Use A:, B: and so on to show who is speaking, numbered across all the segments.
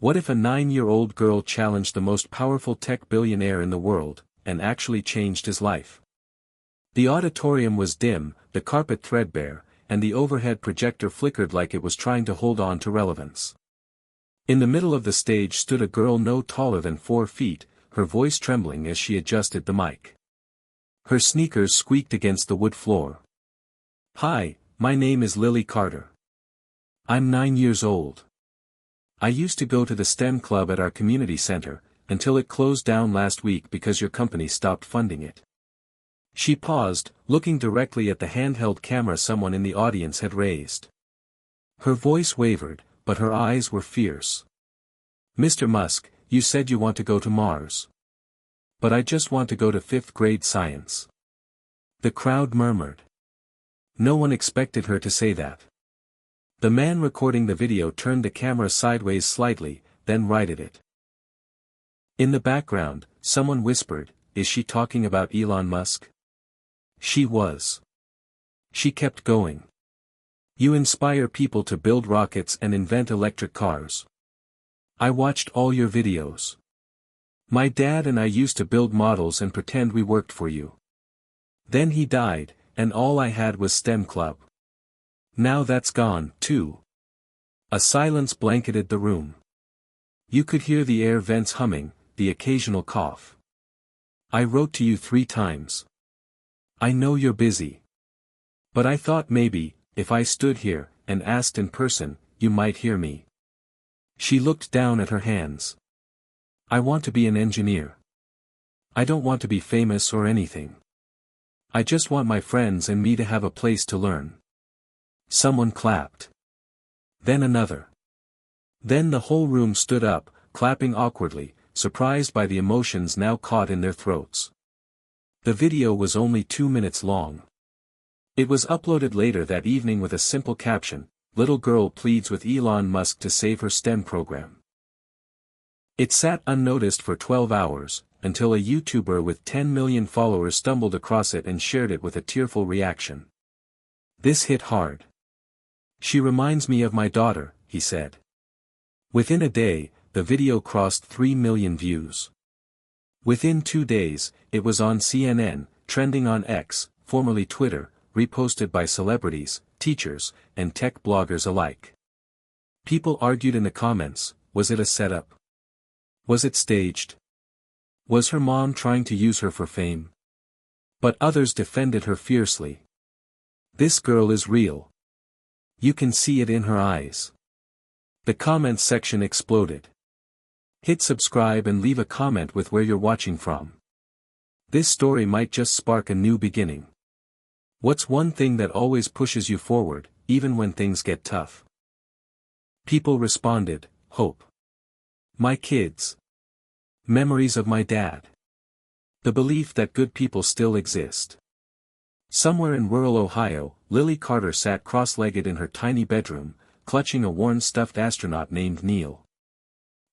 A: What if a 9-year-old girl challenged the most powerful tech billionaire in the world, and actually changed his life? The auditorium was dim, the carpet threadbare, and the overhead projector flickered like it was trying to hold on to relevance. In the middle of the stage stood a girl no taller than 4 feet, her voice trembling as she adjusted the mic. Her sneakers squeaked against the wood floor. "Hi, my name is Lily Carter. I'm 9 years old. I used to go to the STEM club at our community center, until it closed down last week because your company stopped funding it." She paused, looking directly at the handheld camera someone in the audience had raised. Her voice wavered, but her eyes were fierce. "Mr. Musk, you said you want to go to Mars. But I just want to go to 5th grade science." The crowd murmured. No one expected her to say that. The man recording the video turned the camera sideways slightly, then righted it. In the background, someone whispered, "Is she talking about Elon Musk?" She was. She kept going. "You inspire people to build rockets and invent electric cars. I watched all your videos. My dad and I used to build models and pretend we worked for you. Then he died, and all I had was STEM Club. Now that's gone, too." A silence blanketed the room. You could hear the air vents humming, the occasional cough. "I wrote to you 3 times. I know you're busy. But I thought maybe, if I stood here, and asked in person, you might hear me." She looked down at her hands. "I want to be an engineer. I don't want to be famous or anything. I just want my friends and me to have a place to learn." Someone clapped. Then another. Then the whole room stood up, clapping awkwardly, surprised by the emotions now caught in their throats. The video was only 2 minutes long. It was uploaded later that evening with a simple caption, "Little girl pleads with Elon Musk to save her STEM program." It sat unnoticed for 12 hours, until a YouTuber with 10 million followers stumbled across it and shared it with a tearful reaction. "This hit hard. She reminds me of my daughter," he said. Within a day, the video crossed 3 million views. Within 2 days, it was on CNN, trending on X, formerly Twitter, reposted by celebrities, teachers, and tech bloggers alike. People argued in the comments, was it a setup? Was it staged? Was her mom trying to use her for fame? But others defended her fiercely. "This girl is real. You can see it in her eyes." The comments section exploded. Hit subscribe and leave a comment with where you're watching from. This story might just spark a new beginning. What's one thing that always pushes you forward, even when things get tough? People responded, "Hope. My kids. Memories of my dad. The belief that good people still exist." Somewhere in rural Ohio, Lily Carter sat cross-legged in her tiny bedroom, clutching a worn stuffed astronaut named Neil.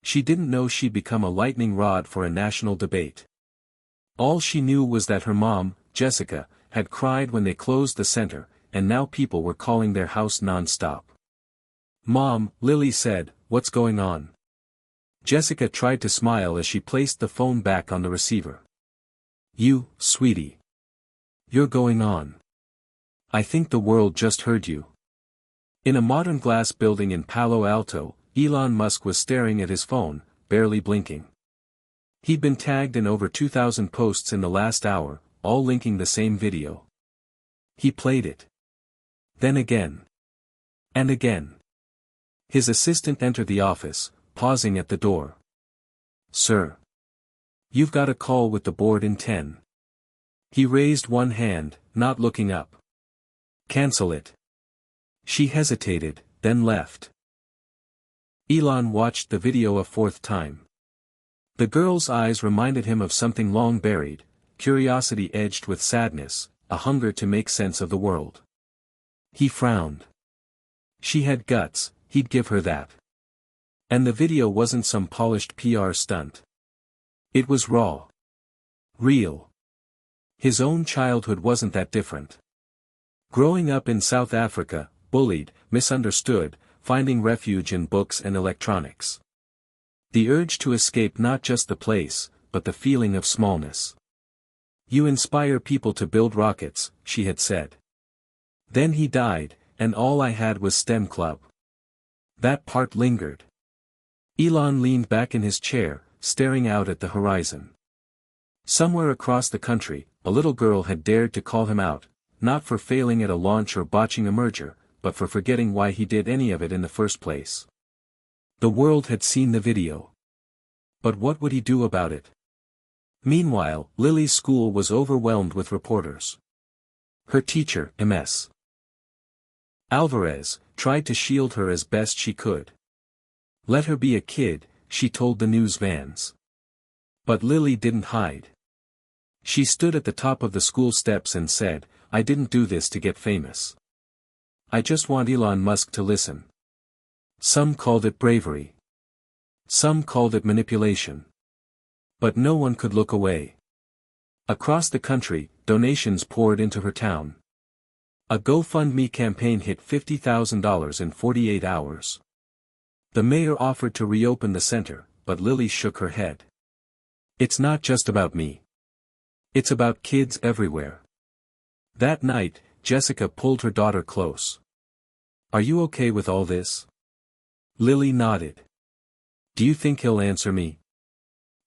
A: She didn't know she'd become a lightning rod for a national debate. All she knew was that her mom, Jessica, had cried when they closed the center, and now people were calling their house non-stop. "Mom," Lily said, "what's going on?" Jessica tried to smile as she placed the phone back on the receiver. "You, sweetie. You're going on. I think the world just heard you." In a modern glass building in Palo Alto, Elon Musk was staring at his phone, barely blinking. He'd been tagged in over 2,000 posts in the last hour, all linking the same video. He played it. Then again. And again. His assistant entered the office, pausing at the door. "Sir. You've got a call with the board in 10. He raised one hand, not looking up. "Cancel it." She hesitated, then left. Elon watched the video a 4th time. The girl's eyes reminded him of something long buried, curiosity edged with sadness, a hunger to make sense of the world. He frowned. She had guts, he'd give her that. And the video wasn't some polished PR stunt. It was raw. Real. His own childhood wasn't that different. Growing up in South Africa, bullied, misunderstood, finding refuge in books and electronics. The urge to escape not just the place, but the feeling of smallness. You inspire people to build rockets, she had said. Then he died, and all I had was STEM Club. That part lingered. Elon leaned back in his chair, staring out at the horizon. Somewhere across the country, a little girl had dared to call him out, not for failing at a launch or botching a merger, but for forgetting why he did any of it in the first place. The world had seen the video. But what would he do about it? Meanwhile, Lily's school was overwhelmed with reporters. Her teacher, Ms. Alvarez, tried to shield her as best she could. Let her be a kid, she told the news vans. But Lily didn't hide. She stood at the top of the school steps and said, "I didn't do this to get famous. I just want Elon Musk to listen." Some called it bravery. Some called it manipulation. But no one could look away. Across the country, donations poured into her town. A GoFundMe campaign hit $50,000 in 48 hours. The mayor offered to reopen the center, but Lily shook her head. "It's not just about me. It's about kids everywhere." That night, Jessica pulled her daughter close. "Are you okay with all this?" Lily nodded. "Do you think he'll answer me?"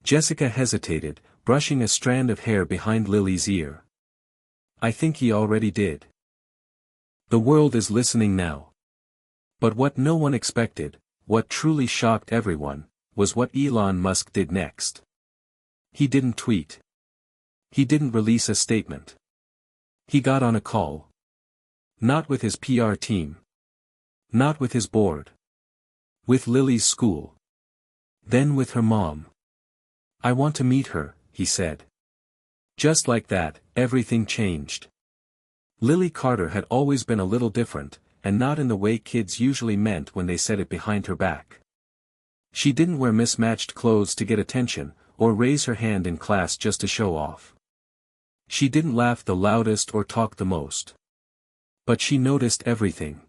A: Jessica hesitated, brushing a strand of hair behind Lily's ear. "I think he already did. The world is listening now." But what no one expected, what truly shocked everyone, was what Elon Musk did next. He didn't tweet. He didn't release a statement. He got on a call. Not with his PR team. Not with his board. With Lily's school. Then with her mom. "I want to meet her," he said. Just like that, everything changed. Lily Carter had always been a little different, and not in the way kids usually meant when they said it behind her back. She didn't wear mismatched clothes to get attention, or raise her hand in class just to show off. She didn't laugh the loudest or talk the most. But she noticed everything.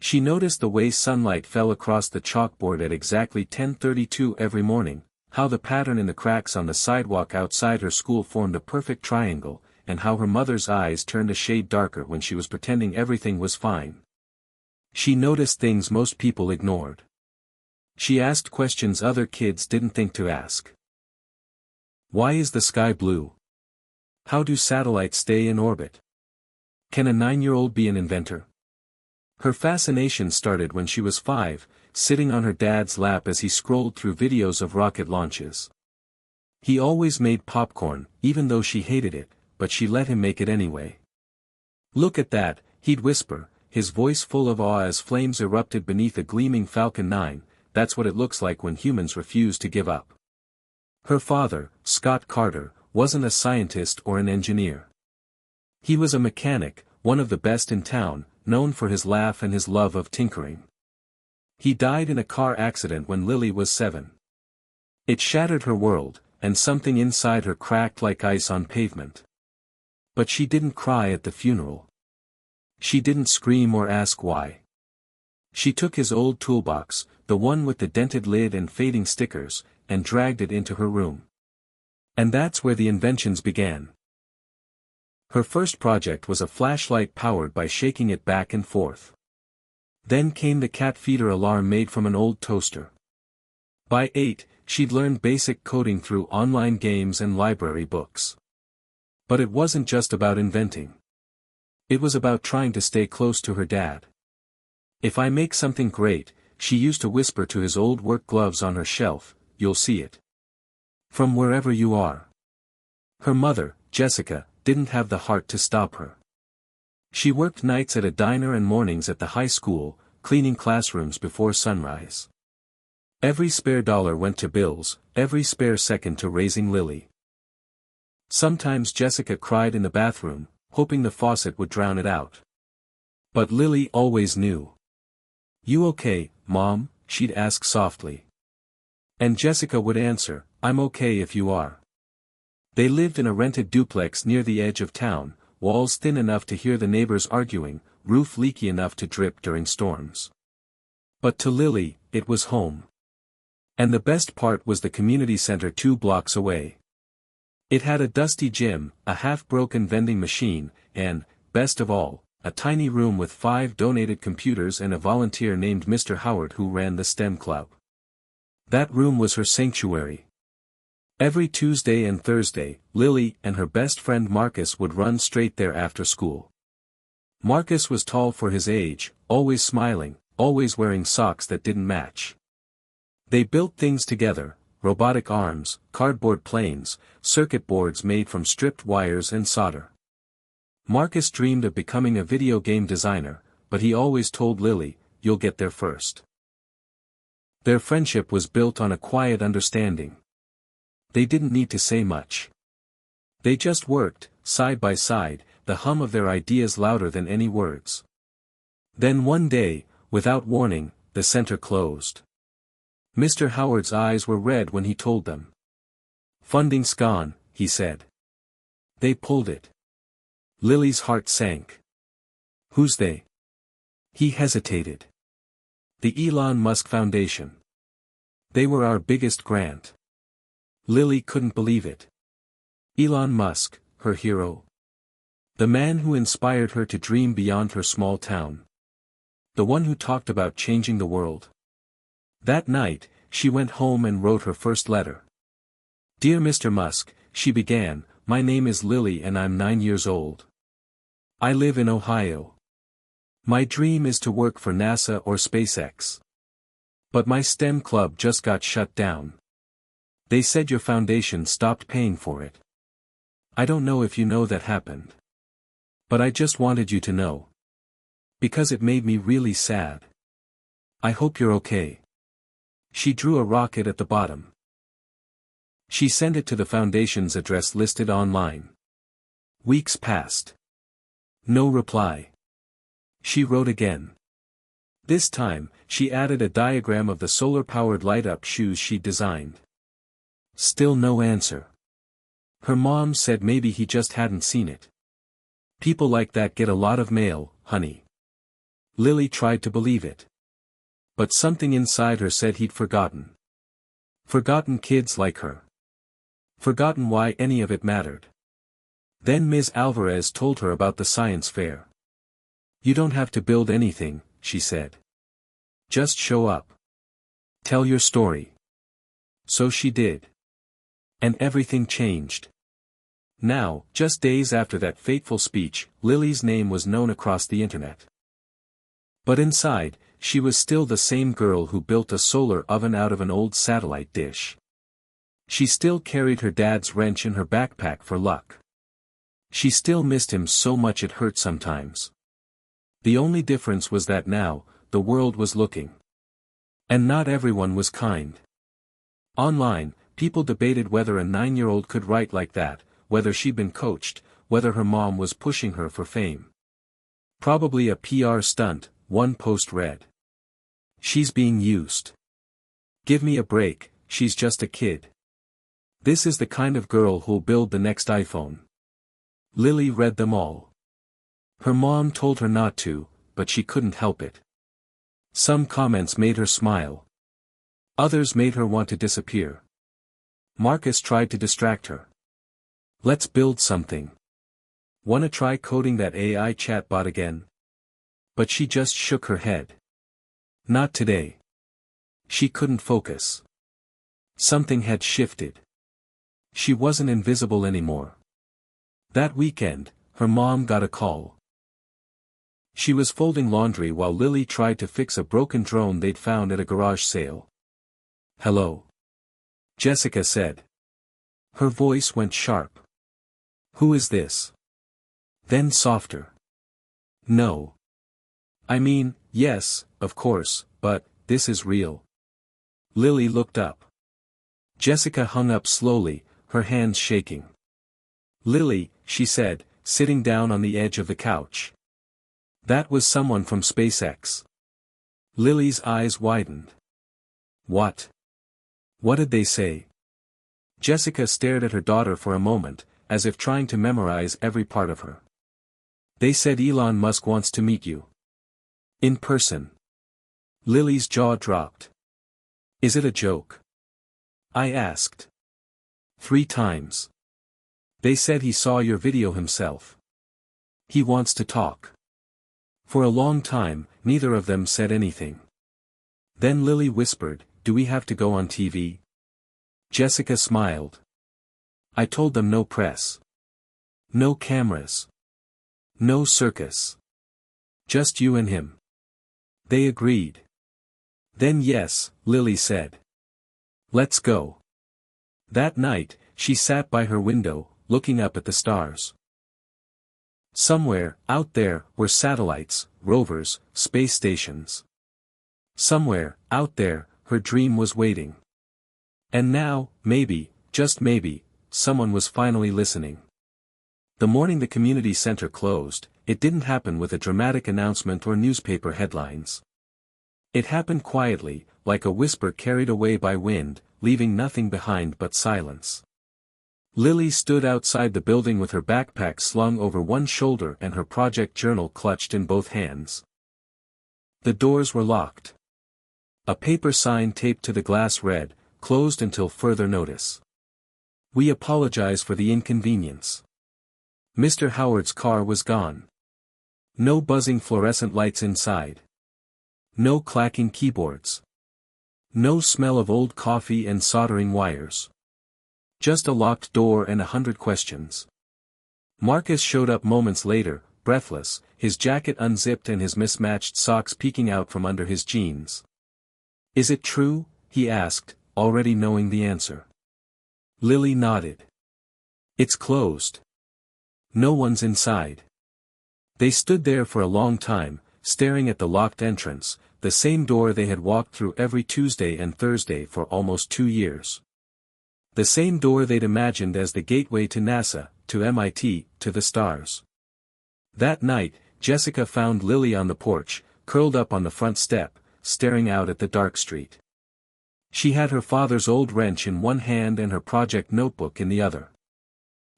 A: She noticed the way sunlight fell across the chalkboard at exactly 10:32 every morning, how the pattern in the cracks on the sidewalk outside her school formed a perfect triangle, and how her mother's eyes turned a shade darker when she was pretending everything was fine. She noticed things most people ignored. She asked questions other kids didn't think to ask. Why is the sky blue? How do satellites stay in orbit? Can a 9-year-old be an inventor? Her fascination started when she was 5, sitting on her dad's lap as he scrolled through videos of rocket launches. He always made popcorn, even though she hated it, but she let him make it anyway. "Look at that," he'd whisper, his voice full of awe as flames erupted beneath a gleaming Falcon 9, "That's what it looks like when humans refuse to give up." Her father, Scott Carter, wasn't a scientist or an engineer. He was a mechanic, one of the best in town, known for his laugh and his love of tinkering. He died in a car accident when Lily was 7. It shattered her world, and something inside her cracked like ice on pavement. But she didn't cry at the funeral. She didn't scream or ask why. She took his old toolbox, the one with the dented lid and fading stickers, and dragged it into her room. And that's where the inventions began. Her first project was a flashlight powered by shaking it back and forth. Then came the cat feeder alarm made from an old toaster. By 8, she'd learned basic coding through online games and library books. But it wasn't just about inventing. It was about trying to stay close to her dad. "If I make something great," she used to whisper to his old work gloves on her shelf, "you'll see it. From wherever you are." Her mother, Jessica, didn't have the heart to stop her. She worked nights at a diner and mornings at the high school, cleaning classrooms before sunrise. Every spare dollar went to bills, every spare second to raising Lily. Sometimes Jessica cried in the bathroom, hoping the faucet would drown it out. But Lily always knew. "You okay, Mom?" she'd ask softly. And Jessica would answer, "I'm okay if you are." They lived in a rented duplex near the edge of town, walls thin enough to hear the neighbors arguing, roof leaky enough to drip during storms. But to Lily, it was home. And the best part was the community center 2 blocks away. It had a dusty gym, a half-broken vending machine, and, best of all, a tiny room with 5 donated computers and a volunteer named Mr. Howard who ran the STEM club. That room was her sanctuary. Every Tuesday and Thursday, Lily and her best friend Marcus would run straight there after school. Marcus was tall for his age, always smiling, always wearing socks that didn't match. They built things together: robotic arms, cardboard planes, circuit boards made from stripped wires and solder. Marcus dreamed of becoming a video game designer, but he always told Lily, "You'll get there first." Their friendship was built on a quiet understanding. They didn't need to say much. They just worked, side by side, the hum of their ideas louder than any words. Then one day, without warning, the center closed. Mr. Howard's eyes were red when he told them. "Funding's gone," he said. They pulled it. Lily's heart sank. "Who's they?" He hesitated. "The Elon Musk Foundation. They were our biggest grant." Lily couldn't believe it. Elon Musk, her hero. The man who inspired her to dream beyond her small town. The one who talked about changing the world. That night, she went home and wrote her first letter. "Dear Mr. Musk," she began, "my name is Lily and I'm 9 years old. I live in Ohio. My dream is to work for NASA or SpaceX. But my STEM club just got shut down. They said your foundation stopped paying for it. I don't know if you know that happened. But I just wanted you to know. Because it made me really sad. I hope you're okay." She drew a rocket at the bottom. She sent it to the foundation's address listed online. Weeks passed. No reply. She wrote again. This time, she added a diagram of the solar-powered light-up shoes she'd designed. Still no answer. Her mom said maybe he just hadn't seen it. "People like that get a lot of mail, honey." Lily tried to believe it. But something inside her said he'd forgotten. Forgotten kids like her. Forgotten why any of it mattered. Then Ms. Alvarez told her about the science fair. "You don't have to build anything," she said. "Just show up. Tell your story." So she did. And everything changed. Now, just days after that fateful speech, Lily's name was known across the internet. But inside, she was still the same girl who built a solar oven out of an old satellite dish. She still carried her dad's wrench in her backpack for luck. She still missed him so much it hurt sometimes. The only difference was that now, the world was looking. And not everyone was kind. Online, people debated whether a 9-year-old could write like that, whether she'd been coached, whether her mom was pushing her for fame. "Probably a PR stunt," one post read. "She's being used. Give me a break, she's just a kid. This is the kind of girl who'll build the next iPhone." Lily read them all. Her mom told her not to, but she couldn't help it. Some comments made her smile. Others made her want to disappear. Marcus tried to distract her. "Let's build something. Wanna try coding that AI chatbot again?" But she just shook her head. Not today. She couldn't focus. Something had shifted. She wasn't invisible anymore. That weekend, her mom got a call. She was folding laundry while Lily tried to fix a broken drone they'd found at a garage sale. "Hello?" Jessica said. Her voice went sharp. "Who is this?" Then softer. "No. I mean, yes, of course, but, this is real." Lily looked up. Jessica hung up slowly, her hands shaking. "Lily," she said, sitting down on the edge of the couch. "That was someone from SpaceX." Lily's eyes widened. "What? What did they say?" Jessica stared at her daughter for a moment, as if trying to memorize every part of her. "They said Elon Musk wants to meet you. In person." Lily's jaw dropped. "Is it a joke?" I asked. 3 times. They said he saw your video himself. He wants to talk. For a long time, neither of them said anything. Then Lily whispered, "Do we have to go on TV?" Jessica smiled. I told them no press. No cameras. No circus. Just you and him. They agreed. Then yes, Lily said. Let's go. That night, she sat by her window, looking up at the stars. Somewhere, out there, were satellites, rovers, space stations. Somewhere, out there, her dream was waiting. And now, maybe, just maybe, someone was finally listening. The morning the community center closed, it didn't happen with a dramatic announcement or newspaper headlines. It happened quietly, like a whisper carried away by wind, leaving nothing behind but silence. Lily stood outside the building with her backpack slung over one shoulder and her project journal clutched in both hands. The doors were locked. A paper sign taped to the glass read, "Closed until further notice. We apologize for the inconvenience." Mr. Howard's car was gone. No buzzing fluorescent lights inside. No clacking keyboards. No smell of old coffee and soldering wires. Just a locked door and 100 questions. Marcus showed up moments later, breathless, his jacket unzipped and his mismatched socks peeking out from under his jeans. "Is it true?" he asked, already knowing the answer. Lily nodded. "It's closed. No one's inside." They stood there for a long time, staring at the locked entrance, the same door they had walked through every Tuesday and Thursday for almost 2 years. The same door they'd imagined as the gateway to NASA, to MIT, to the stars. That night, Jessica found Lily on the porch, curled up on the front step, staring out at the dark street. She had her father's old wrench in one hand and her project notebook in the other.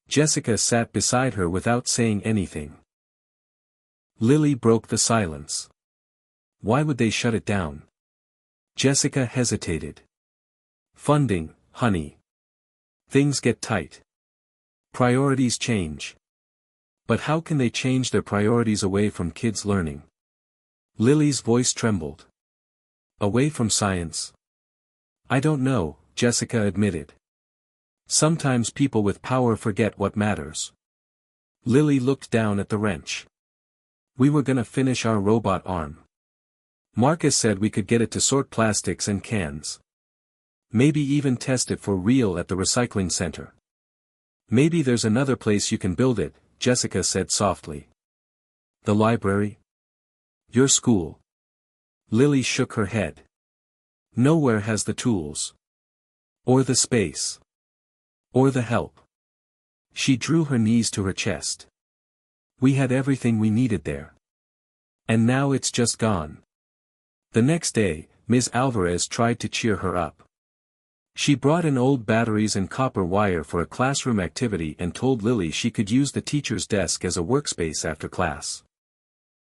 A: Jessica sat beside her without saying anything. Lily broke the silence. Why would they shut it down? Jessica hesitated. Funding, honey. Things get tight. Priorities change. But how can they change their priorities away from kids learning? Lily's voice trembled. Away from science? I don't know, Jessica admitted. Sometimes people with power forget what matters. Lily looked down at the wrench. We were gonna finish our robot arm. Marcus said we could get it to sort plastics and cans. Maybe even test it for real at the recycling center. Maybe there's another place you can build it, Jessica said softly. The library? Your school? Lily shook her head. Nowhere has the tools. Or the space. Or the help. She drew her knees to her chest. We had everything we needed there. And now it's just gone. The next day, Ms. Alvarez tried to cheer her up. She brought in old batteries and copper wire for a classroom activity and told Lily she could use the teacher's desk as a workspace after class.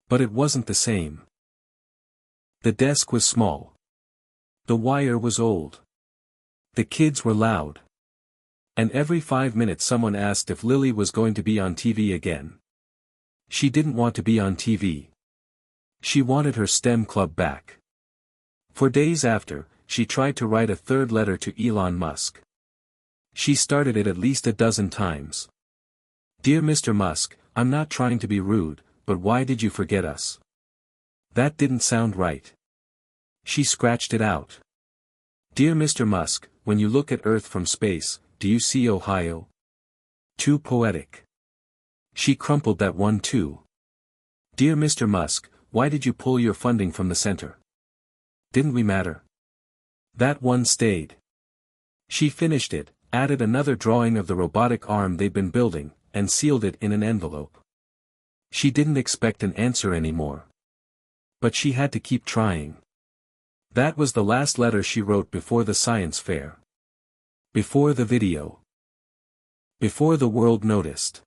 A: But it wasn't the same. The desk was small. The wire was old. The kids were loud. And every 5 minutes someone asked if Lily was going to be on TV again. She didn't want to be on TV. She wanted her STEM club back. For days after, she tried to write a third letter to Elon Musk. She started it at least a dozen times. Dear Mr. Musk, I'm not trying to be rude, but why did you forget us? That didn't sound right. She scratched it out. Dear Mr. Musk, when you look at Earth from space, do you see Ohio? Too poetic. She crumpled that one too. Dear Mr. Musk, why did you pull your funding from the center? Didn't we matter? That one stayed. She finished it, added another drawing of the robotic arm they'd been building, and sealed it in an envelope. She didn't expect an answer anymore. But she had to keep trying. That was the last letter she wrote before the science fair. Before the video. Before the world noticed.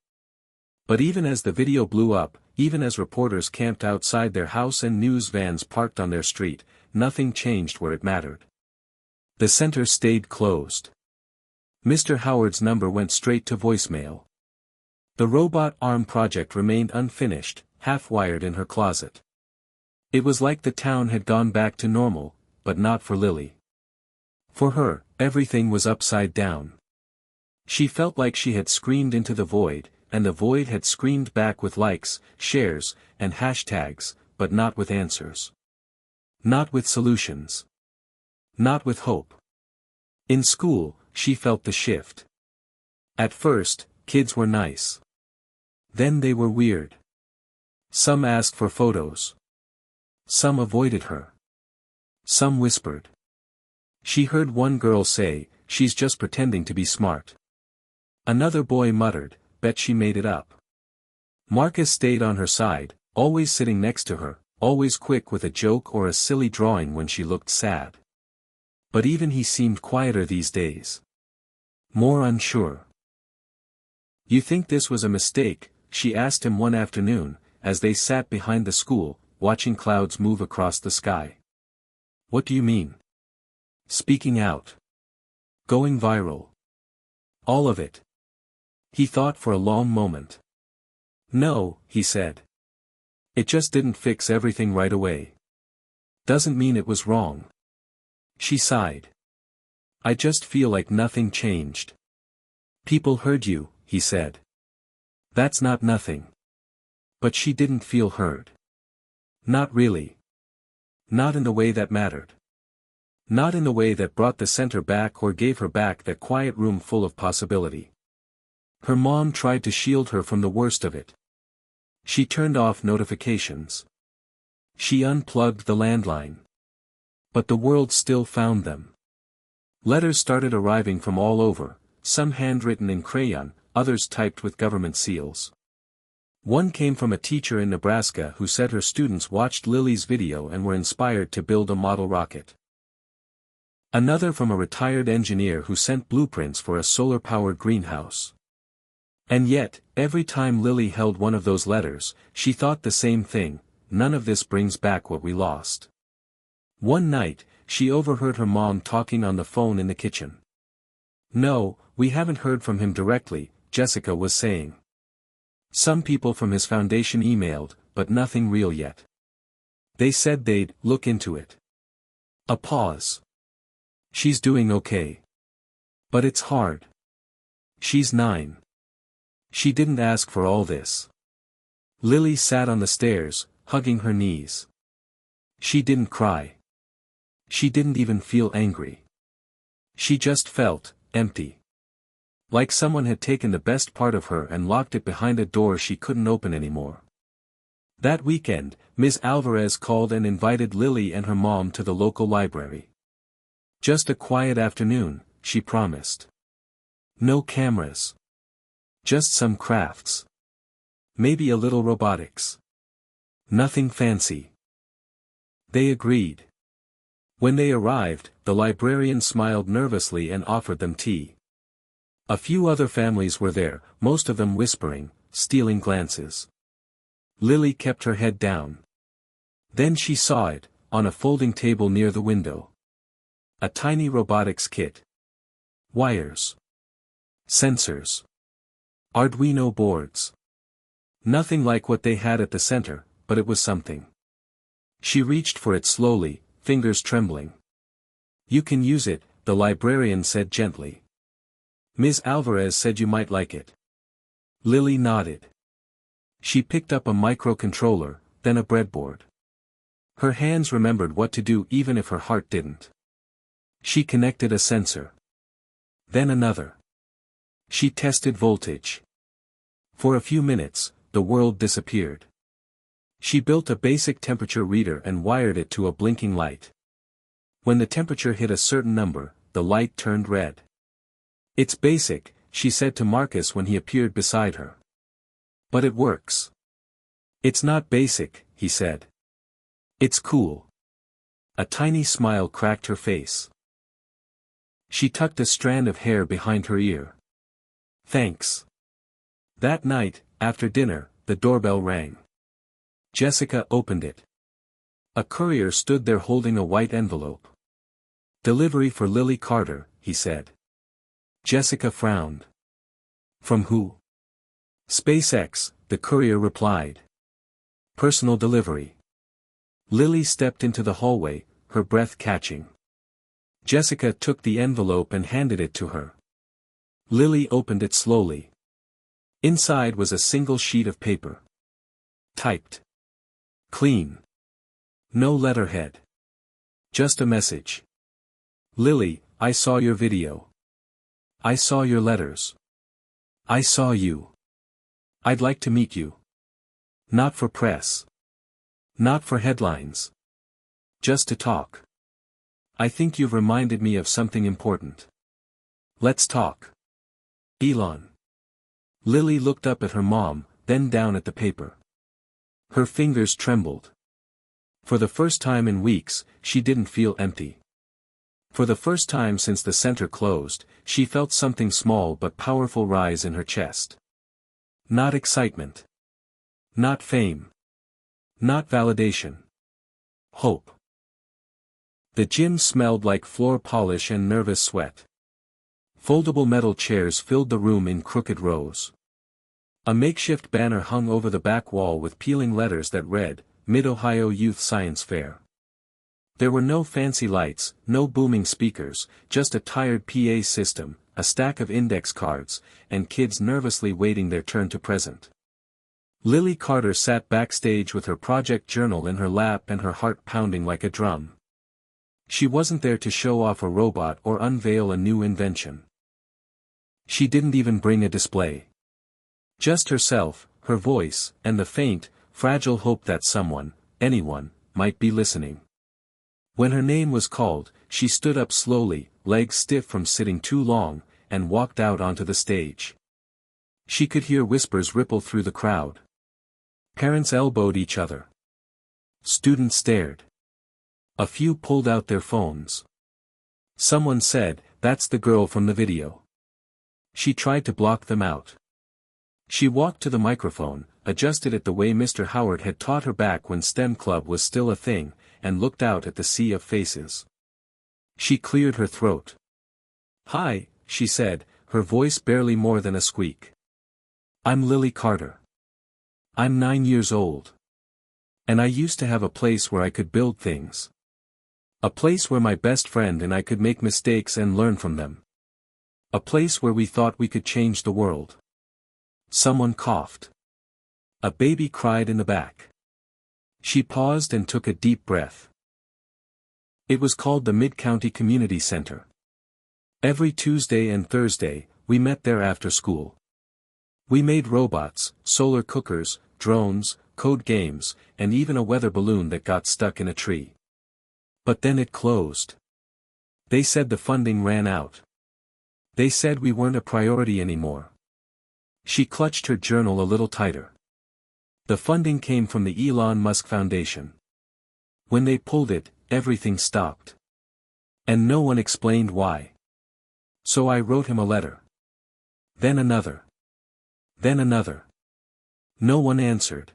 A: But even as the video blew up, even as reporters camped outside their house and news vans parked on their street, nothing changed where it mattered. The center stayed closed. Mr. Howard's number went straight to voicemail. The robot arm project remained unfinished, half-wired in her closet. It was like the town had gone back to normal, but not for Lily. For her, everything was upside down. She felt like she had screamed into the void, and the void had screamed back with likes, shares, and hashtags, but not with answers. Not with solutions. Not with hope. In school, she felt the shift. At first, kids were nice. Then they were weird. Some asked for photos. Some avoided her. Some whispered. She heard one girl say, "She's just pretending to be smart." Another boy muttered, "Bet she made it up." Marcus stayed on her side, always sitting next to her, always quick with a joke or a silly drawing when she looked sad. But even he seemed quieter these days. More unsure. "You think this was a mistake?" she asked him one afternoon, as they sat behind the school, watching clouds move across the sky. "What do you mean?" "Speaking out. Going viral. All of it." He thought for a long moment. "No," he said. "It just didn't fix everything right away. Doesn't mean it was wrong." She sighed. "I just feel like nothing changed." "People heard you," he said. "That's not nothing." But she didn't feel heard. Not really. Not in the way that mattered. Not in the way that brought the center back or gave her back that quiet room full of possibility. Her mom tried to shield her from the worst of it. She turned off notifications. She unplugged the landline. But the world still found them. Letters started arriving from all over, some handwritten in crayon, others typed with government seals. One came from a teacher in Nebraska who said her students watched Lily's video and were inspired to build a model rocket. Another from a retired engineer who sent blueprints for a solar-powered greenhouse. And yet, every time Lily held one of those letters, she thought the same thing: none of this brings back what we lost. One night, she overheard her mom talking on the phone in the kitchen. "No, we haven't heard from him directly," Jessica was saying. "Some people from his foundation emailed, but nothing real yet. They said they'd look into it." A pause. "She's doing okay. But it's hard. She's 9. She didn't ask for all this." Lily sat on the stairs, hugging her knees. She didn't cry. She didn't even feel angry. She just felt empty. Like someone had taken the best part of her and locked it behind a door she couldn't open anymore. That weekend, Ms. Alvarez called and invited Lily and her mom to the local library. Just a quiet afternoon, she promised. No cameras. Just some crafts. Maybe a little robotics. Nothing fancy. They agreed. When they arrived, the librarian smiled nervously and offered them tea. A few other families were there, most of them whispering, stealing glances. Lily kept her head down. Then she saw it, on a folding table near the window. A tiny robotics kit. Wires. Sensors. Arduino boards. Nothing like what they had at the center, but it was something. She reached for it slowly, fingers trembling. "You can use it," the librarian said gently. "Ms. Alvarez said you might like it." Lily nodded. She picked up a microcontroller, then a breadboard. Her hands remembered what to do even if her heart didn't. She connected a sensor. Then another. She tested voltage. For a few minutes, the world disappeared. She built a basic temperature reader and wired it to a blinking light. When the temperature hit a certain number, the light turned red. "It's basic," she said to Marcus when he appeared beside her. "But it works." "It's not basic," he said. "It's cool." A tiny smile cracked her face. She tucked a strand of hair behind her ear. "Thanks." That night, after dinner, the doorbell rang. Jessica opened it. A courier stood there holding a white envelope. Delivery for Lily Carter, he said. Jessica frowned. From who? SpaceX, the courier replied. Personal delivery. Lily stepped into the hallway, her breath catching. Jessica took the envelope and handed it to her. Lily opened it slowly. Inside was a single sheet of paper. Typed. Clean. No letterhead. Just a message. Lily, I saw your video. I saw your letters. I saw you. I'd like to meet you. Not for press. Not for headlines. Just to talk. I think you've reminded me of something important. Let's talk. Elon. Lily looked up at her mom, then down at the paper. Her fingers trembled. For the first time in weeks, she didn't feel empty. For the first time since the center closed, she felt something small but powerful rise in her chest. Not excitement. Not fame. Not validation. Hope. The gym smelled like floor polish and nervous sweat. Foldable metal chairs filled the room in crooked rows. A makeshift banner hung over the back wall with peeling letters that read, Mid-Ohio Youth Science Fair. There were no fancy lights, no booming speakers, just a tired PA system, a stack of index cards, and kids nervously waiting their turn to present. Lily Carter sat backstage with her project journal in her lap and her heart pounding like a drum. She wasn't there to show off a robot or unveil a new invention. She didn't even bring a display. Just herself, her voice, and the faint, fragile hope that someone, anyone, might be listening. When her name was called, she stood up slowly, legs stiff from sitting too long, and walked out onto the stage. She could hear whispers ripple through the crowd. Parents elbowed each other. Students stared. A few pulled out their phones. Someone said, "That's the girl from the video." She tried to block them out. She walked to the microphone, adjusted it the way Mr. Howard had taught her back when STEM Club was still a thing, and looked out at the sea of faces. She cleared her throat. "Hi," she said, her voice barely more than a squeak. "I'm Lily Carter. I'm 9 years old. And I used to have a place where I could build things. A place where my best friend and I could make mistakes and learn from them. A place where we thought we could change the world." Someone coughed. A baby cried in the back. She paused and took a deep breath. It was called the Mid-County Community Center. Every Tuesday and Thursday, we met there after school. We made robots, solar cookers, drones, code games, and even a weather balloon that got stuck in a tree. But then it closed. They said the funding ran out. They said we weren't a priority anymore. She clutched her journal a little tighter. The funding came from the Elon Musk Foundation. When they pulled it, everything stopped. And no one explained why. So I wrote him a letter. Then another. Then another. No one answered.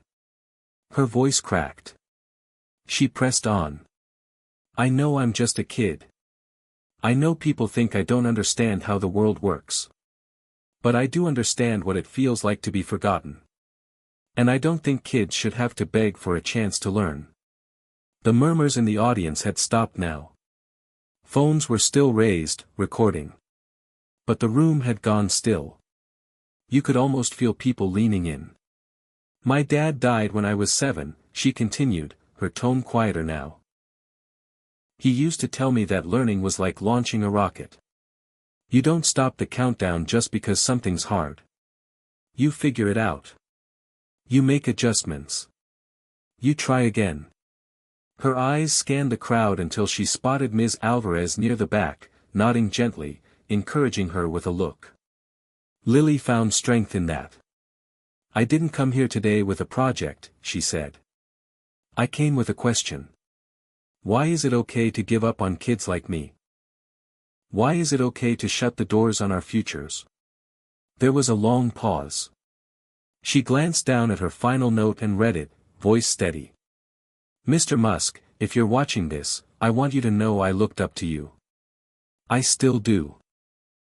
A: Her voice cracked. She pressed on. "I know I'm just a kid. I know people think I don't understand how the world works. But I do understand what it feels like to be forgotten. And I don't think kids should have to beg for a chance to learn." The murmurs in the audience had stopped now. Phones were still raised, recording. But the room had gone still. You could almost feel people leaning in. "My dad died when I was 7, she continued, her tone quieter now. He used to tell me that learning was like launching a rocket. You don't stop the countdown just because something's hard. You figure it out. You make adjustments. You try again." Her eyes scanned the crowd until she spotted Ms. Alvarez near the back, nodding gently, encouraging her with a look. Lily found strength in that. "I didn't come here today with a project," she said. "I came with a question. Why is it okay to give up on kids like me? Why is it okay to shut the doors on our futures?" There was a long pause. She glanced down at her final note and read it, voice steady. "Mr. Musk, if you're watching this, I want you to know I looked up to you. I still do.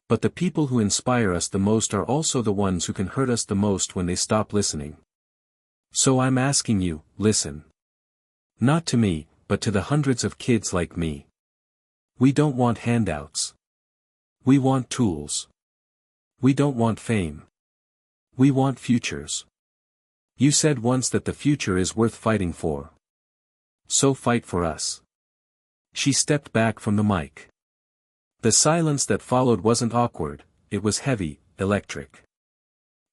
A: But the people who inspire us the most are also the ones who can hurt us the most when they stop listening. So I'm asking you, listen. Not to me, but to the hundreds of kids like me. We don't want handouts. We want tools. We don't want fame. We want futures. You said once that the future is worth fighting for. So fight for us. She stepped back from the mic. The silence that followed wasn't awkward, it was heavy, electric.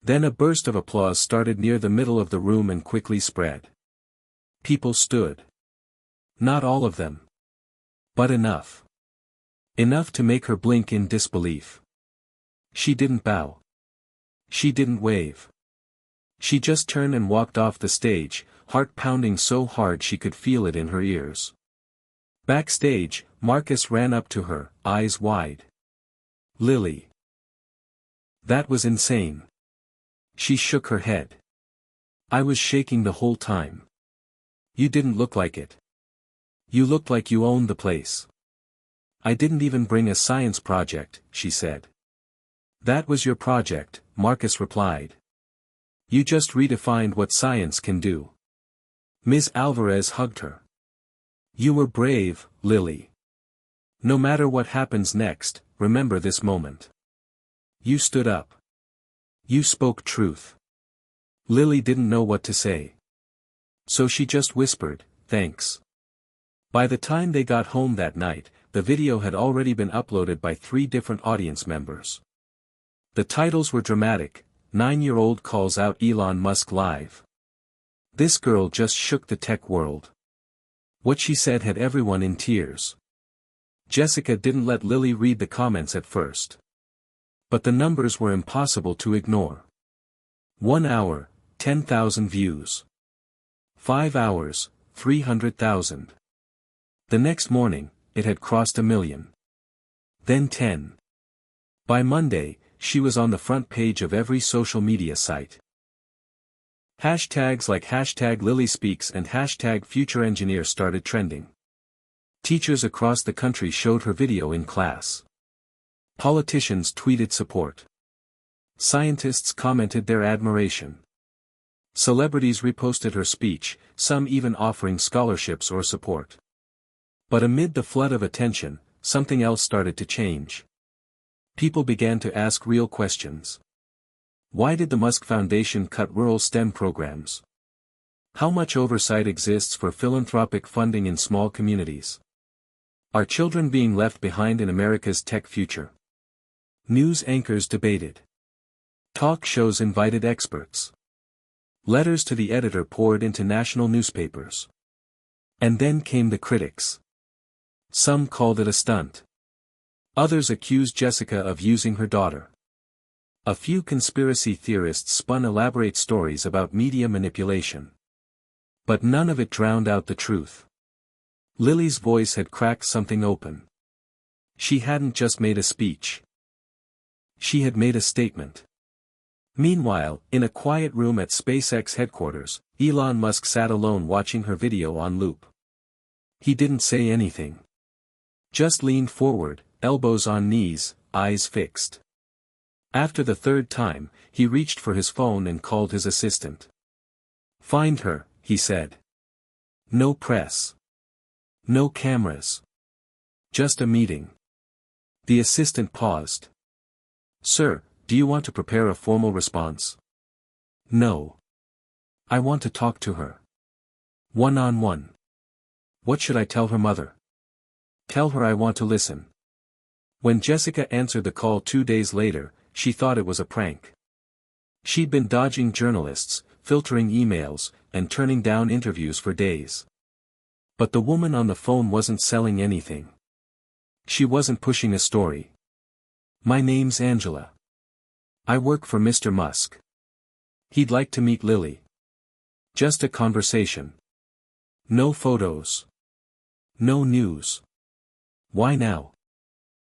A: Then a burst of applause started near the middle of the room and quickly spread. People stood. Not all of them. But enough. Enough to make her blink in disbelief. She didn't bow. She didn't wave. She just turned and walked off the stage, heart pounding so hard she could feel it in her ears. Backstage, Marcus ran up to her, eyes wide. Lily. That was insane. She shook her head. I was shaking the whole time. You didn't look like it. You looked like you owned the place. I didn't even bring a science project, she said. That was your project, Marcus replied. You just redefined what science can do. Ms. Alvarez hugged her. You were brave, Lily. No matter what happens next, remember this moment. You stood up. You spoke truth. Lily didn't know what to say. So she just whispered, thanks. By the time they got home that night, the video had already been uploaded by 3 different audience members. The titles were dramatic: 9-year-old calls out Elon Musk live. This girl just shook the tech world. What she said had everyone in tears. Jessica didn't let Lily read the comments at first. But the numbers were impossible to ignore. 1 hour, 10,000 views. 5 hours, 300,000. The next morning, it had crossed 1 million. Then 10. By Monday, she was on the front page of every social media site. Hashtags like #LilySpeaks and #FutureEngineer started trending. Teachers across the country showed her video in class. Politicians tweeted support. Scientists commented their admiration. Celebrities reposted her speech, some even offering scholarships or support. But amid the flood of attention, something else started to change. People began to ask real questions. Why did the Musk Foundation cut rural STEM programs? How much oversight exists for philanthropic funding in small communities? Are children being left behind in America's tech future? News anchors debated. Talk shows invited experts. Letters to the editor poured into national newspapers. And then came the critics. Some called it a stunt. Others accused Jessica of using her daughter. A few conspiracy theorists spun elaborate stories about media manipulation. But none of it drowned out the truth. Lily's voice had cracked something open. She hadn't just made a speech. She had made a statement. Meanwhile, in a quiet room at SpaceX headquarters, Elon Musk sat alone watching her video on loop. He didn't say anything. Just leaned forward, elbows on knees, eyes fixed. After the 3rd time, he reached for his phone and called his assistant. Find her, he said. No press. No cameras. Just a meeting. The assistant paused. Sir, do you want to prepare a formal response? No. I want to talk to her. One-on-one. What should I tell her mother? Tell her I want to listen. When Jessica answered the call 2 days later, she thought it was a prank. She'd been dodging journalists, filtering emails, and turning down interviews for days. But the woman on the phone wasn't selling anything. She wasn't pushing a story. My name's Angela. I work for Mr. Musk. He'd like to meet Lily. Just a conversation. No photos. No news. Why now?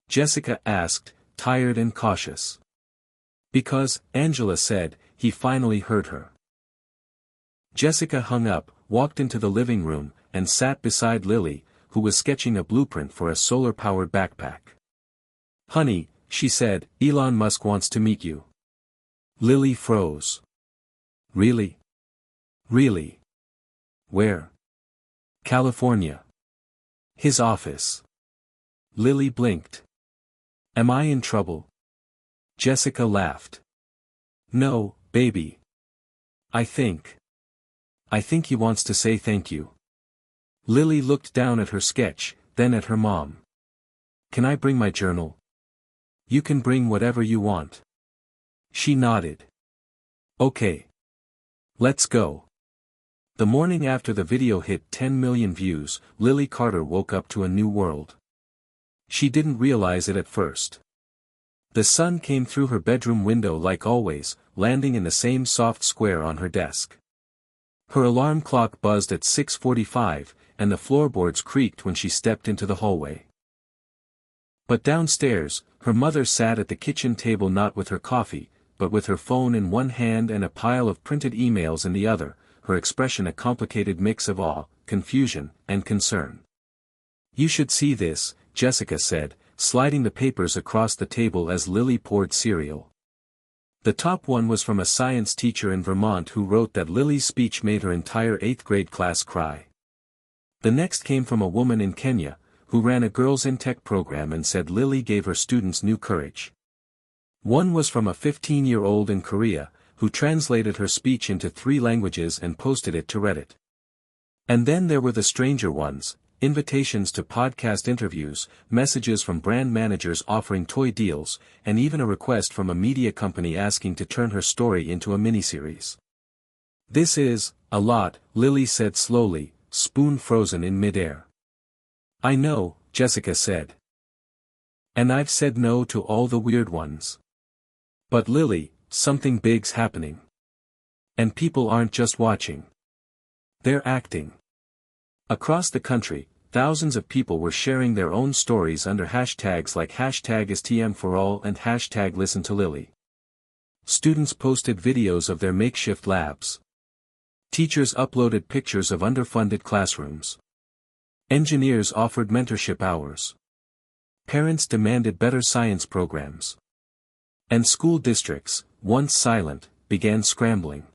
A: Jessica asked, tired and cautious. Because, Angela said, he finally heard her. Jessica hung up, walked into the living room, and sat beside Lily, who was sketching a blueprint for a solar-powered backpack. Honey, she said, Elon Musk wants to meet you. Lily froze. Really? Really? Where? California. His office. Lily blinked. Am I in trouble? Jessica laughed. No, baby. I think he wants to say thank you. Lily looked down at her sketch, then at her mom. Can I bring my journal? You can bring whatever you want. She nodded. Okay. Let's go. The morning after the video hit 10 million views, Lily Carter woke up to a new world. She didn't realize it at first. The sun came through her bedroom window like always, landing in the same soft square on her desk. Her alarm clock buzzed at 6:45, and the floorboards creaked when she stepped into the hallway. But downstairs, her mother sat at the kitchen table not with her coffee, but with her phone in one hand and a pile of printed emails in the other, her expression a complicated mix of awe, confusion, and concern. You should see this, Jessica said, sliding the papers across the table as Lily poured cereal. The top one was from a science teacher in Vermont who wrote that Lily's speech made her entire 8th grade class cry. The next came from a woman in Kenya, who ran a Girls in Tech program and said Lily gave her students new courage. One was from a 15-year-old in Korea, who translated her speech into 3 languages and posted it to Reddit. And then there were the stranger ones, invitations to podcast interviews, messages from brand managers offering toy deals, and even a request from a media company asking to turn her story into a miniseries. This is a lot, Lily said slowly, spoon frozen in midair. I know, Jessica said. And I've said no to all the weird ones. But Lily, something big's happening. And people aren't just watching. They're acting. Across the country, thousands of people were sharing their own stories under hashtags like #IsTM4All and #ListenToLily. Students posted videos of their makeshift labs. Teachers uploaded pictures of underfunded classrooms. Engineers offered mentorship hours. Parents demanded better science programs. And school districts, once silent, began scrambling.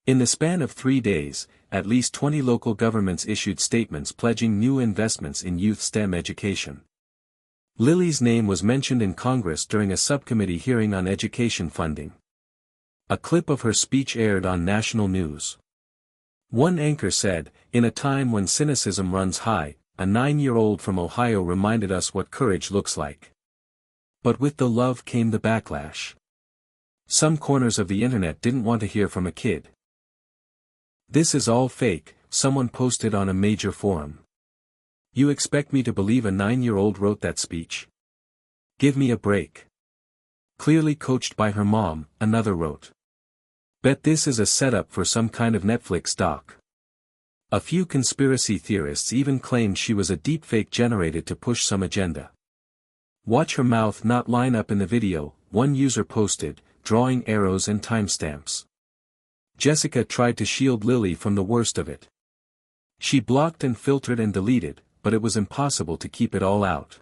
A: In the span of 3 days, at least 20 local governments issued statements pledging new investments in youth STEM education. Lily's name was mentioned in Congress during a subcommittee hearing on education funding. A clip of her speech aired on national news. One anchor said, in a time when cynicism runs high, a 9-year-old from Ohio reminded us what courage looks like. But with the love came the backlash. Some corners of the internet didn't want to hear from a kid. This is all fake, someone posted on a major forum. You expect me to believe a 9-year-old wrote that speech? Give me a break. Clearly coached by her mom, another wrote. Bet this is a setup for some kind of Netflix doc. A few conspiracy theorists even claimed she was a deepfake generated to push some agenda. Watch her mouth not line up in the video, one user posted, drawing arrows and timestamps. Jessica tried to shield Lily from the worst of it. She blocked and filtered and deleted, but it was impossible to keep it all out.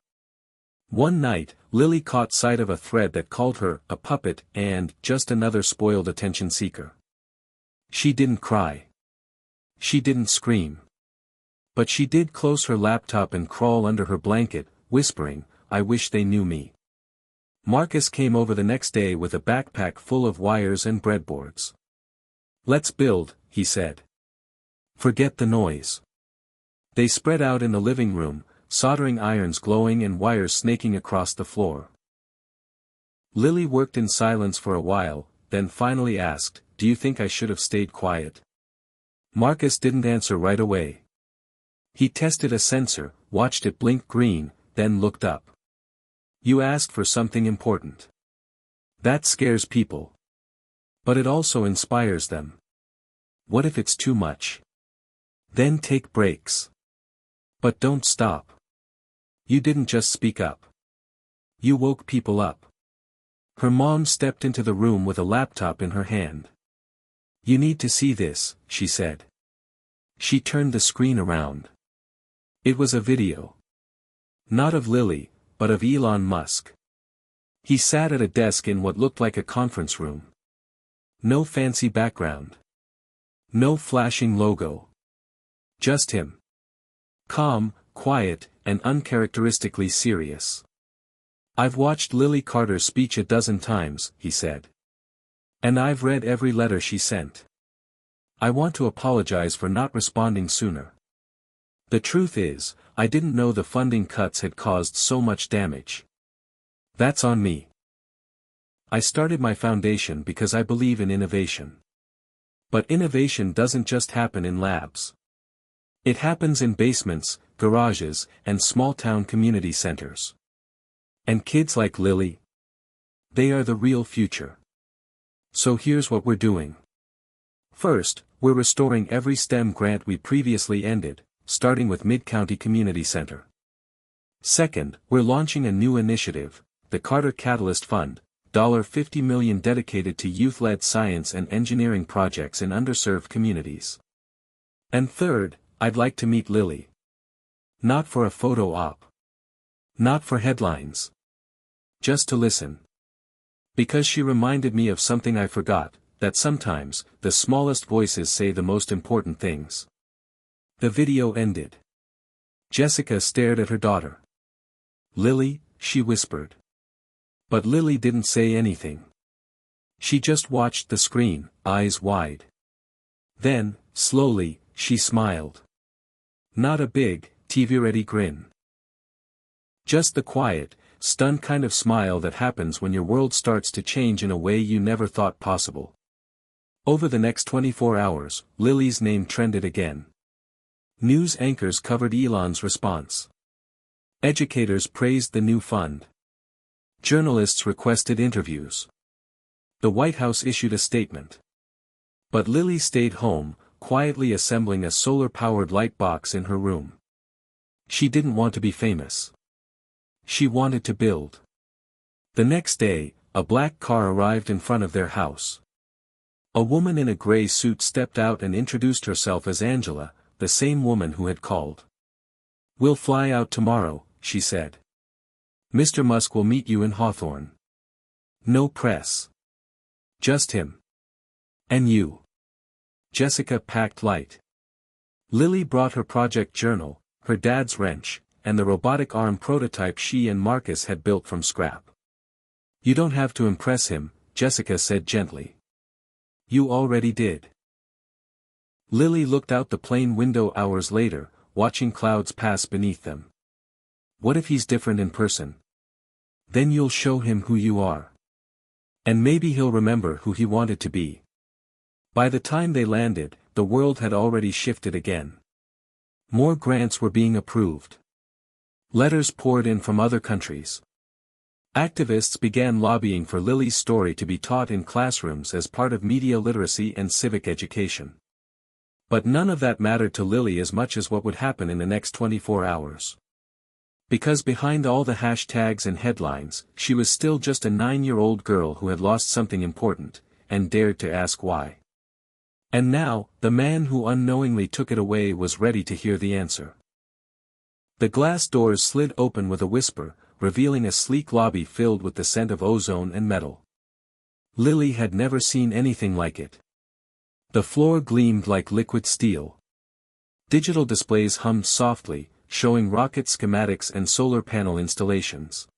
A: One night, Lily caught sight of a thread that called her a puppet and just another spoiled attention seeker. She didn't cry. She didn't scream. But she did close her laptop and crawl under her blanket, whispering, I wish they knew me. Marcus came over the next day with a backpack full of wires and breadboards. Let's build, he said. Forget the noise. They spread out in the living room, soldering irons glowing and wires snaking across the floor. Lily worked in silence for a while, then finally asked, Do you think I should have stayed quiet? Marcus didn't answer right away. He tested a sensor, watched it blink green, then looked up. You asked for something important. That scares people. But it also inspires them. What if it's too much? Then take breaks. But don't stop. You didn't just speak up. You woke people up. Her mom stepped into the room with a laptop in her hand. You need to see this, she said. She turned the screen around. It was a video. Not of Lily, but of Elon Musk. He sat at a desk in what looked like a conference room. No fancy background. No flashing logo. Just him. Calm, quiet, and uncharacteristically serious. "I've watched Lily Carter's speech a dozen times," he said. "And I've read every letter she sent. I want to apologize for not responding sooner. The truth is, I didn't know the funding cuts had caused so much damage. That's on me. I started my foundation because I believe in innovation. But innovation doesn't just happen in labs. It happens in basements, garages, and small-town community centers. And kids like Lily, they are the real future. So here's what we're doing. First, we're restoring every STEM grant we previously ended, starting with Mid-County Community Center. Second, we're launching a new initiative, the Carter Catalyst Fund, $50 million dedicated to youth-led science and engineering projects in underserved communities. And third, I'd like to meet Lily. Not for a photo op. Not for headlines. Just to listen. Because she reminded me of something I forgot, that sometimes, the smallest voices say the most important things." The video ended. Jessica stared at her daughter. "Lily," she whispered. But Lily didn't say anything. She just watched the screen, eyes wide. Then, slowly, she smiled. Not a big, TV-ready grin. Just the quiet, stunned kind of smile that happens when your world starts to change in a way you never thought possible. Over the next 24 hours, Lily's name trended again. News anchors covered Elon's response. Educators praised the new fund. Journalists requested interviews. The White House issued a statement. But Lily stayed home, quietly assembling a solar-powered light box in her room. She didn't want to be famous. She wanted to build. The next day, a black car arrived in front of their house. A woman in a gray suit stepped out and introduced herself as Angela, the same woman who had called. "We'll fly out tomorrow," she said. "Mr. Musk will meet you in Hawthorne. No press. Just him. And you." Jessica packed light. Lily brought her project journal, her dad's wrench, and the robotic arm prototype she and Marcus had built from scrap. "You don't have to impress him," Jessica said gently. "You already did." Lily looked out the plane window hours later, watching clouds pass beneath them. "What if he's different in person? Then you'll show him who you are. And maybe he'll remember who he wanted to be." By the time they landed, the world had already shifted again. More grants were being approved. Letters poured in from other countries. Activists began lobbying for Lily's story to be taught in classrooms as part of media literacy and civic education. But none of that mattered to Lily as much as what would happen in the next 24 hours. Because behind all the hashtags and headlines, she was still just a 9-year-old girl who had lost something important, and dared to ask why. And now, the man who unknowingly took it away was ready to hear the answer. The glass doors slid open with a whisper, revealing a sleek lobby filled with the scent of ozone and metal. Lily had never seen anything like it. The floor gleamed like liquid steel. Digital displays hummed softly, showing rocket schematics and solar panel installations.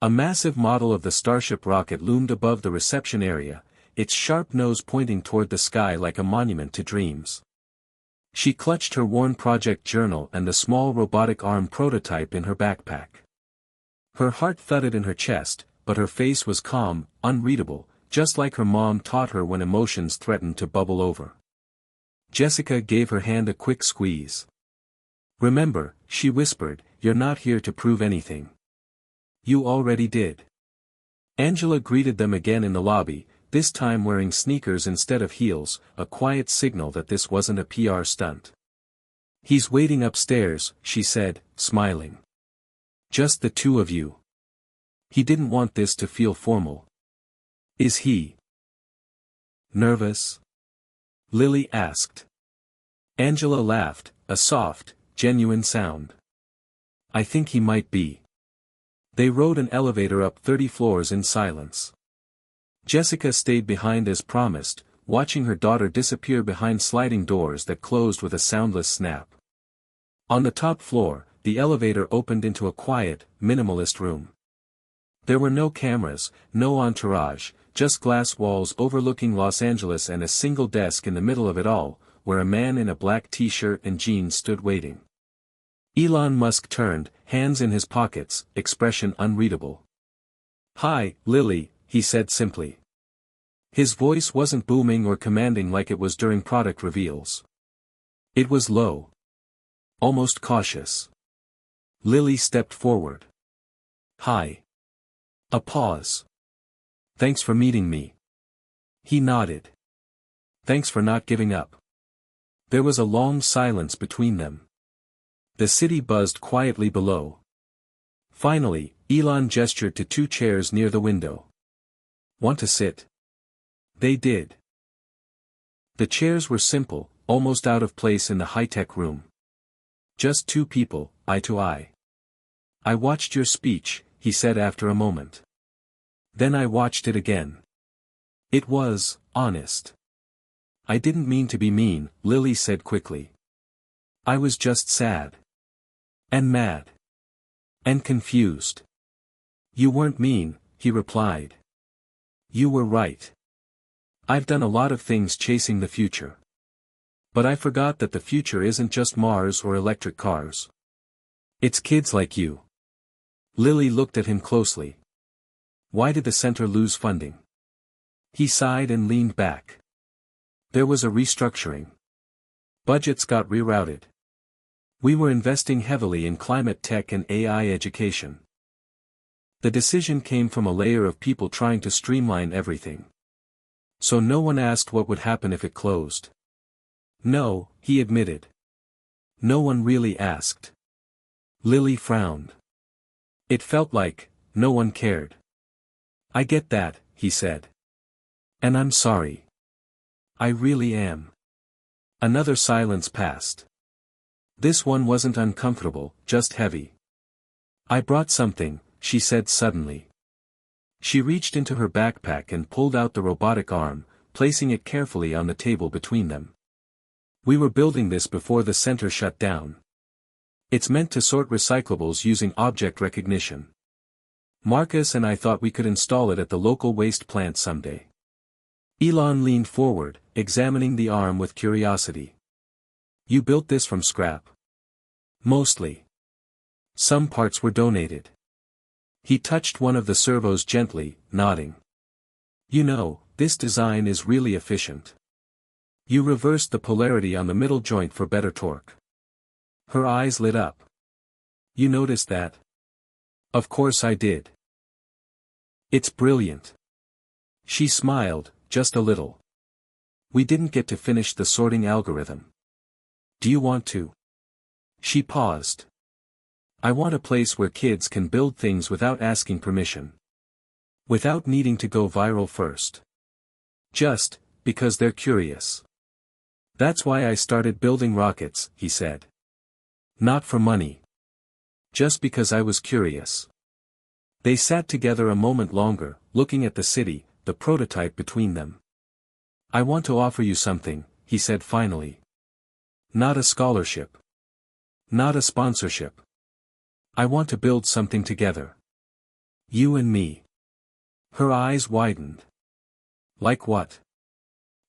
A: A massive model of the Starship rocket loomed above the reception area, its sharp nose pointing toward the sky like a monument to dreams. She clutched her worn project journal and the small robotic arm prototype in her backpack. Her heart thudded in her chest, but her face was calm, unreadable, just like her mom taught her when emotions threatened to bubble over. Jessica gave her hand a quick squeeze. "Remember," she whispered, "you're not here to prove anything. You already did." Angela greeted them again in the lobby, this time wearing sneakers instead of heels, a quiet signal that this wasn't a PR stunt. "He's waiting upstairs," she said, smiling. "Just the two of you. He didn't want this to feel formal." "Is he nervous?" Lily asked. Angela laughed, a soft, genuine sound. "I think he might be. They rode an elevator up 30 floors in silence. Jessica stayed behind as promised, watching her daughter disappear behind sliding doors that closed with a soundless snap. On the top floor, the elevator opened into a quiet, minimalist room. There were no cameras, no entourage, just glass walls overlooking Los Angeles and a single desk in the middle of it all, where a man in a black t-shirt and jeans stood waiting. Elon Musk turned, hands in his pockets, expression unreadable. "Hi, Lily," he said simply. His voice wasn't booming or commanding like it was during product reveals. It was low. Almost cautious. Lily stepped forward. "Hi." A pause. "Thanks for meeting me." He nodded. "Thanks for not giving up." There was a long silence between them. The city buzzed quietly below. Finally, Elon gestured to two chairs near the window. "Want to sit?" They did. The chairs were simple, almost out of place in the high-tech room. Just two people, eye to eye. "I watched your speech," he said after a moment. "Then I watched it again. It was honest." "I didn't mean to be mean," Lily said quickly. "I was just sad. And mad. And confused." "You weren't mean," he replied. "You were right. I've done a lot of things chasing the future. But I forgot that the future isn't just Mars or electric cars. It's kids like you." Lily looked at him closely. "Why did the center lose funding?" He sighed and leaned back. "There was a restructuring. Budgets got rerouted. We were investing heavily in climate tech and AI education. The decision came from a layer of people trying to streamline everything. So no one asked what would happen if it closed." "No," he admitted. "No one really asked." Lily frowned. It felt like, no one cared. "I get that," he said. "And I'm sorry. I really am." Another silence passed. This one wasn't uncomfortable, just heavy. "I brought something," she said suddenly. She reached into her backpack and pulled out the robotic arm, placing it carefully on the table between them. "We were building this before the center shut down. It's meant to sort recyclables using object recognition. Marcus and I thought we could install it at the local waste plant someday." Elon leaned forward, examining the arm with curiosity. "You built this from scrap?" "Mostly. Some parts were donated." He touched one of the servos gently, nodding. "You know, this design is really efficient. You reversed the polarity on the middle joint for better torque." Her eyes lit up. "You noticed that?" "Of course I did. It's brilliant." She smiled, just a little. "We didn't get to finish the sorting algorithm. Do you want to?" She paused. "I want a place where kids can build things without asking permission. Without needing to go viral first. Just, because they're curious. That's why I started building rockets," he said. "Not for money. Just because I was curious." They sat together a moment longer, looking at the city, the prototype between them. "I want to offer you something," he said finally. "Not a scholarship. Not a sponsorship. I want to build something together. You and me." Her eyes widened. "Like what?"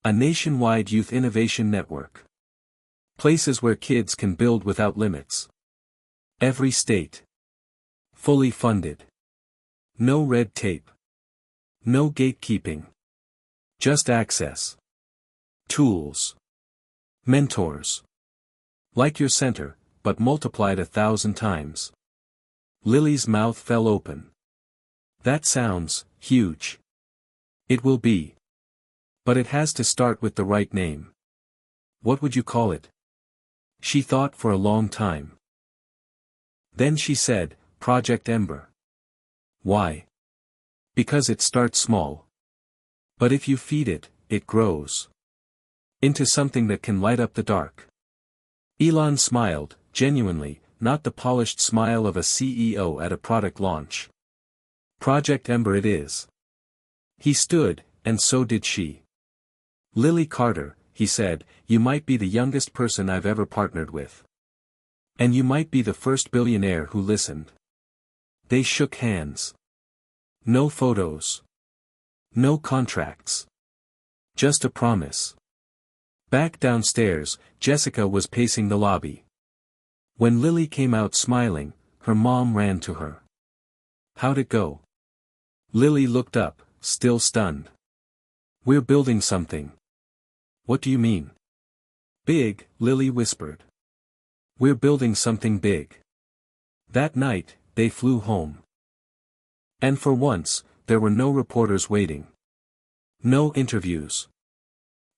A: "A nationwide youth innovation network. Places where kids can build without limits. Every state. Fully funded. No red tape. No gatekeeping. Just access. Tools. Mentors. Like your center, but multiplied 1,000 times." Lily's mouth fell open. "That sounds huge." "It will be. But it has to start with the right name. What would you call it?" She thought for a long time. Then she said, "Project Ember." "Why?" "Because it starts small. But if you feed it, it grows. Into something that can light up the dark." Elon smiled, genuinely, not the polished smile of a CEO at a product launch. Project Ember it is. He stood, and so did she. Lily Carter, he said, you might be the youngest person I've ever partnered with. And you might be the first billionaire who listened. They shook hands. No photos. No contracts. Just a promise. Back downstairs, Jessica was pacing the lobby. When Lily came out smiling, her mom ran to her. How'd it go? Lily looked up, still stunned. We're building something. What do you mean? Big, Lily whispered. We're building something big. That night, they flew home. And for once, there were no reporters waiting. No interviews.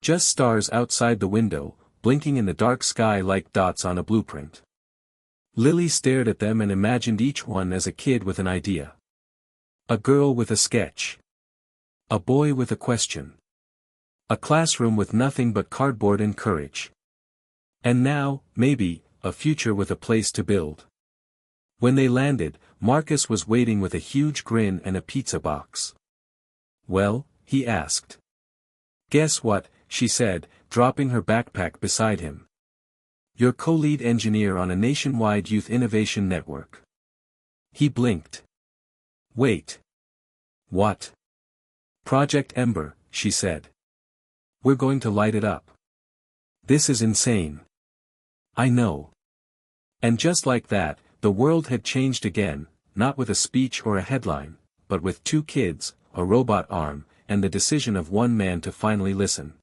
A: Just stars outside the window, blinking in the dark sky like dots on a blueprint. Lily stared at them and imagined each one as a kid with an idea. A girl with a sketch. A boy with a question. A classroom with nothing but cardboard and courage. And now, maybe, a future with a place to build. When they landed, Marcus was waiting with a huge grin and a pizza box. Well, he asked. Guess what, she said, dropping her backpack beside him. You're co-lead engineer on a nationwide youth innovation network. He blinked. Wait. What? Project Ember, she said. We're going to light it up. This is insane. I know. And just like that, the world had changed again, not with a speech or a headline, but with 2 kids, a robot arm, and the decision of one man to finally listen.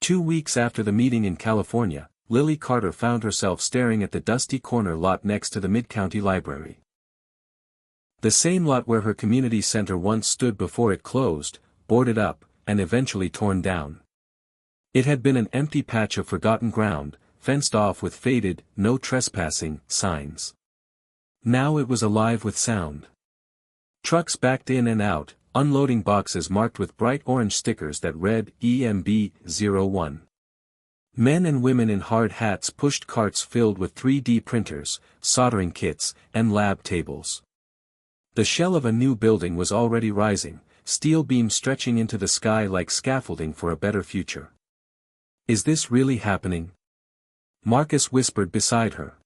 A: 2 weeks after the meeting in California, Lily Carter found herself staring at the dusty corner lot next to the Mid-County Library. The same lot where her community center once stood before it closed, boarded up, and eventually torn down. It had been an empty patch of forgotten ground, fenced off with faded, "No trespassing" signs. Now it was alive with sound. Trucks backed in and out, unloading boxes marked with bright orange stickers that read EMB01. Men and women in hard hats pushed carts filled with 3D printers, soldering kits, and lab tables. The shell of a new building was already rising, steel beams stretching into the sky like scaffolding for a better future. Is this really happening? Marcus whispered beside her.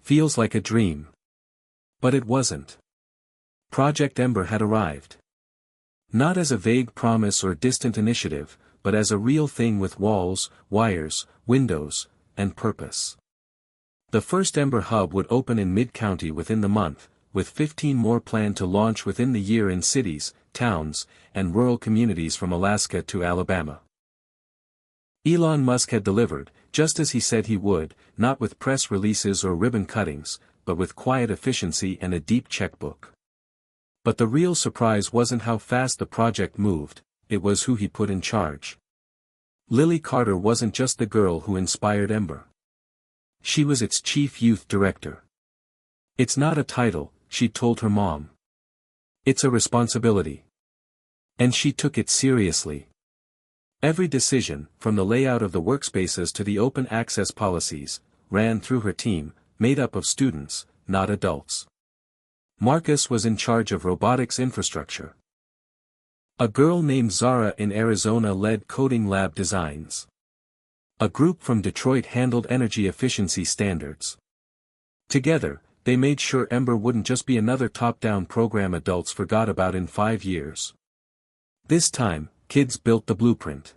A: Feels like a dream. But it wasn't. Project Ember had arrived. Not as a vague promise or distant initiative, but as a real thing with walls, wires, windows, and purpose. The first Ember Hub would open in Mid-County within the month, with 15 more planned to launch within the year in cities, towns, and rural communities from Alaska to Alabama. Elon Musk had delivered, just as he said he would, not with press releases or ribbon cuttings, but with quiet efficiency and a deep checkbook. But the real surprise wasn't how fast the project moved, it was who he put in charge. Lily Carter wasn't just the girl who inspired Ember. She was its chief youth director. It's not a title, she told her mom. It's a responsibility. And she took it seriously. Every decision, from the layout of the workspaces to the open access policies, ran through her team, made up of students, not adults. Marcus was in charge of robotics infrastructure. A girl named Zara in Arizona led coding lab designs. A group from Detroit handled energy efficiency standards. Together, they made sure Ember wouldn't just be another top-down program adults forgot about in 5 years. This time, kids built the blueprint.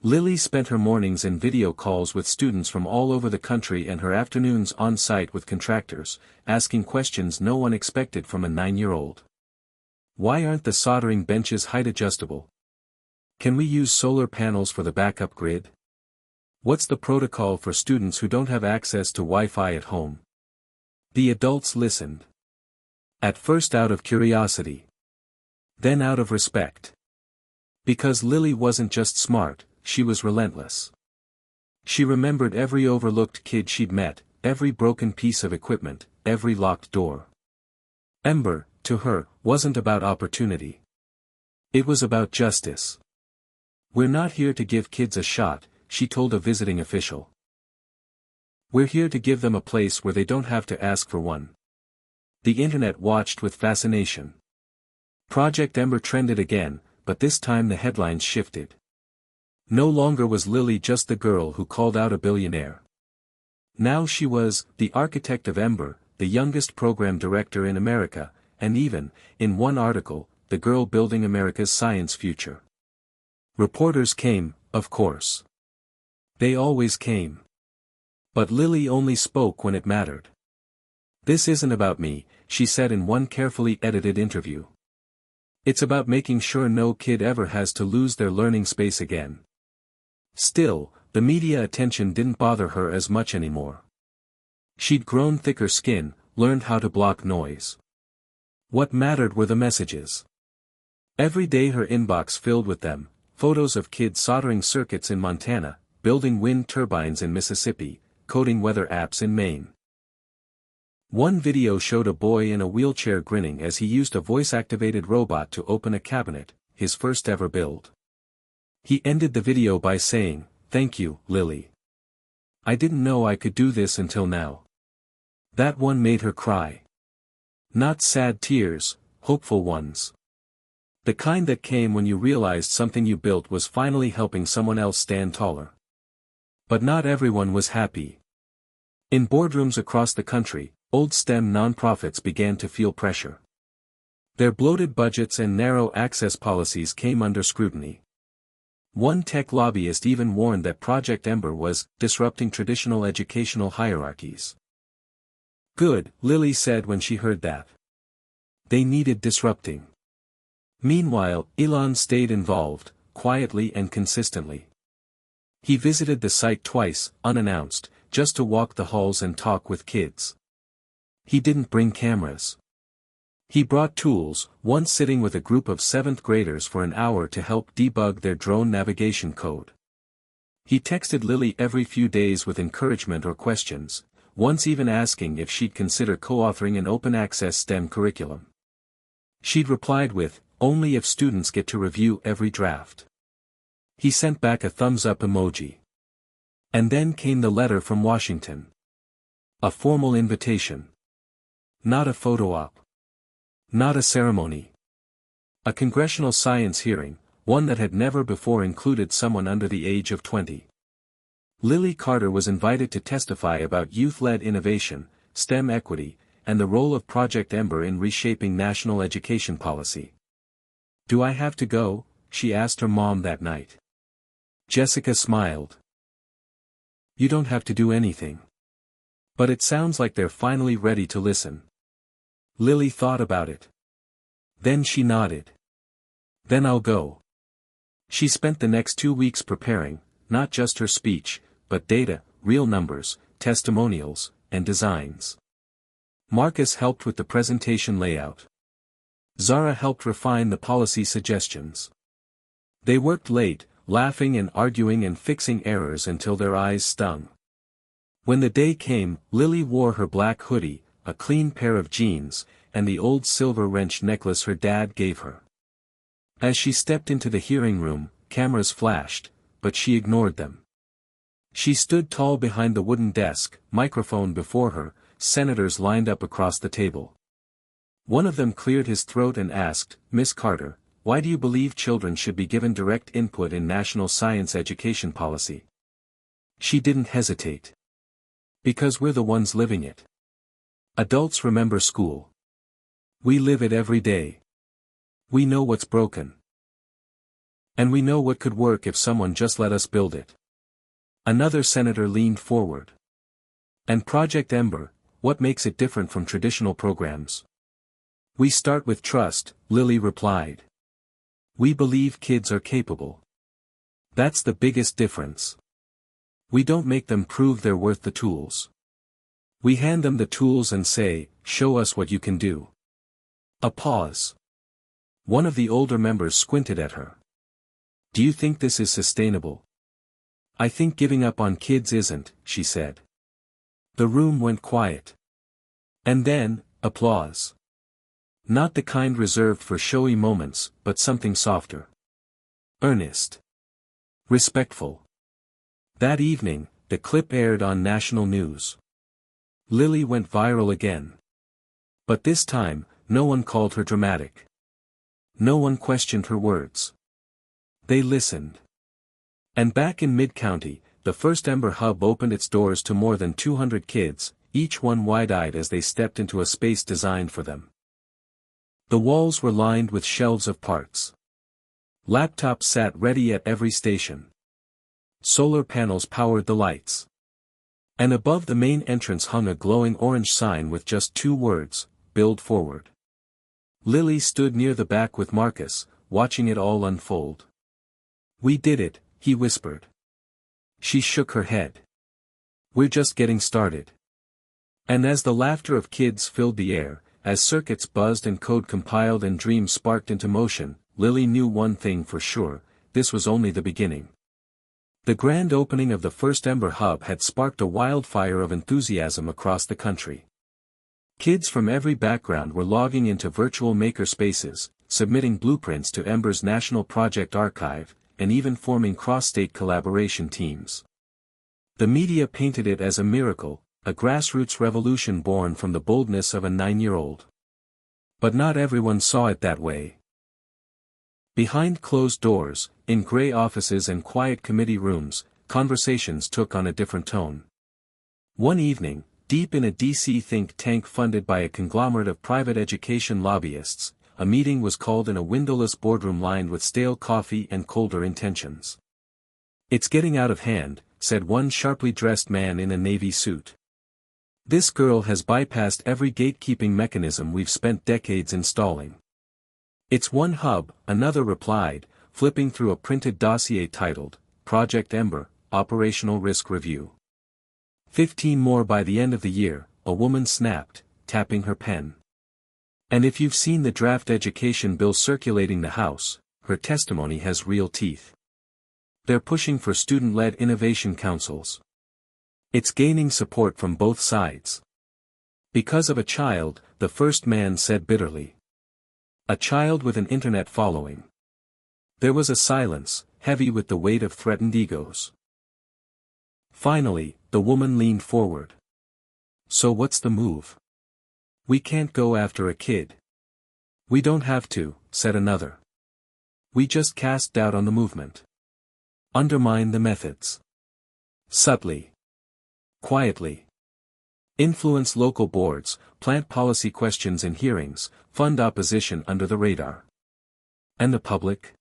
A: Lily spent her mornings in video calls with students from all over the country and her afternoons on site with contractors, asking questions no one expected from a 9-year-old. Why aren't the soldering benches height adjustable? Can we use solar panels for the backup grid? What's the protocol for students who don't have access to Wi-Fi at home? The adults listened. At first out of curiosity. Then out of respect. Because Lily wasn't just smart, she was relentless. She remembered every overlooked kid she'd met, every broken piece of equipment, every locked door. Ember, to her, wasn't about opportunity. It was about justice. We're not here to give kids a shot, she told a visiting official. We're here to give them a place where they don't have to ask for one. The internet watched with fascination. Project Ember trended again, but this time the headlines shifted. No longer was Lily just the girl who called out a billionaire. Now she was the architect of Ember, the youngest program director in America, and even, in one article, the girl building America's science future. Reporters came, of course. They always came. But Lily only spoke when it mattered. "This isn't about me," she said in one carefully edited interview. "It's about making sure no kid ever has to lose their learning space again." Still, the media attention didn't bother her as much anymore. She'd grown thicker skin, learned how to block noise. What mattered were the messages. Every day her inbox filled with them, photos of kids soldering circuits in Montana, building wind turbines in Mississippi, coding weather apps in Maine. One video showed a boy in a wheelchair grinning as he used a voice-activated robot to open a cabinet, his first ever build. He ended the video by saying, "Thank you, Lily. I didn't know I could do this until now." That one made her cry. Not sad tears, hopeful ones. The kind that came when you realized something you built was finally helping someone else stand taller. But not everyone was happy. In boardrooms across the country, old STEM nonprofits began to feel pressure. Their bloated budgets and narrow access policies came under scrutiny. One tech lobbyist even warned that Project Ember was disrupting traditional educational hierarchies. Good, Lily said when she heard that. They needed disrupting. Meanwhile, Elon stayed involved, quietly and consistently. He visited the site twice, unannounced, just to walk the halls and talk with kids. He didn't bring cameras. He brought tools, once sitting with a group of 7th graders for an hour to help debug their drone navigation code. He texted Lily every few days with encouragement or questions, once even asking if she'd consider co-authoring an open-access STEM curriculum. She'd replied with, "Only if students get to review every draft." He sent back a thumbs-up emoji. And then came the letter from Washington. A formal invitation. Not a photo op. Not a ceremony. A congressional science hearing, one that had never before included someone under the age of 20. Lily Carter was invited to testify about youth-led innovation, STEM equity, and the role of Project Ember in reshaping national education policy. "Do I have to go?" she asked her mom that night. Jessica smiled. "You don't have to do anything. But it sounds like they're finally ready to listen." Lily thought about it. Then she nodded. "Then I'll go." She spent the next 2 weeks preparing, not just her speech, but data, real numbers, testimonials, and designs. Marcus helped with the presentation layout. Zara helped refine the policy suggestions. They worked late, laughing and arguing and fixing errors until their eyes stung. When the day came, Lily wore her black hoodie, a clean pair of jeans, and the old silver wrench necklace her dad gave her. As she stepped into the hearing room, cameras flashed, but she ignored them. She stood tall behind the wooden desk, microphone before her, senators lined up across the table. One of them cleared his throat and asked, "Miss Carter, why do you believe children should be given direct input in national science education policy?" She didn't hesitate. "Because we're the ones living it. Adults remember school. We live it every day. We know what's broken. And we know what could work if someone just let us build it." Another senator leaned forward. "And Project Ember, what makes it different from traditional programs?" "We start with trust," Lily replied. "We believe kids are capable. That's the biggest difference. We don't make them prove they're worth the tools. We hand them the tools and say, 'Show us what you can do.'" A pause. One of the older members squinted at her. "Do you think this is sustainable?" "I think giving up on kids isn't," she said. The room went quiet. And then, applause. Not the kind reserved for showy moments, but something softer. Earnest. Respectful. That evening, the clip aired on national news. Lily went viral again. But this time, no one called her dramatic. No one questioned her words. They listened. And back in Mid-County, the first Ember Hub opened its doors to more than 200 kids, each one wide-eyed as they stepped into a space designed for them. The walls were lined with shelves of parts. Laptops sat ready at every station. Solar panels powered the lights. And above the main entrance hung a glowing orange sign with just 2 words, "Build Forward." Lily stood near the back with Marcus, watching it all unfold. "We did it," he whispered. She shook her head. "We're just getting started." And as the laughter of kids filled the air, as circuits buzzed and code compiled and dreams sparked into motion, Lily knew one thing for sure: this was only the beginning. The grand opening of the first Ember Hub had sparked a wildfire of enthusiasm across the country. Kids from every background were logging into virtual maker spaces, submitting blueprints to Ember's National Project Archive, and even forming cross-state collaboration teams. The media painted it as a miracle, a grassroots revolution born from the boldness of a 9-year-old. But not everyone saw it that way. Behind closed doors, in gray offices and quiet committee rooms, conversations took on a different tone. One evening, deep in a DC think tank funded by a conglomerate of private education lobbyists, a meeting was called in a windowless boardroom lined with stale coffee and colder intentions. "It's getting out of hand," said one sharply dressed man in a navy suit. "This girl has bypassed every gatekeeping mechanism we've spent decades installing." "It's one hub," another replied, flipping through a printed dossier titled, "Project Ember, Operational Risk Review." 15 more by the end of the year, a woman snapped, tapping her pen. And if you've seen the draft education bill circulating the House, her testimony has real teeth. They're pushing for student-led innovation councils. It's gaining support from both sides. "Because of a child," the first man said bitterly. "A child with an internet following." There was a silence, heavy with the weight of threatened egos. Finally, the woman leaned forward. "So what's the move?" "We can't go after a kid." "We don't have to," said another. "We just cast doubt on the movement. Undermine the methods. Subtly. Quietly. Influence local boards, plant policy questions in hearings, fund opposition under the radar." And the public?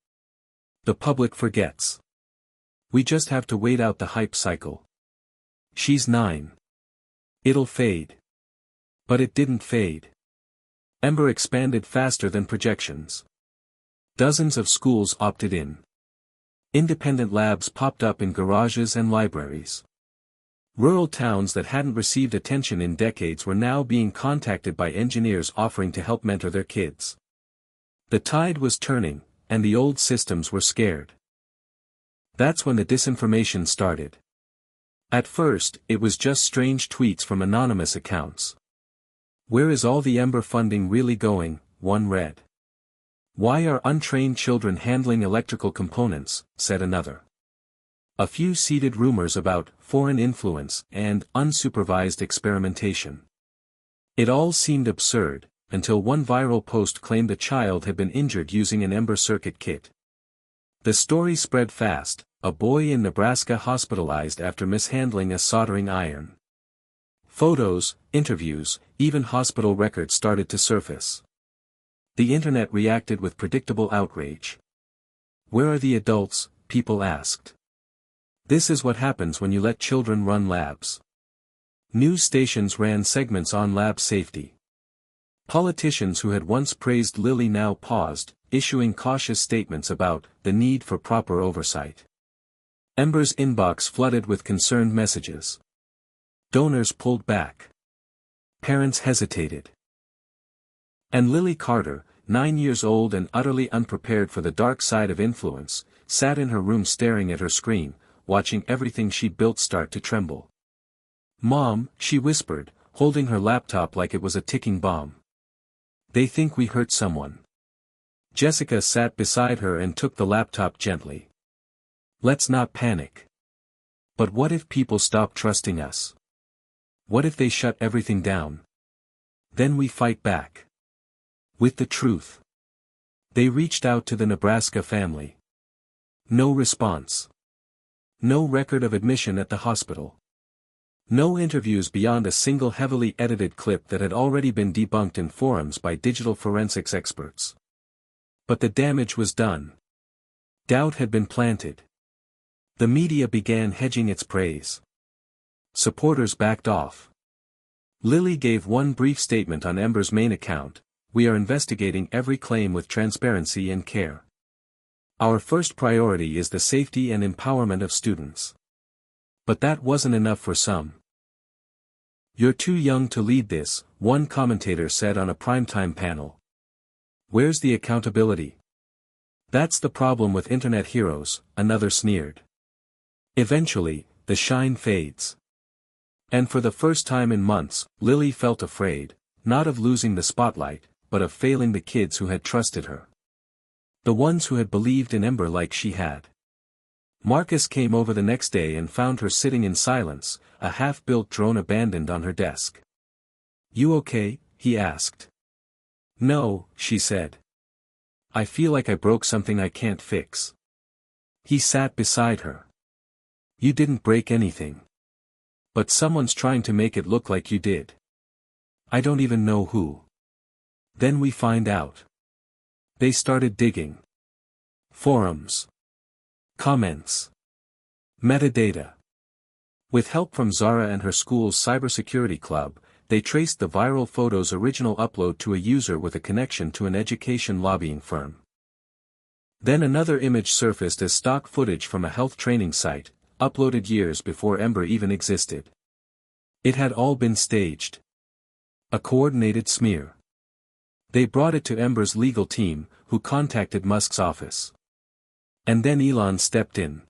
A: The public forgets. "We just have to wait out the hype cycle. She's 9. It'll fade." But it didn't fade. Ember expanded faster than projections. Dozens of schools opted in. Independent labs popped up in garages and libraries. Rural towns that hadn't received attention in decades were now being contacted by engineers offering to help mentor their kids. The tide was turning, and the old systems were scared. That's when the disinformation started. At first, it was just strange tweets from anonymous accounts. "Where is all the Ember funding really going?" one read. "Why are untrained children handling electrical components?" said another. A few seeded rumors about foreign influence and unsupervised experimentation. It all seemed absurd, until one viral post claimed a child had been injured using an Ember circuit kit. The story spread fast, a boy in Nebraska hospitalized after mishandling a soldering iron. Photos, interviews, even hospital records started to surface. The internet reacted with predictable outrage. "Where are the adults?" people asked. "This is what happens when you let children run labs." News stations ran segments on lab safety. Politicians who had once praised Lilly now paused, issuing cautious statements about the need for proper oversight. Ember's inbox flooded with concerned messages. Donors pulled back. Parents hesitated. And Lily Carter, 9 years old and utterly unprepared for the dark side of influence, sat in her room staring at her screen, watching everything she built start to tremble. "Mom," she whispered, holding her laptop like it was a ticking bomb. "They think we hurt someone." Jessica sat beside her and took the laptop gently. "Let's not panic. But what if people stop trusting us? What if they shut everything down? Then we fight back. With the truth. They reached out to the Nebraska family. No response. No record of admission at the hospital. No interviews beyond a single heavily edited clip that had already been debunked in forums by digital forensics experts. But the damage was done. Doubt had been planted. The media began hedging its praise. Supporters backed off. Lilly gave one brief statement on Ember's main account: "We are investigating every claim with transparency and care. Our first priority is the safety and empowerment of students." But that wasn't enough for some. "You're too young to lead this," one commentator said on a primetime panel. "Where's the accountability?" "That's the problem with internet heroes," another sneered. Eventually, the shine fades. And for the first time in months, Lilly felt afraid, not of losing the spotlight, but of failing the kids who had trusted her. The ones who had believed in Ember like she had. Marcus came over the next day and found her sitting in silence, a half-built drone abandoned on her desk. "You okay?" he asked. "No," she said. "I feel like I broke something I can't fix." He sat beside her. "You didn't break anything. But someone's trying to make it look like you did. I don't even know who. Then we find out." They started digging. Forums. Comments. Metadata. With help from Zara and her school's cybersecurity club, they traced the viral photo's original upload to a user with a connection to an education lobbying firm. Then another image surfaced as stock footage from a health training site, uploaded years before Ember even existed. It had all been staged. A coordinated smear. They brought it to Ember's legal team, who contacted Musk's office. And then Elon stepped in.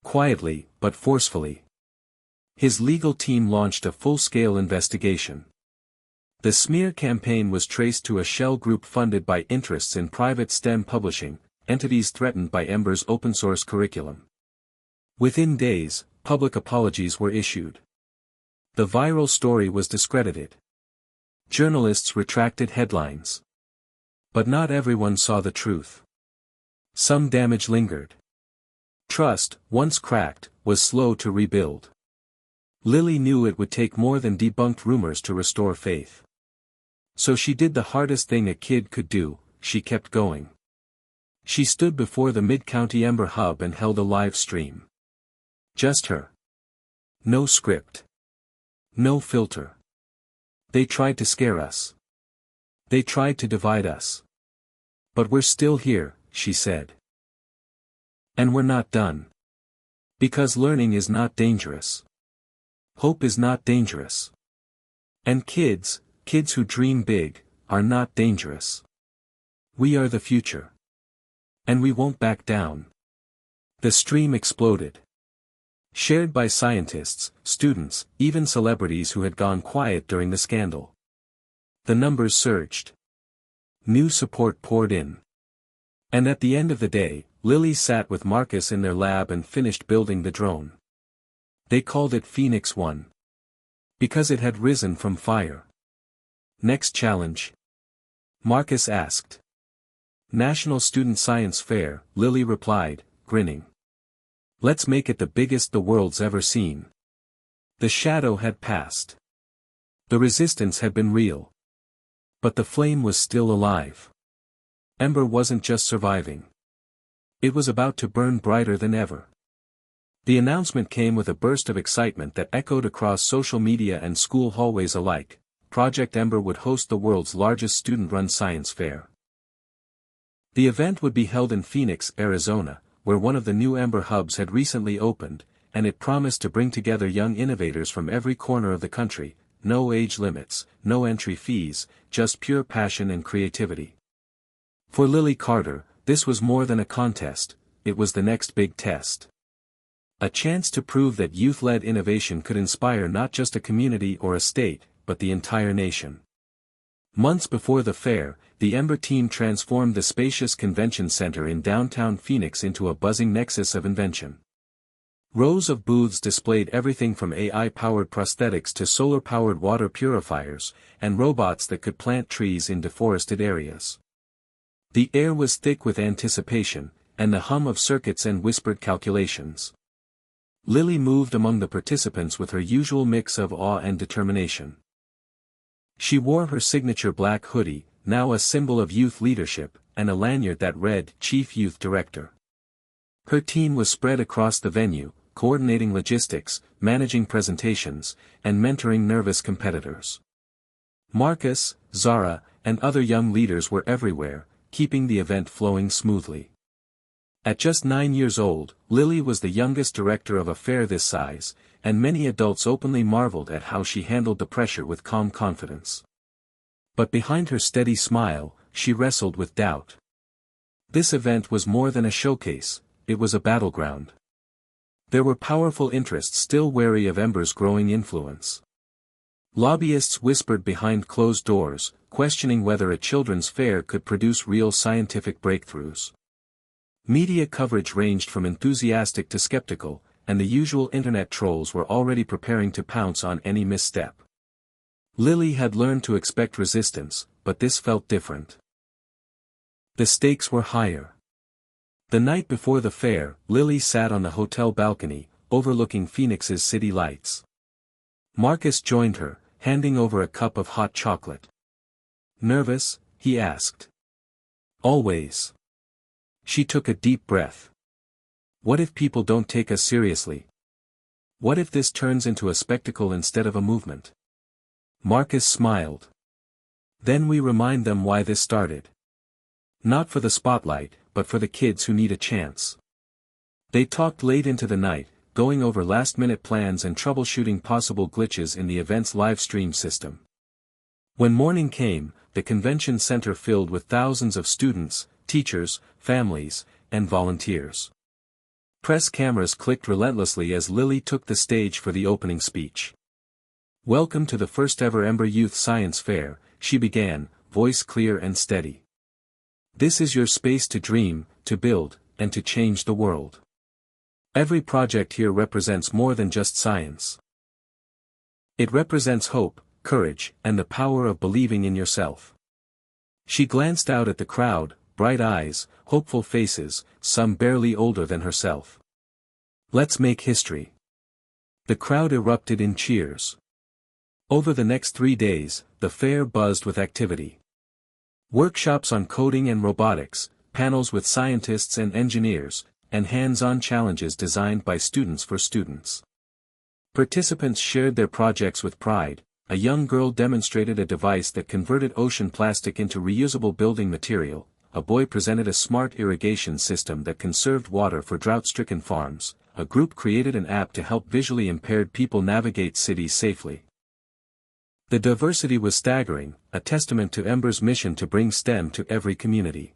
A: Quietly, but forcefully. His legal team launched a full-scale investigation. The smear campaign was traced to a shell group funded by interests in private STEM publishing, entities threatened by Ember's open-source curriculum. Within days, public apologies were issued. The viral story was discredited. Journalists retracted headlines. But not everyone saw the truth. Some damage lingered. Trust, once cracked, was slow to rebuild. Lilly knew it would take more than debunked rumors to restore faith. So she did the hardest thing a kid could do: she kept going. She stood before the Mid-County Ember Hub and held a live stream. Just her. No script. No filter. They tried to scare us. They tried to divide us. But we're still here, she said. And we're not done. Because learning is not dangerous. Hope is not dangerous. And kids who dream big, are not dangerous. We are the future. And we won't back down. The stream exploded. Shared by scientists, students, even celebrities who had gone quiet during the scandal. The numbers surged. New support poured in. And at the end of the day, Lilly sat with Marcus in their lab and finished building the drone. They called it Phoenix 1. Because it had risen from fire. Next challenge? Marcus asked. National Student Science Fair, Lilly replied, grinning. Let's make it the biggest the world's ever seen. The shadow had passed. The resistance had been real. But the flame was still alive. Ember wasn't just surviving. It was about to burn brighter than ever. The announcement came with a burst of excitement that echoed across social media and school hallways alike. Project Ember would host the world's largest student-run science fair. The event would be held in Phoenix, Arizona, where one of the new Ember hubs had recently opened, and it promised to bring together young innovators from every corner of the country. No age limits, no entry fees, just pure passion and creativity. For Lilly Carter, this was more than a contest, it was the next big test. A chance to prove that youth-led innovation could inspire not just a community or a state, but the entire nation. Months before the fair, the Ember team transformed the spacious convention center in downtown Phoenix into a buzzing nexus of invention. Rows of booths displayed everything from AI-powered prosthetics to solar-powered water purifiers, and robots that could plant trees in deforested areas. The air was thick with anticipation, and the hum of circuits and whispered calculations. Lily moved among the participants with her usual mix of awe and determination. She wore her signature black hoodie, now a symbol of youth leadership, and a lanyard that read Chief Youth Director. Her team was spread across the venue, coordinating logistics, managing presentations, and mentoring nervous competitors. Marcus, Zara, and other young leaders were everywhere, keeping the event flowing smoothly. At just 9 years old, Lily was the youngest director of a fair this size, and many adults openly marveled at how she handled the pressure with calm confidence. But behind her steady smile, she wrestled with doubt. This event was more than a showcase, it was a battleground. There were powerful interests still wary of Ember's growing influence. Lobbyists whispered behind closed doors, questioning whether a children's fair could produce real scientific breakthroughs. Media coverage ranged from enthusiastic to skeptical, and the usual internet trolls were already preparing to pounce on any misstep. Lily had learned to expect resistance, but this felt different. The stakes were higher. The night before the fair, Lily sat on the hotel balcony, overlooking Phoenix's city lights. Marcus joined her, handing over a cup of hot chocolate. "Nervous?" he asked. "Always." She took a deep breath. "What if people don't take us seriously? What if this turns into a spectacle instead of a movement?" Marcus smiled. "Then we remind them why this started. Not for the spotlight, but for the kids who need a chance." They talked late into the night, going over last-minute plans and troubleshooting possible glitches in the event's live-stream system. When morning came, the convention center filled with thousands of students, teachers, families, and volunteers. Press cameras clicked relentlessly as Lily took the stage for the opening speech. "Welcome to the first-ever Ember Youth Science Fair," she began, voice clear and steady. "This is your space to dream, to build, and to change the world. Every project here represents more than just science. It represents hope, courage, and the power of believing in yourself." She glanced out at the crowd, bright eyes, hopeful faces, some barely older than herself. "Let's make history." The crowd erupted in cheers. Over the next 3 days, the fair buzzed with activity. Workshops on coding and robotics, panels with scientists and engineers, and hands-on challenges designed by students for students. Participants shared their projects with pride. A young girl demonstrated a device that converted ocean plastic into reusable building material. A boy presented a smart irrigation system that conserved water for drought-stricken farms. A group created an app to help visually impaired people navigate cities safely. The diversity was staggering, a testament to Ember's mission to bring STEM to every community.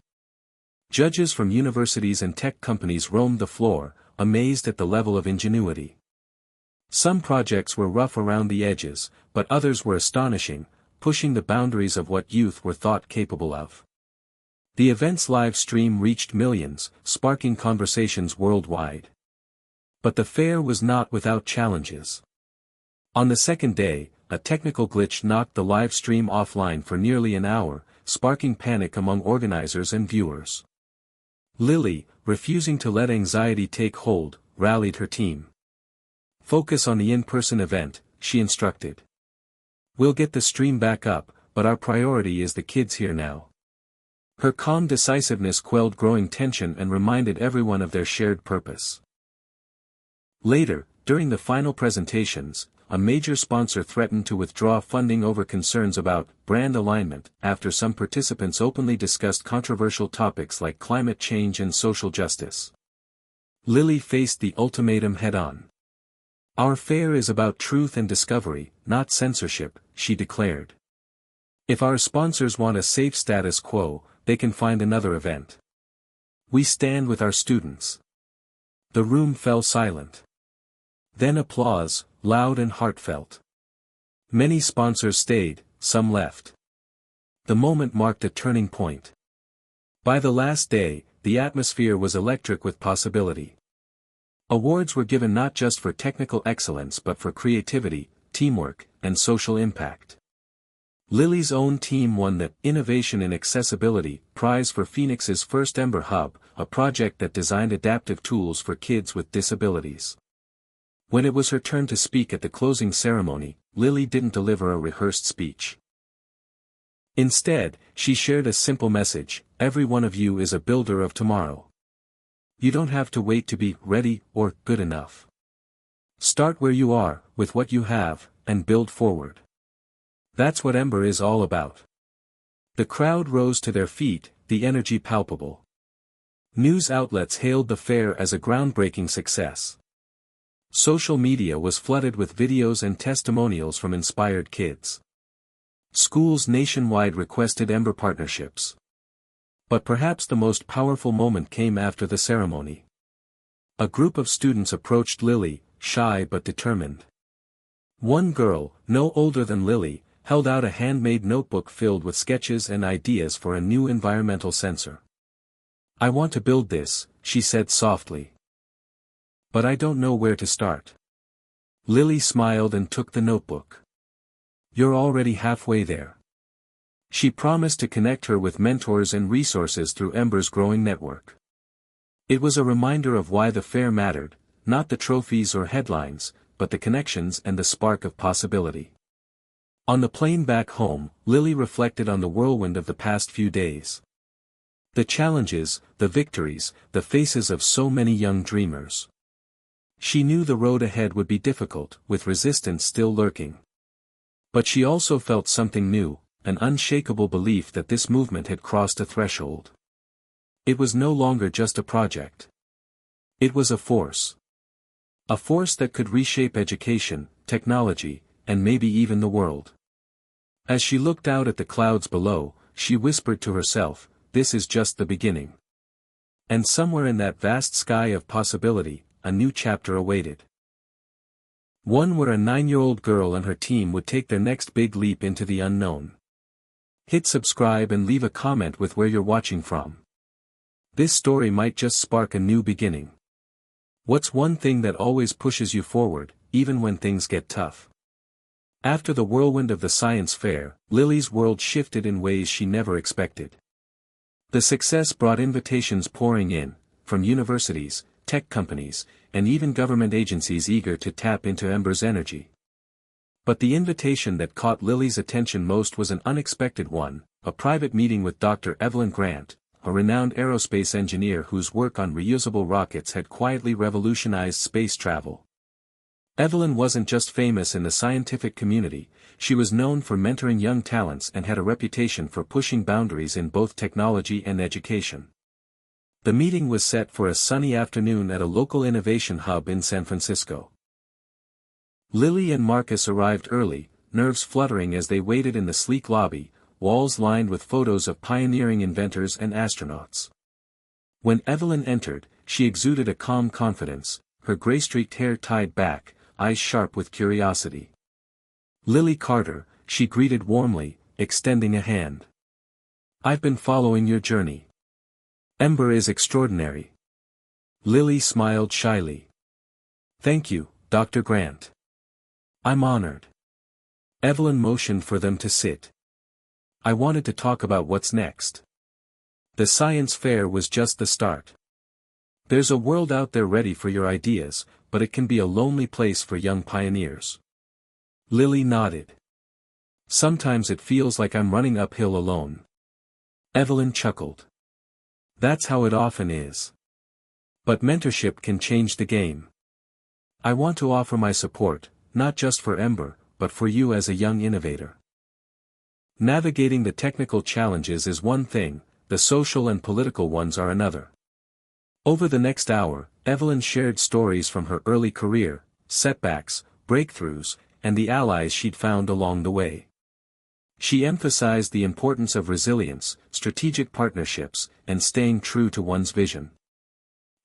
A: Judges from universities and tech companies roamed the floor, amazed at the level of ingenuity. Some projects were rough around the edges, but others were astonishing, pushing the boundaries of what youth were thought capable of. The event's live stream reached millions, sparking conversations worldwide. But the fair was not without challenges. On the second day, a technical glitch knocked the live stream offline for nearly an hour, sparking panic among organizers and viewers. Lily, refusing to let anxiety take hold, rallied her team. "Focus on the in-person event," she instructed. "We'll get the stream back up, but our priority is the kids here now." Her calm decisiveness quelled growing tension and reminded everyone of their shared purpose. Later, during the final presentations, a major sponsor threatened to withdraw funding over concerns about brand alignment after some participants openly discussed controversial topics like climate change and social justice. Lily faced the ultimatum head-on. "Our fair is about truth and discovery, not censorship," she declared. "If our sponsors want a safe status quo, they can find another event. We stand with our students." The room fell silent. Then applause, loud and heartfelt. Many sponsors stayed, some left. The moment marked a turning point. By the last day, the atmosphere was electric with possibility. Awards were given not just for technical excellence but for creativity, teamwork, and social impact. Lily's own team won the Innovation in Accessibility prize for Phoenix's first Ember Hub, a project that designed adaptive tools for kids with disabilities. When it was her turn to speak at the closing ceremony, Lily didn't deliver a rehearsed speech. Instead, she shared a simple message: every one of you is a builder of tomorrow. You don't have to wait to be ready or good enough. Start where you are, with what you have, and build forward. That's what Ember is all about. The crowd rose to their feet, the energy palpable. News outlets hailed the fair as a groundbreaking success. Social media was flooded with videos and testimonials from inspired kids. Schools nationwide requested Ember partnerships. But perhaps the most powerful moment came after the ceremony. A group of students approached Lily, shy but determined. One girl, no older than Lily, held out a handmade notebook filled with sketches and ideas for a new environmental sensor. "I want to build this," she said softly. "But I don't know where to start." Lily smiled and took the notebook. "You're already halfway there." She promised to connect her with mentors and resources through Ember's growing network. It was a reminder of why the fair mattered, not the trophies or headlines, but the connections and the spark of possibility. On the plane back home, Lily reflected on the whirlwind of the past few days. The challenges, the victories, the faces of so many young dreamers. She knew the road ahead would be difficult, with resistance still lurking. But she also felt something new, an unshakable belief that this movement had crossed a threshold. It was no longer just a project. It was a force. A force that could reshape education, technology, and maybe even the world. As she looked out at the clouds below, she whispered to herself, "This is just the beginning." And somewhere in that vast sky of possibility, a new chapter awaited. One where a 9-year-old girl and her team would take their next big leap into the unknown. Hit subscribe and leave a comment with where you're watching from. This story might just spark a new beginning. What's one thing that always pushes you forward, even when things get tough? After the whirlwind of the science fair, Lily's world shifted in ways she never expected. The success brought invitations pouring in, from universities, tech companies, and even government agencies eager to tap into Ember's energy. But the invitation that caught Lily's attention most was an unexpected one: a private meeting with Dr. Evelyn Grant, a renowned aerospace engineer whose work on reusable rockets had quietly revolutionized space travel. Evelyn wasn't just famous in the scientific community, she was known for mentoring young talents and had a reputation for pushing boundaries in both technology and education. The meeting was set for a sunny afternoon at a local innovation hub in San Francisco. Lily and Marcus arrived early, nerves fluttering as they waited in the sleek lobby, walls lined with photos of pioneering inventors and astronauts. When Evelyn entered, she exuded a calm confidence, her gray-streaked hair tied back, eyes sharp with curiosity. "Lily Carter," she greeted warmly, extending a hand. "I've been following your journey. Ember is extraordinary." Lily smiled shyly. "Thank you, Dr. Grant. I'm honored." Evelyn motioned for them to sit. "I wanted to talk about what's next." The science fair was just the start. There's a world out there ready for your ideas, but it can be a lonely place for young pioneers. Lily nodded. "Sometimes it feels like I'm running uphill alone." Evelyn chuckled. "That's how it often is. But mentorship can change the game. I want to offer my support, not just for Ember, but for you as a young innovator. Navigating the technical challenges is one thing, the social and political ones are another." Over the next hour, Evelyn shared stories from her early career, setbacks, breakthroughs, and the allies she'd found along the way. She emphasized the importance of resilience, strategic partnerships, and staying true to one's vision.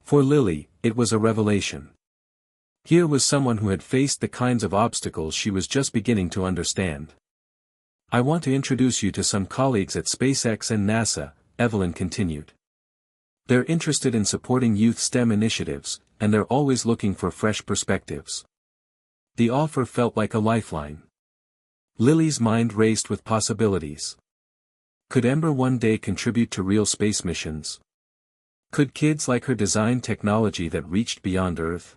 A: For Lily, it was a revelation. Here was someone who had faced the kinds of obstacles she was just beginning to understand. "I want to introduce you to some colleagues at SpaceX and NASA," Evelyn continued. "They're interested in supporting youth STEM initiatives, and they're always looking for fresh perspectives." The offer felt like a lifeline. Lily's mind raced with possibilities. Could Ember one day contribute to real space missions? Could kids like her design technology that reached beyond Earth?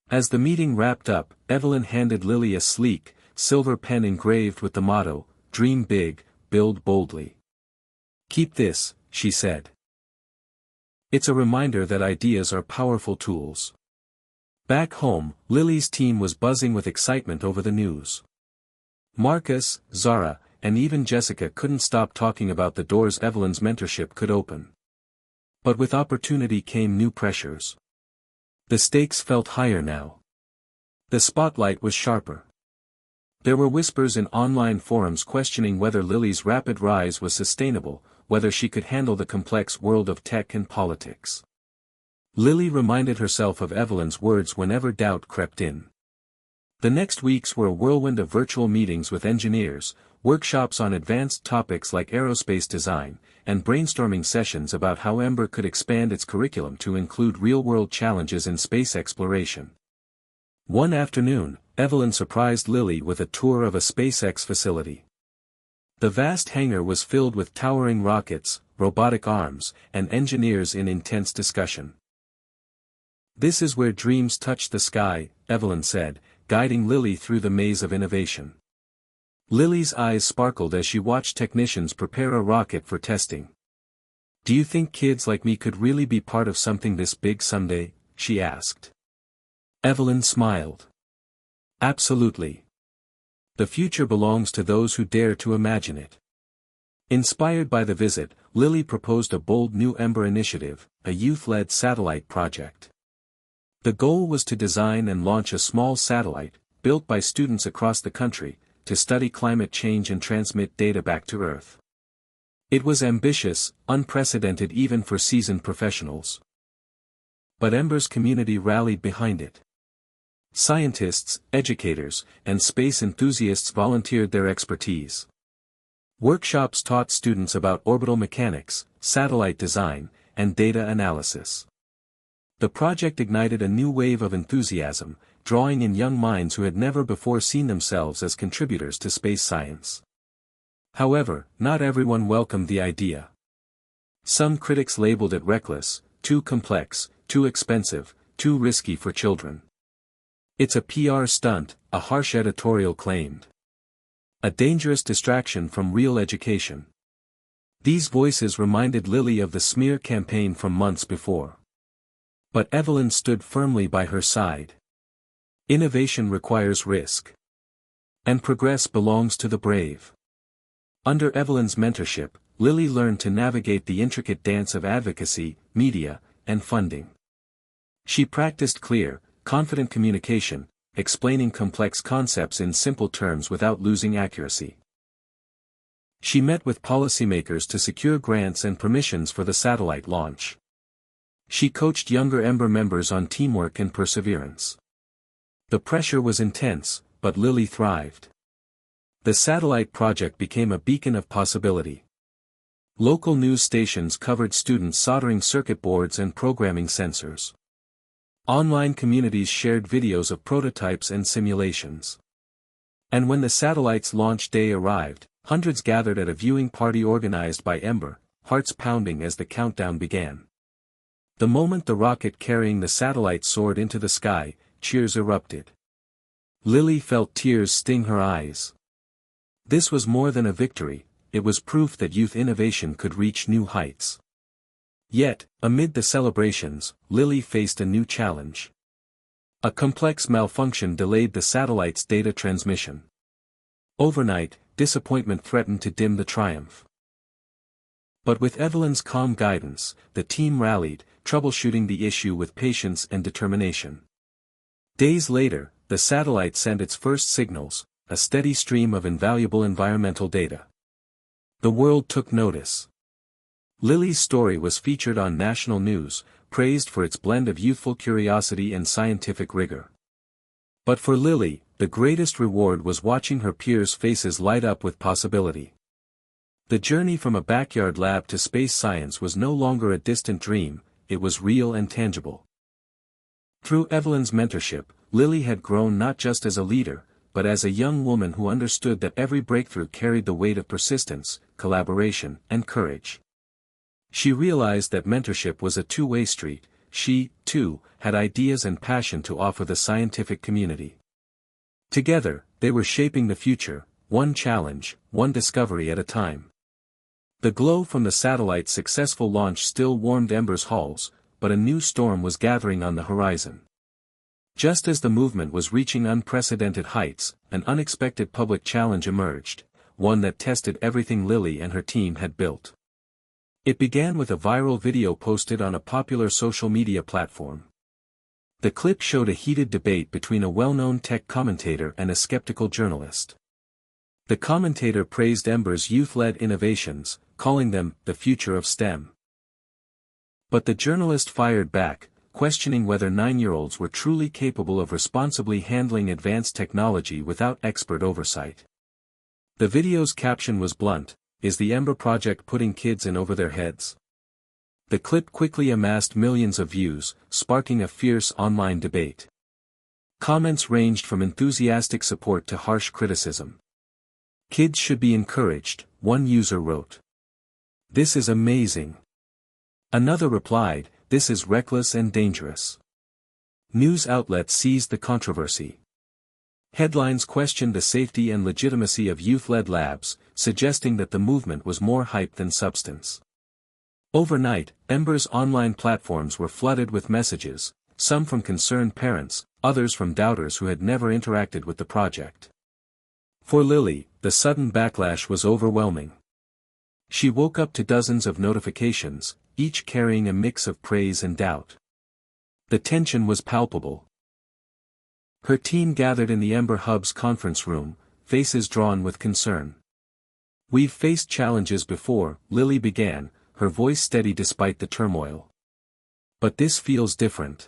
A: As the meeting wrapped up, Evelyn handed Lily a sleek, silver pen engraved with the motto, "Dream big, build boldly." "Keep this," she said. "It's a reminder that ideas are powerful tools." Back home, Lily's team was buzzing with excitement over the news. Marcus, Zara, and even Jessica couldn't stop talking about the doors Evelyn's mentorship could open. But with opportunity came new pressures. The stakes felt higher now. The spotlight was sharper. There were whispers in online forums questioning whether Lily's rapid rise was sustainable, whether she could handle the complex world of tech and politics. Lily reminded herself of Evelyn's words whenever doubt crept in. The next weeks were a whirlwind of virtual meetings with engineers, workshops on advanced topics like aerospace design, and brainstorming sessions about how Ember could expand its curriculum to include real-world challenges in space exploration. One afternoon, Evelyn surprised Lily with a tour of a SpaceX facility. The vast hangar was filled with towering rockets, robotic arms, and engineers in intense discussion. "This is where dreams touch the sky," Evelyn said, guiding Lily through the maze of innovation. Lily's eyes sparkled as she watched technicians prepare a rocket for testing. "Do you think kids like me could really be part of something this big someday?" she asked. Evelyn smiled. "Absolutely. The future belongs to those who dare to imagine it." Inspired by the visit, Lily proposed a bold new Ember initiative, a youth-led satellite project. The goal was to design and launch a small satellite, built by students across the country, to study climate change and transmit data back to Earth. It was ambitious, unprecedented even for seasoned professionals. But Ember's community rallied behind it. Scientists, educators, and space enthusiasts volunteered their expertise. Workshops taught students about orbital mechanics, satellite design, and data analysis. The project ignited a new wave of enthusiasm, drawing in young minds who had never before seen themselves as contributors to space science. However, not everyone welcomed the idea. Some critics labeled it reckless, too complex, too expensive, too risky for children. "It's a PR stunt," a harsh editorial claimed. "A dangerous distraction from real education." These voices reminded Lily of the smear campaign from months before. But Evelyn stood firmly by her side. Innovation requires risk. And progress belongs to the brave. Under Evelyn's mentorship, Lily learned to navigate the intricate dance of advocacy, media, and funding. She practiced clear, confident communication, explaining complex concepts in simple terms without losing accuracy. She met with policymakers to secure grants and permissions for the satellite launch. She coached younger Ember members on teamwork and perseverance. The pressure was intense, but Lily thrived. The satellite project became a beacon of possibility. Local news stations covered students soldering circuit boards and programming sensors. Online communities shared videos of prototypes and simulations. And when the satellite's launch day arrived, hundreds gathered at a viewing party organized by Ember, hearts pounding as the countdown began. The moment the rocket carrying the satellite soared into the sky, cheers erupted. Lily felt tears sting her eyes. This was more than a victory, it was proof that youth innovation could reach new heights. Yet, amid the celebrations, Lily faced a new challenge. A complex malfunction delayed the satellite's data transmission. Overnight, disappointment threatened to dim the triumph. But with Evelyn's calm guidance, the team rallied, troubleshooting the issue with patience and determination. Days later, the satellite sent its first signals, a steady stream of invaluable environmental data. The world took notice. Lily's story was featured on national news, praised for its blend of youthful curiosity and scientific rigor. But for Lily, the greatest reward was watching her peers' faces light up with possibility. The journey from a backyard lab to space science was no longer a distant dream, it was real and tangible. Through Evelyn's mentorship, Lily had grown not just as a leader, but as a young woman who understood that every breakthrough carried the weight of persistence, collaboration, and courage. She realized that mentorship was a two-way street. She, too, had ideas and passion to offer the scientific community. Together, they were shaping the future, one challenge, one discovery at a time. The glow from the satellite's successful launch still warmed Ember's halls, but a new storm was gathering on the horizon. Just as the movement was reaching unprecedented heights, an unexpected public challenge emerged, one that tested everything Lily and her team had built. It began with a viral video posted on a popular social media platform. The clip showed a heated debate between a well-known tech commentator and a skeptical journalist. The commentator praised Ember's youth-led innovations, calling them the future of STEM. But the journalist fired back, questioning whether 9-year-olds were truly capable of responsibly handling advanced technology without expert oversight. The video's caption was blunt: "Is the Ember Project putting kids in over their heads?" The clip quickly amassed millions of views, sparking a fierce online debate. Comments ranged from enthusiastic support to harsh criticism. "Kids should be encouraged," one user wrote. "This is amazing." Another replied, "This is reckless and dangerous." News outlets seized the controversy. Headlines questioned the safety and legitimacy of youth-led labs, suggesting that the movement was more hype than substance. Overnight, Ember's online platforms were flooded with messages, some from concerned parents, others from doubters who had never interacted with the project. For Lily, the sudden backlash was overwhelming. She woke up to dozens of notifications, each carrying a mix of praise and doubt. The tension was palpable. Her team gathered in the Ember Hub's conference room, faces drawn with concern. "We've faced challenges before," Lily began, her voice steady despite the turmoil. "But this feels different.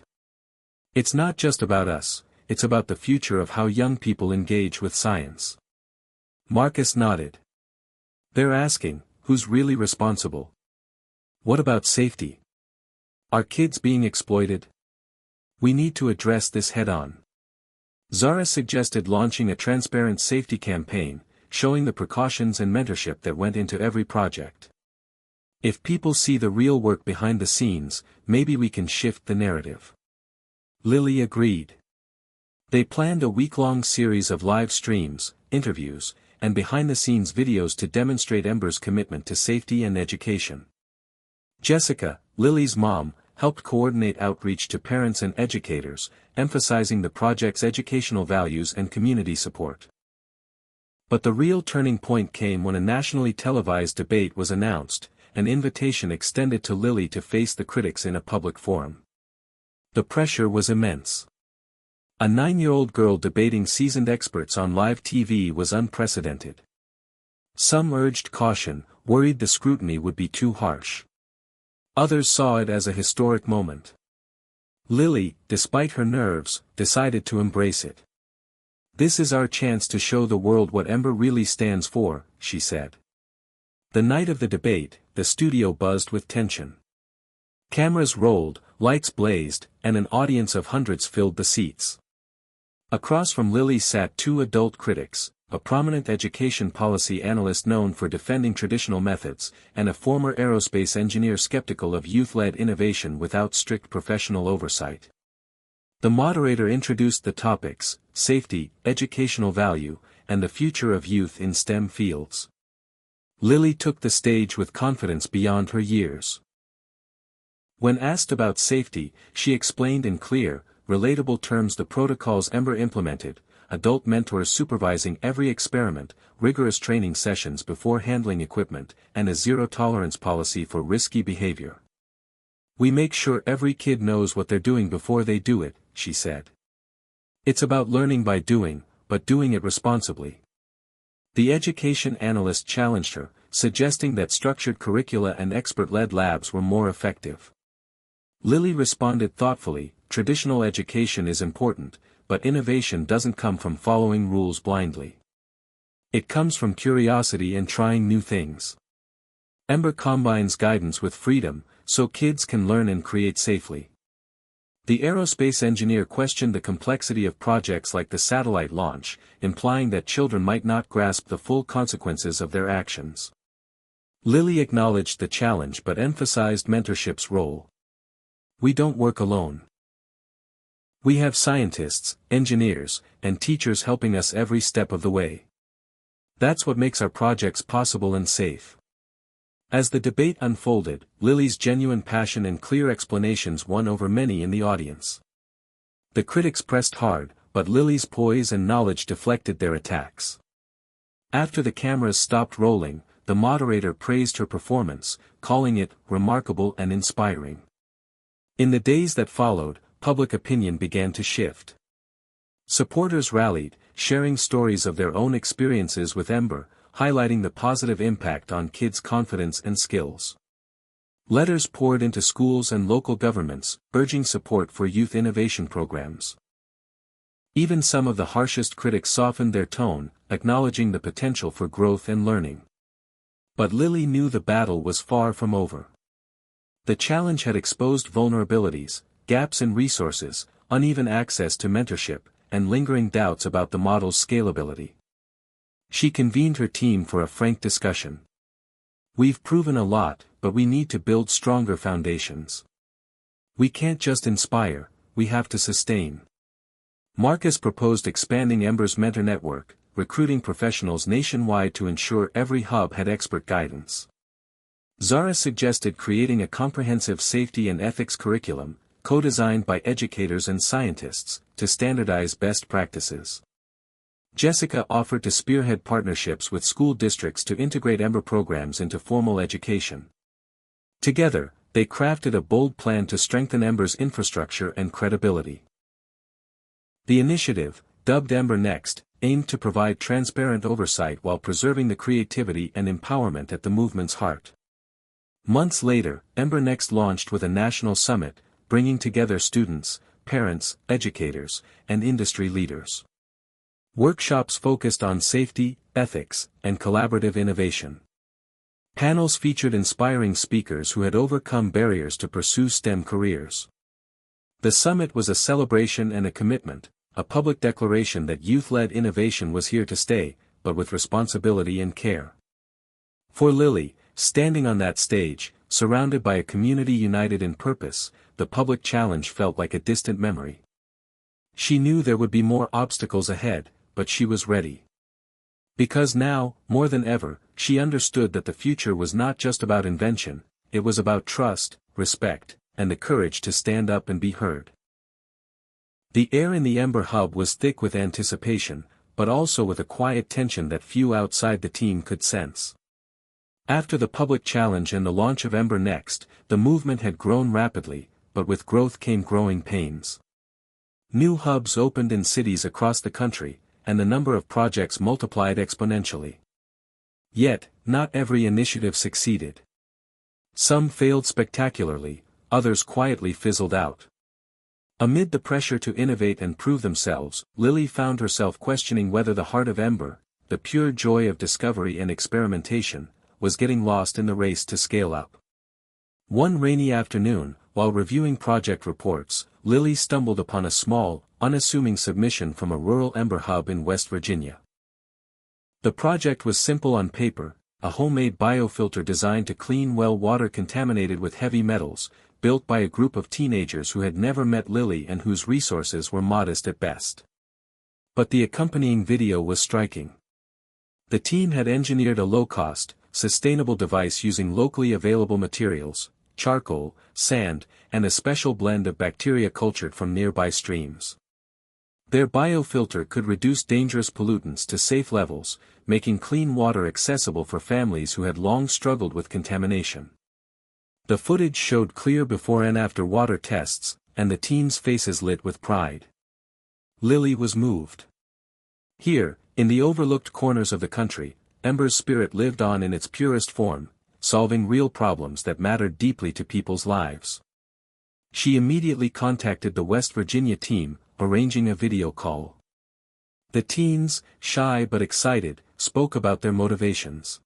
A: It's not just about us, it's about the future of how young people engage with science." Marcus nodded. "They're asking, who's really responsible? What about safety? Are kids being exploited? We need to address this head-on." Zara suggested launching a transparent safety campaign, showing the precautions and mentorship that went into every project. "If people see the real work behind the scenes, maybe we can shift the narrative." Lily agreed. They planned a week-long series of live streams, interviews, and behind-the-scenes videos to demonstrate Ember's commitment to safety and education. Jessica, Lily's mom, helped coordinate outreach to parents and educators, emphasizing the project's educational values and community support. But the real turning point came when a nationally televised debate was announced, an invitation extended to Lily to face the critics in a public forum. The pressure was immense. A 9-year-old girl debating seasoned experts on live TV was unprecedented. Some urged caution, worried the scrutiny would be too harsh. Others saw it as a historic moment. Lily, despite her nerves, decided to embrace it. "This is our chance to show the world what Ember really stands for," she said. The night of the debate, the studio buzzed with tension. Cameras rolled, lights blazed, and an audience of hundreds filled the seats. Across from Lily sat two adult critics, a prominent education policy analyst known for defending traditional methods, and a former aerospace engineer skeptical of youth-led innovation without strict professional oversight. The moderator introduced the topics: safety, educational value, and the future of youth in STEM fields. Lily took the stage with confidence beyond her years. When asked about safety, she explained in clear, relatable terms the protocols Ember implemented: adult mentors supervising every experiment, rigorous training sessions before handling equipment, and a zero-tolerance policy for risky behavior. "We make sure every kid knows what they're doing before they do it," she said. "It's about learning by doing, but doing it responsibly." The education analyst challenged her, suggesting that structured curricula and expert-led labs were more effective. Lily responded thoughtfully, "Traditional education is important, but innovation doesn't come from following rules blindly. It comes from curiosity and trying new things. Ember combines guidance with freedom, so kids can learn and create safely." The aerospace engineer questioned the complexity of projects like the satellite launch, implying that children might not grasp the full consequences of their actions. Lily acknowledged the challenge but emphasized mentorship's role. We don't work alone. We have scientists, engineers, and teachers helping us every step of the way. That's what makes our projects possible and safe. As the debate unfolded, Lily's genuine passion and clear explanations won over many in the audience. The critics pressed hard, but Lily's poise and knowledge deflected their attacks. After the cameras stopped rolling, the moderator praised her performance, calling it remarkable and inspiring. In the days that followed, public opinion began to shift. Supporters rallied, sharing stories of their own experiences with Ember, highlighting the positive impact on kids' confidence and skills. Letters poured into schools and local governments, urging support for youth innovation programs. Even some of the harshest critics softened their tone, acknowledging the potential for growth and learning. But Lily knew the battle was far from over. The challenge had exposed vulnerabilities, gaps in resources, uneven access to mentorship, and lingering doubts about the model's scalability. She convened her team for a frank discussion. We've proven a lot, but we need to build stronger foundations. We can't just inspire, we have to sustain. Marcus proposed expanding Ember's mentor network, recruiting professionals nationwide to ensure every hub had expert guidance. Zara suggested creating a comprehensive safety and ethics curriculum, co-designed by educators and scientists, to standardize best practices. Jessica offered to spearhead partnerships with school districts to integrate Ember programs into formal education. Together, they crafted a bold plan to strengthen Ember's infrastructure and credibility. The initiative, dubbed Ember Next, aimed to provide transparent oversight while preserving the creativity and empowerment at the movement's heart. Months later, Ember Next launched with a national summit, bringing together students, parents, educators, and industry leaders. Workshops focused on safety, ethics, and collaborative innovation. Panels featured inspiring speakers who had overcome barriers to pursue STEM careers. The summit was a celebration and a commitment, a public declaration that youth-led innovation was here to stay, but with responsibility and care. For Lily, standing on that stage, surrounded by a community united in purpose, the public challenge felt like a distant memory. She knew there would be more obstacles ahead, but she was ready. Because now, more than ever, she understood that the future was not just about invention, it was about trust, respect, and the courage to stand up and be heard. The air in the Ember Hub was thick with anticipation, but also with a quiet tension that few outside the team could sense. After the public challenge and the launch of Ember Next, the movement had grown rapidly, but with growth came growing pains. New hubs opened in cities across the country, and the number of projects multiplied exponentially. Yet, not every initiative succeeded. Some failed spectacularly, others quietly fizzled out. Amid the pressure to innovate and prove themselves, Lily found herself questioning whether the heart of Ember, the pure joy of discovery and experimentation, was getting lost in the race to scale up. One rainy afternoon, while reviewing project reports, Lily stumbled upon a small, unassuming submission from a rural Ember hub in West Virginia. The project was simple on paper, a homemade biofilter designed to clean well water contaminated with heavy metals, built by a group of teenagers who had never met Lily and whose resources were modest at best. But the accompanying video was striking. The team had engineered a low-cost, sustainable device using locally available materials, charcoal, sand, and a special blend of bacteria cultured from nearby streams. Their biofilter could reduce dangerous pollutants to safe levels, making clean water accessible for families who had long struggled with contamination. The footage showed clear before and after water tests, and the team's faces lit with pride. Lily was moved. Here, in the overlooked corners of the country, Ember's spirit lived on in its purest form, solving real problems that mattered deeply to people's lives. She immediately contacted the West Virginia team, arranging a video call. The teens, shy but excited, spoke about their motivations.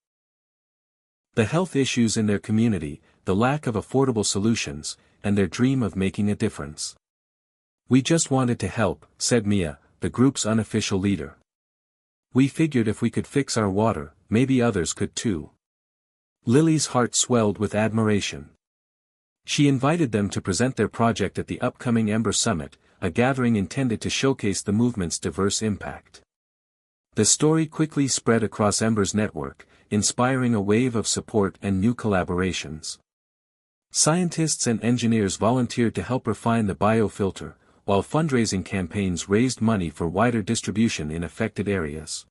A: The health issues in their community, the lack of affordable solutions, and their dream of making a difference. "We just wanted to help," said Mia, the group's unofficial leader. "We figured if we could fix our water, maybe others could too." Lily's heart swelled with admiration. She invited them to present their project at the upcoming Ember Summit, a gathering intended to showcase the movement's diverse impact. The story quickly spread across Ember's network, inspiring a wave of support and new collaborations. Scientists and engineers volunteered to help refine the biofilter, while fundraising campaigns raised money for wider distribution in affected areas.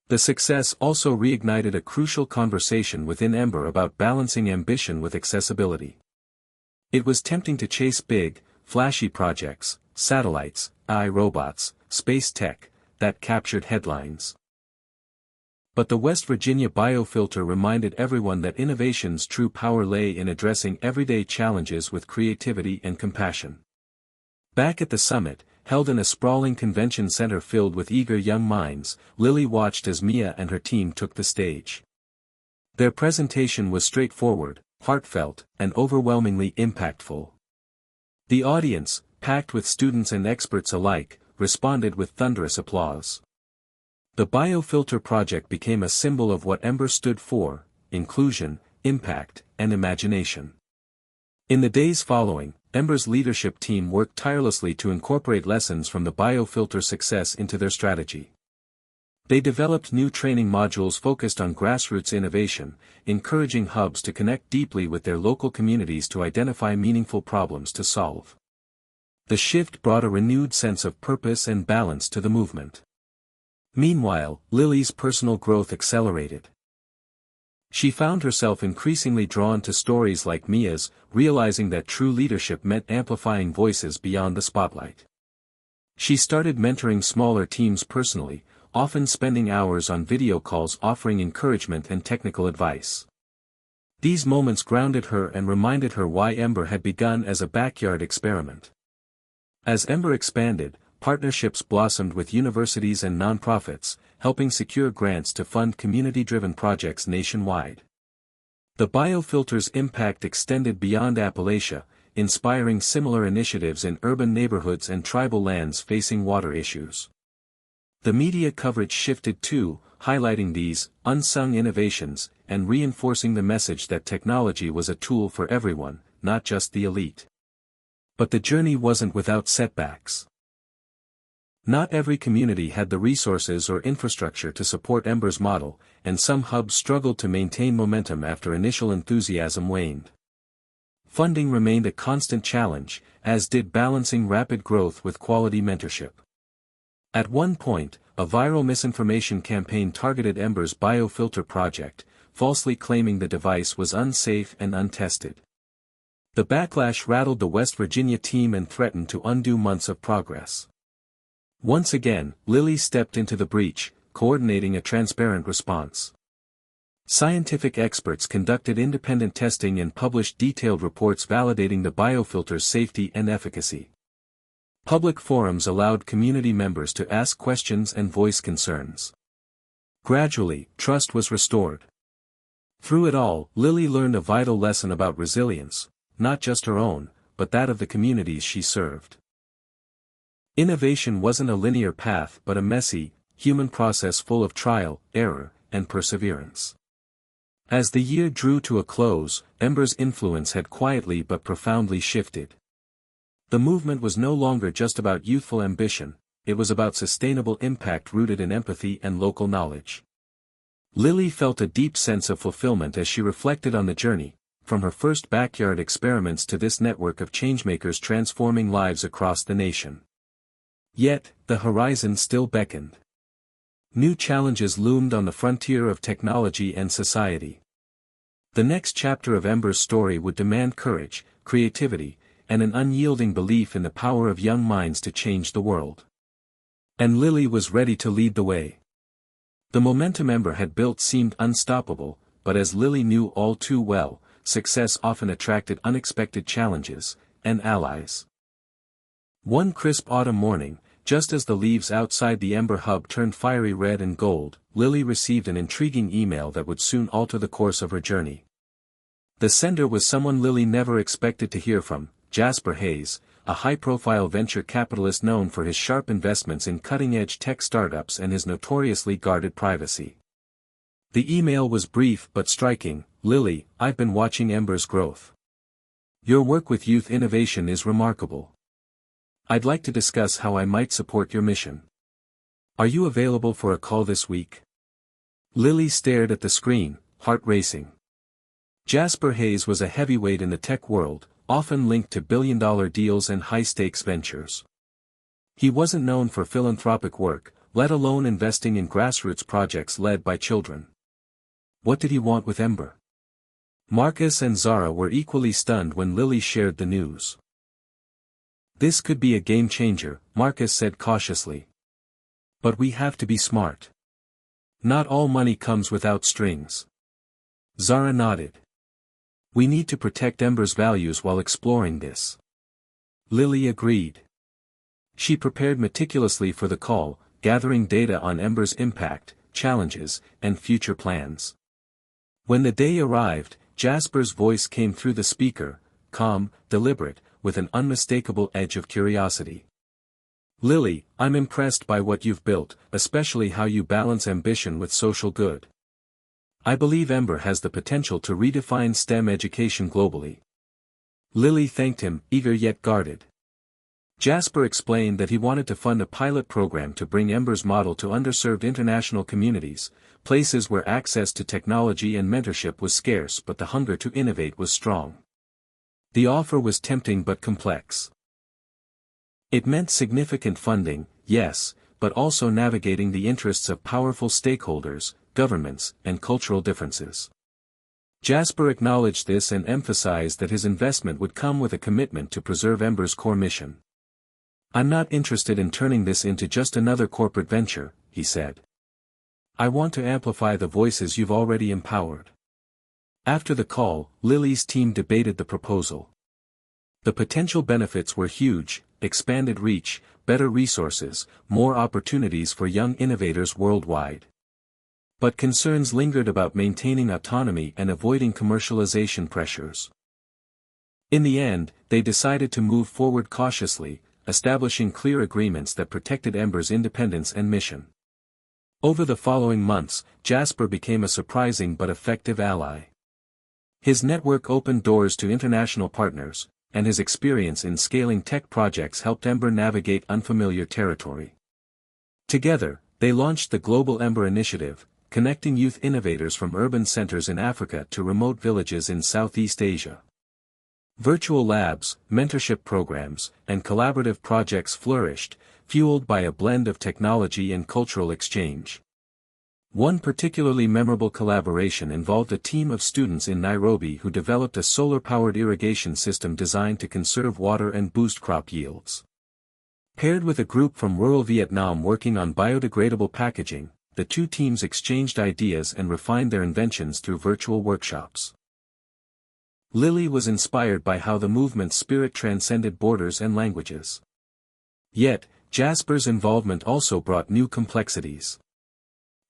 A: The success also reignited a crucial conversation within Ember about balancing ambition with accessibility. It was tempting to chase big, flashy projects, satellites, AI robots, space tech, that captured headlines. But the West Virginia biofilter reminded everyone that innovation's true power lay in addressing everyday challenges with creativity and compassion. Back at the summit, held in a sprawling convention center filled with eager young minds, Lily watched as Mia and her team took the stage. Their presentation was straightforward, heartfelt, and overwhelmingly impactful. The audience, packed with students and experts alike, responded with thunderous applause. The biofilter project became a symbol of what Ember stood for: inclusion, impact, and imagination. In the days following, Ember's leadership team worked tirelessly to incorporate lessons from the biofilter success into their strategy. They developed new training modules focused on grassroots innovation, encouraging hubs to connect deeply with their local communities to identify meaningful problems to solve. The shift brought a renewed sense of purpose and balance to the movement. Meanwhile, Lily's personal growth accelerated. She found herself increasingly drawn to stories like Mia's, realizing that true leadership meant amplifying voices beyond the spotlight. She started mentoring smaller teams personally, often spending hours on video calls offering encouragement and technical advice. These moments grounded her and reminded her why Ember had begun as a backyard experiment. As Ember expanded, partnerships blossomed with universities and nonprofits, helping secure grants to fund community-driven projects nationwide. The biofilter's impact extended beyond Appalachia, inspiring similar initiatives in urban neighborhoods and tribal lands facing water issues. The media coverage shifted too, highlighting these unsung innovations and reinforcing the message that technology was a tool for everyone, not just the elite. But the journey wasn't without setbacks. Not every community had the resources or infrastructure to support Ember's model, and some hubs struggled to maintain momentum after initial enthusiasm waned. Funding remained a constant challenge, as did balancing rapid growth with quality mentorship. At one point, a viral misinformation campaign targeted Ember's biofilter project, falsely claiming the device was unsafe and untested. The backlash rattled the West Virginia team and threatened to undo months of progress. Once again, Lily stepped into the breach, coordinating a transparent response. Scientific experts conducted independent testing and published detailed reports validating the biofilter's safety and efficacy. Public forums allowed community members to ask questions and voice concerns. Gradually, trust was restored. Through it all, Lily learned a vital lesson about resilience, not just her own, but that of the communities she served. Innovation wasn't a linear path but a messy, human process full of trial, error, and perseverance. As the year drew to a close, Ember's influence had quietly but profoundly shifted. The movement was no longer just about youthful ambition, it was about sustainable impact rooted in empathy and local knowledge. Lily felt a deep sense of fulfillment as she reflected on the journey, from her first backyard experiments to this network of changemakers transforming lives across the nation. Yet, the horizon still beckoned. New challenges loomed on the frontier of technology and society. The next chapter of Ember's story would demand courage, creativity, and an unyielding belief in the power of young minds to change the world. And Lily was ready to lead the way. The momentum Ember had built seemed unstoppable, but as Lily knew all too well, success often attracted unexpected challenges, and allies. One crisp autumn morning, just as the leaves outside the Ember hub turned fiery red and gold, Lily received an intriguing email that would soon alter the course of her journey. The sender was someone Lily never expected to hear from, Jasper Hayes, a high-profile venture capitalist known for his sharp investments in cutting-edge tech startups and his notoriously guarded privacy. The email was brief but striking. "Lily, I've been watching Ember's growth. Your work with youth innovation is remarkable. I'd like to discuss how I might support your mission. Are you available for a call this week?" Lily stared at the screen, heart racing. Jasper Hayes was a heavyweight in the tech world, often linked to billion-dollar deals and high-stakes ventures. He wasn't known for philanthropic work, let alone investing in grassroots projects led by children. What did he want with Ember? Marcus and Zara were equally stunned when Lily shared the news. "This could be a game-changer," Marcus said cautiously. "But we have to be smart. Not all money comes without strings." Zara nodded. "We need to protect Ember's values while exploring this." Lily agreed. She prepared meticulously for the call, gathering data on Ember's impact, challenges, and future plans. When the day arrived, Jasper's voice came through the speaker, calm, deliberate, with an unmistakable edge of curiosity. "Lily, I'm impressed by what you've built, especially how you balance ambition with social good. I believe Ember has the potential to redefine STEM education globally." Lily thanked him, eager yet guarded. Jasper explained that he wanted to fund a pilot program to bring Ember's model to underserved international communities, places where access to technology and mentorship was scarce but the hunger to innovate was strong. The offer was tempting but complex. It meant significant funding, yes, but also navigating the interests of powerful stakeholders, governments, and cultural differences. Jasper acknowledged this and emphasized that his investment would come with a commitment to preserve Ember's core mission. "I'm not interested in turning this into just another corporate venture," he said. "I want to amplify the voices you've already empowered." After the call, Lily's team debated the proposal. The potential benefits were huge: expanded reach, better resources, more opportunities for young innovators worldwide. But concerns lingered about maintaining autonomy and avoiding commercialization pressures. In the end, they decided to move forward cautiously, establishing clear agreements that protected Ember's independence and mission. Over the following months, Jasper became a surprising but effective ally. His network opened doors to international partners, and his experience in scaling tech projects helped Ember navigate unfamiliar territory. Together, they launched the Global Ember Initiative, connecting youth innovators from urban centers in Africa to remote villages in Southeast Asia. Virtual labs, mentorship programs, and collaborative projects flourished, fueled by a blend of technology and cultural exchange. One particularly memorable collaboration involved a team of students in Nairobi who developed a solar-powered irrigation system designed to conserve water and boost crop yields. Paired with a group from rural Vietnam working on biodegradable packaging, the two teams exchanged ideas and refined their inventions through virtual workshops. Lily was inspired by how the movement's spirit transcended borders and languages. Yet, Jasper's involvement also brought new complexities.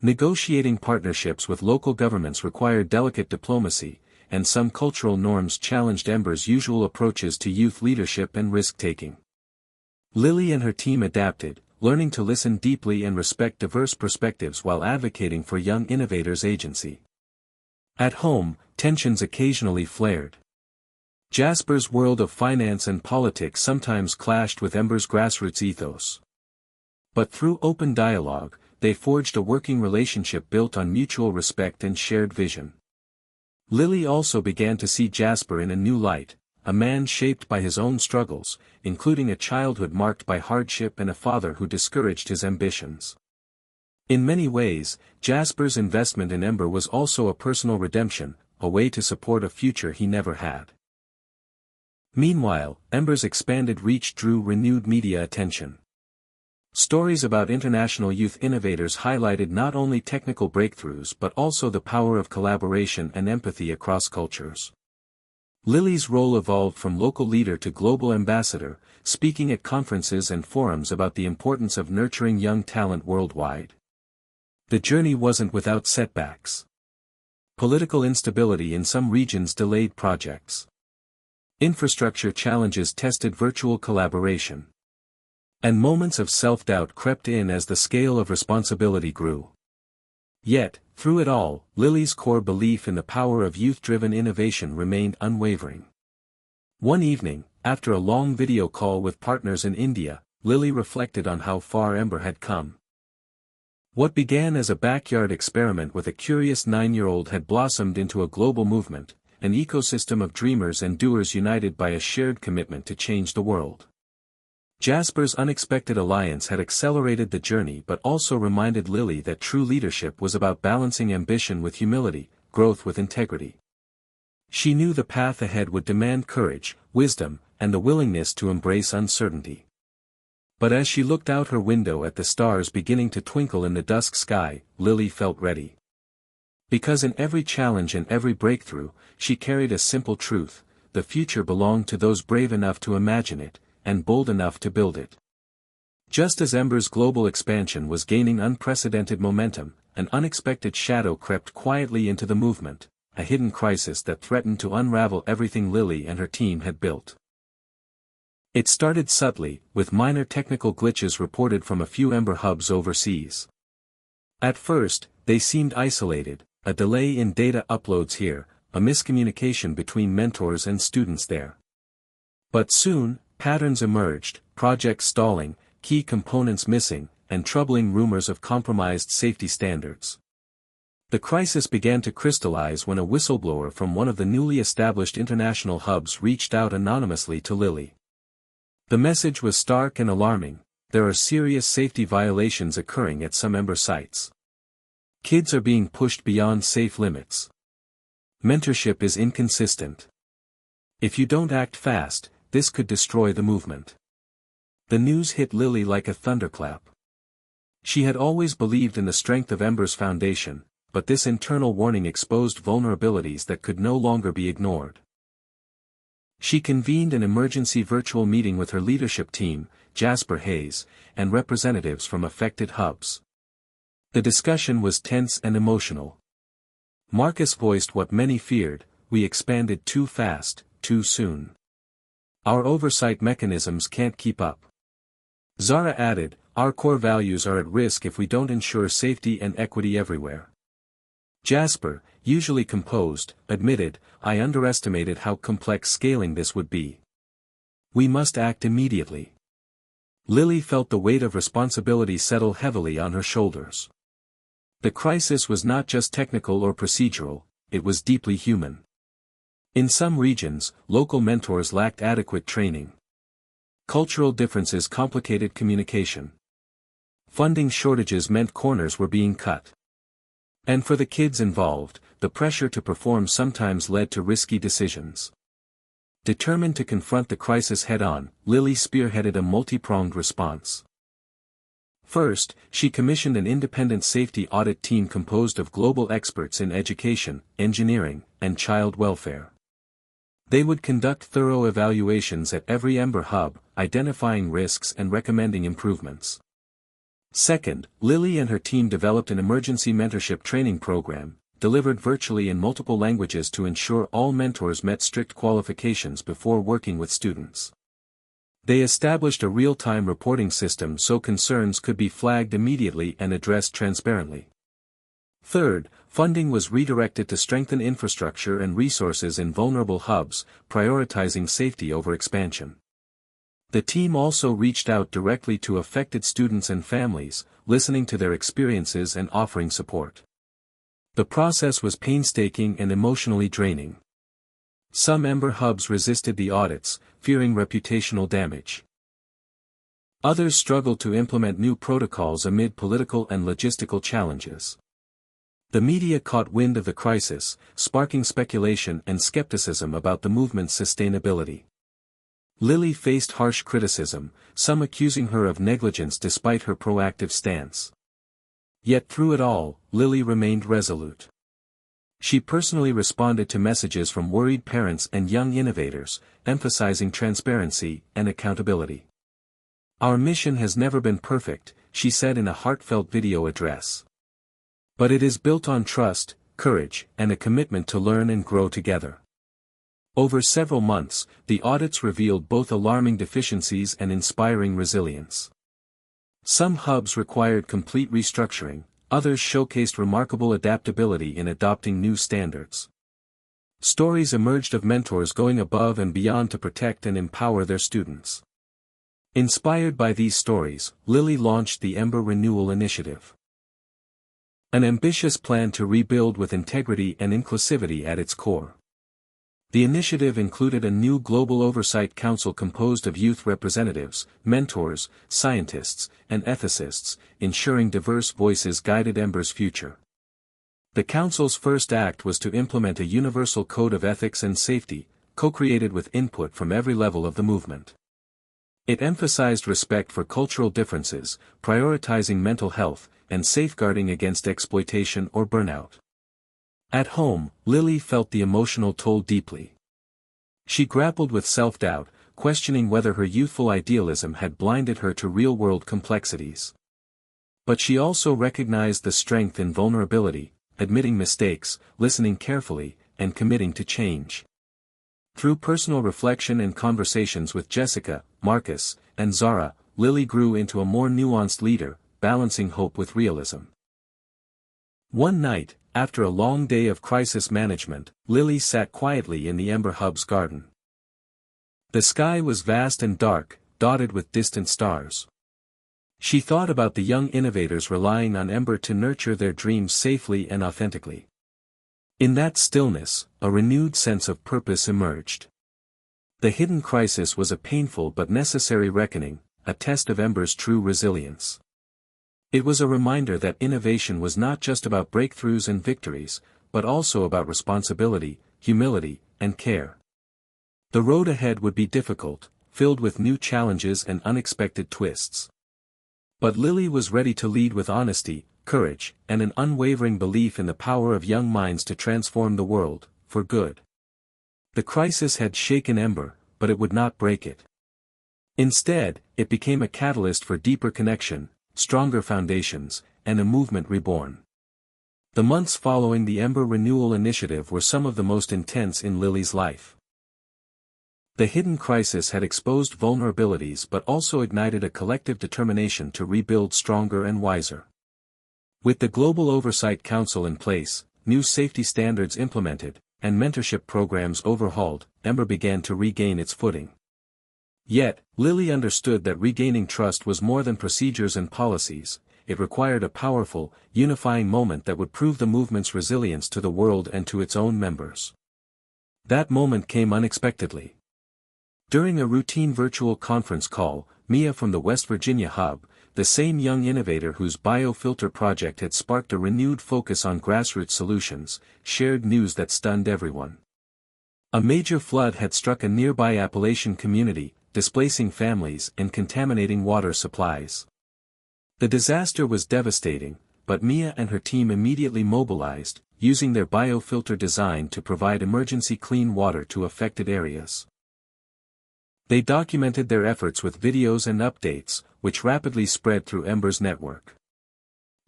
A: Negotiating partnerships with local governments required delicate diplomacy, and some cultural norms challenged Ember's usual approaches to youth leadership and risk-taking. Lily and her team adapted, learning to listen deeply and respect diverse perspectives while advocating for young innovators' agency. At home, tensions occasionally flared. Jasper's world of finance and politics sometimes clashed with Ember's grassroots ethos. But through open dialogue, they forged a working relationship built on mutual respect and shared vision. Lily also began to see Jasper in a new light, a man shaped by his own struggles, including a childhood marked by hardship and a father who discouraged his ambitions. In many ways, Jasper's investment in Ember was also a personal redemption, a way to support a future he never had. Meanwhile, Ember's expanded reach drew renewed media attention. Stories about international youth innovators highlighted not only technical breakthroughs but also the power of collaboration and empathy across cultures. Lily's role evolved from local leader to global ambassador, speaking at conferences and forums about the importance of nurturing young talent worldwide. The journey wasn't without setbacks. Political instability in some regions delayed projects. Infrastructure challenges tested virtual collaboration. And moments of self-doubt crept in as the scale of responsibility grew. Yet, through it all, Lily's core belief in the power of youth-driven innovation remained unwavering. One evening, after a long video call with partners in India, Lily reflected on how far Ember had come. What began as a backyard experiment with a curious 9-year-old had blossomed into a global movement, an ecosystem of dreamers and doers united by a shared commitment to change the world. Jasper's unexpected alliance had accelerated the journey but also reminded Lily that true leadership was about balancing ambition with humility, growth with integrity. She knew the path ahead would demand courage, wisdom, and the willingness to embrace uncertainty. But as she looked out her window at the stars beginning to twinkle in the dusk sky, Lily felt ready. Because in every challenge and every breakthrough, she carried a simple truth: the future belonged to those brave enough to imagine it, and bold enough to build it. Just as Ember's global expansion was gaining unprecedented momentum, an unexpected shadow crept quietly into the movement, a hidden crisis that threatened to unravel everything Lily and her team had built. It started subtly, with minor technical glitches reported from a few Ember hubs overseas. At first, they seemed isolated, a delay in data uploads here, a miscommunication between mentors and students there. But soon, patterns emerged: projects stalling, key components missing, and troubling rumors of compromised safety standards. The crisis began to crystallize when a whistleblower from one of the newly established international hubs reached out anonymously to Lily. The message was stark and alarming: there are serious safety violations occurring at some Ember sites. Kids are being pushed beyond safe limits. Mentorship is inconsistent. If you don't act fast, this could destroy the movement. The news hit Lily like a thunderclap. She had always believed in the strength of Ember's foundation, but this internal warning exposed vulnerabilities that could no longer be ignored. She convened an emergency virtual meeting with her leadership team, Jasper Hayes, and representatives from affected hubs. The discussion was tense and emotional. Marcus voiced what many feared: we expanded too fast, too soon. Our oversight mechanisms can't keep up. Zara added, our core values are at risk if we don't ensure safety and equity everywhere. Jasper, usually composed, admitted, I underestimated how complex scaling this would be. We must act immediately. Lily felt the weight of responsibility settle heavily on her shoulders. The crisis was not just technical or procedural, it was deeply human. In some regions, local mentors lacked adequate training. Cultural differences complicated communication. Funding shortages meant corners were being cut. And for the kids involved, the pressure to perform sometimes led to risky decisions. Determined to confront the crisis head-on, Lily spearheaded a multi-pronged response. First, she commissioned an independent safety audit team composed of global experts in education, engineering, and child welfare. They would conduct thorough evaluations at every Ember hub, identifying risks and recommending improvements. Second, Lily and her team developed an emergency mentorship training program, delivered virtually in multiple languages to ensure all mentors met strict qualifications before working with students. They established a real-time reporting system so concerns could be flagged immediately and addressed transparently. Third, funding was redirected to strengthen infrastructure and resources in vulnerable hubs, prioritizing safety over expansion. The team also reached out directly to affected students and families, listening to their experiences and offering support. The process was painstaking and emotionally draining. Some Ember hubs resisted the audits, fearing reputational damage. Others struggled to implement new protocols amid political and logistical challenges. The media caught wind of the crisis, sparking speculation and skepticism about the movement's sustainability. Lily faced harsh criticism, some accusing her of negligence despite her proactive stance. Yet through it all, Lily remained resolute. She personally responded to messages from worried parents and young innovators, emphasizing transparency and accountability. Our mission has never been perfect, she said in a heartfelt video address. But it is built on trust, courage, and a commitment to learn and grow together. Over several months, the audits revealed both alarming deficiencies and inspiring resilience. Some hubs required complete restructuring, others showcased remarkable adaptability in adopting new standards. Stories emerged of mentors going above and beyond to protect and empower their students. Inspired by these stories, Lilly launched the Ember Renewal Initiative. An ambitious plan to rebuild with integrity and inclusivity at its core. The initiative included a new Global Oversight Council composed of youth representatives, mentors, scientists, and ethicists, ensuring diverse voices guided Ember's future. The Council's first act was to implement a universal code of ethics and safety, co-created with input from every level of the movement. It emphasized respect for cultural differences, prioritizing mental health, and safeguarding against exploitation or burnout. At home, Lilly felt the emotional toll deeply. She grappled with self-doubt, questioning whether her youthful idealism had blinded her to real-world complexities. But she also recognized the strength in vulnerability, admitting mistakes, listening carefully, and committing to change. Through personal reflection and conversations with Jessica, Marcus, and Zara, Lilly grew into a more nuanced leader, balancing hope with realism. One night, after a long day of crisis management, Lilly sat quietly in the Ember Hub's garden. The sky was vast and dark, dotted with distant stars. She thought about the young innovators relying on Ember to nurture their dreams safely and authentically. In that stillness, a renewed sense of purpose emerged. The hidden crisis was a painful but necessary reckoning, a test of Ember's true resilience. It was a reminder that innovation was not just about breakthroughs and victories, but also about responsibility, humility, and care. The road ahead would be difficult, filled with new challenges and unexpected twists. But Lilly was ready to lead with honesty, courage, and an unwavering belief in the power of young minds to transform the world, for good. The crisis had shaken Ember, but it would not break it. Instead, it became a catalyst for deeper connection, stronger foundations, and a movement reborn. The months following the Ember Renewal Initiative were some of the most intense in Lilly's life. The hidden crisis had exposed vulnerabilities but also ignited a collective determination to rebuild stronger and wiser. With the Global Oversight Council in place, new safety standards implemented, and mentorship programs overhauled, Ember began to regain its footing. Yet, Lilly understood that regaining trust was more than procedures and policies. It required a powerful, unifying moment that would prove the movement's resilience to the world and to its own members. That moment came unexpectedly. During a routine virtual conference call, Mia from the West Virginia hub, the same young innovator whose biofilter project had sparked a renewed focus on grassroots solutions, shared news that stunned everyone. A major flood had struck a nearby Appalachian community, displacing families and contaminating water supplies. The disaster was devastating, but Mia and her team immediately mobilized, using their biofilter design to provide emergency clean water to affected areas. They documented their efforts with videos and updates, which rapidly spread through Ember's network.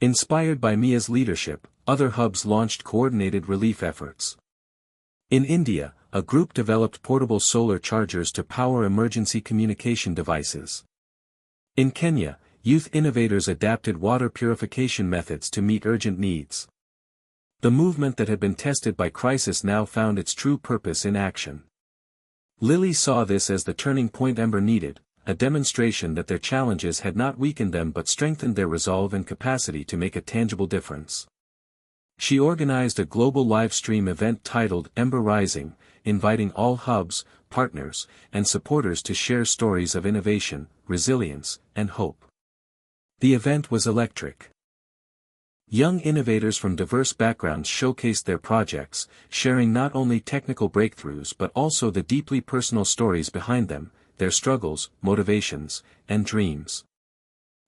A: Inspired by Mia's leadership, other hubs launched coordinated relief efforts. In India, a group developed portable solar chargers to power emergency communication devices. In Kenya, youth innovators adapted water purification methods to meet urgent needs. The movement that had been tested by crisis now found its true purpose in action. Lilly saw this as the turning point Ember needed, a demonstration that their challenges had not weakened them but strengthened their resolve and capacity to make a tangible difference. She organized a global live-stream event titled Ember Rising, inviting all hubs, partners, and supporters to share stories of innovation, resilience, and hope. The event was electric. Young innovators from diverse backgrounds showcased their projects, sharing not only technical breakthroughs but also the deeply personal stories behind them, their struggles, motivations, and dreams.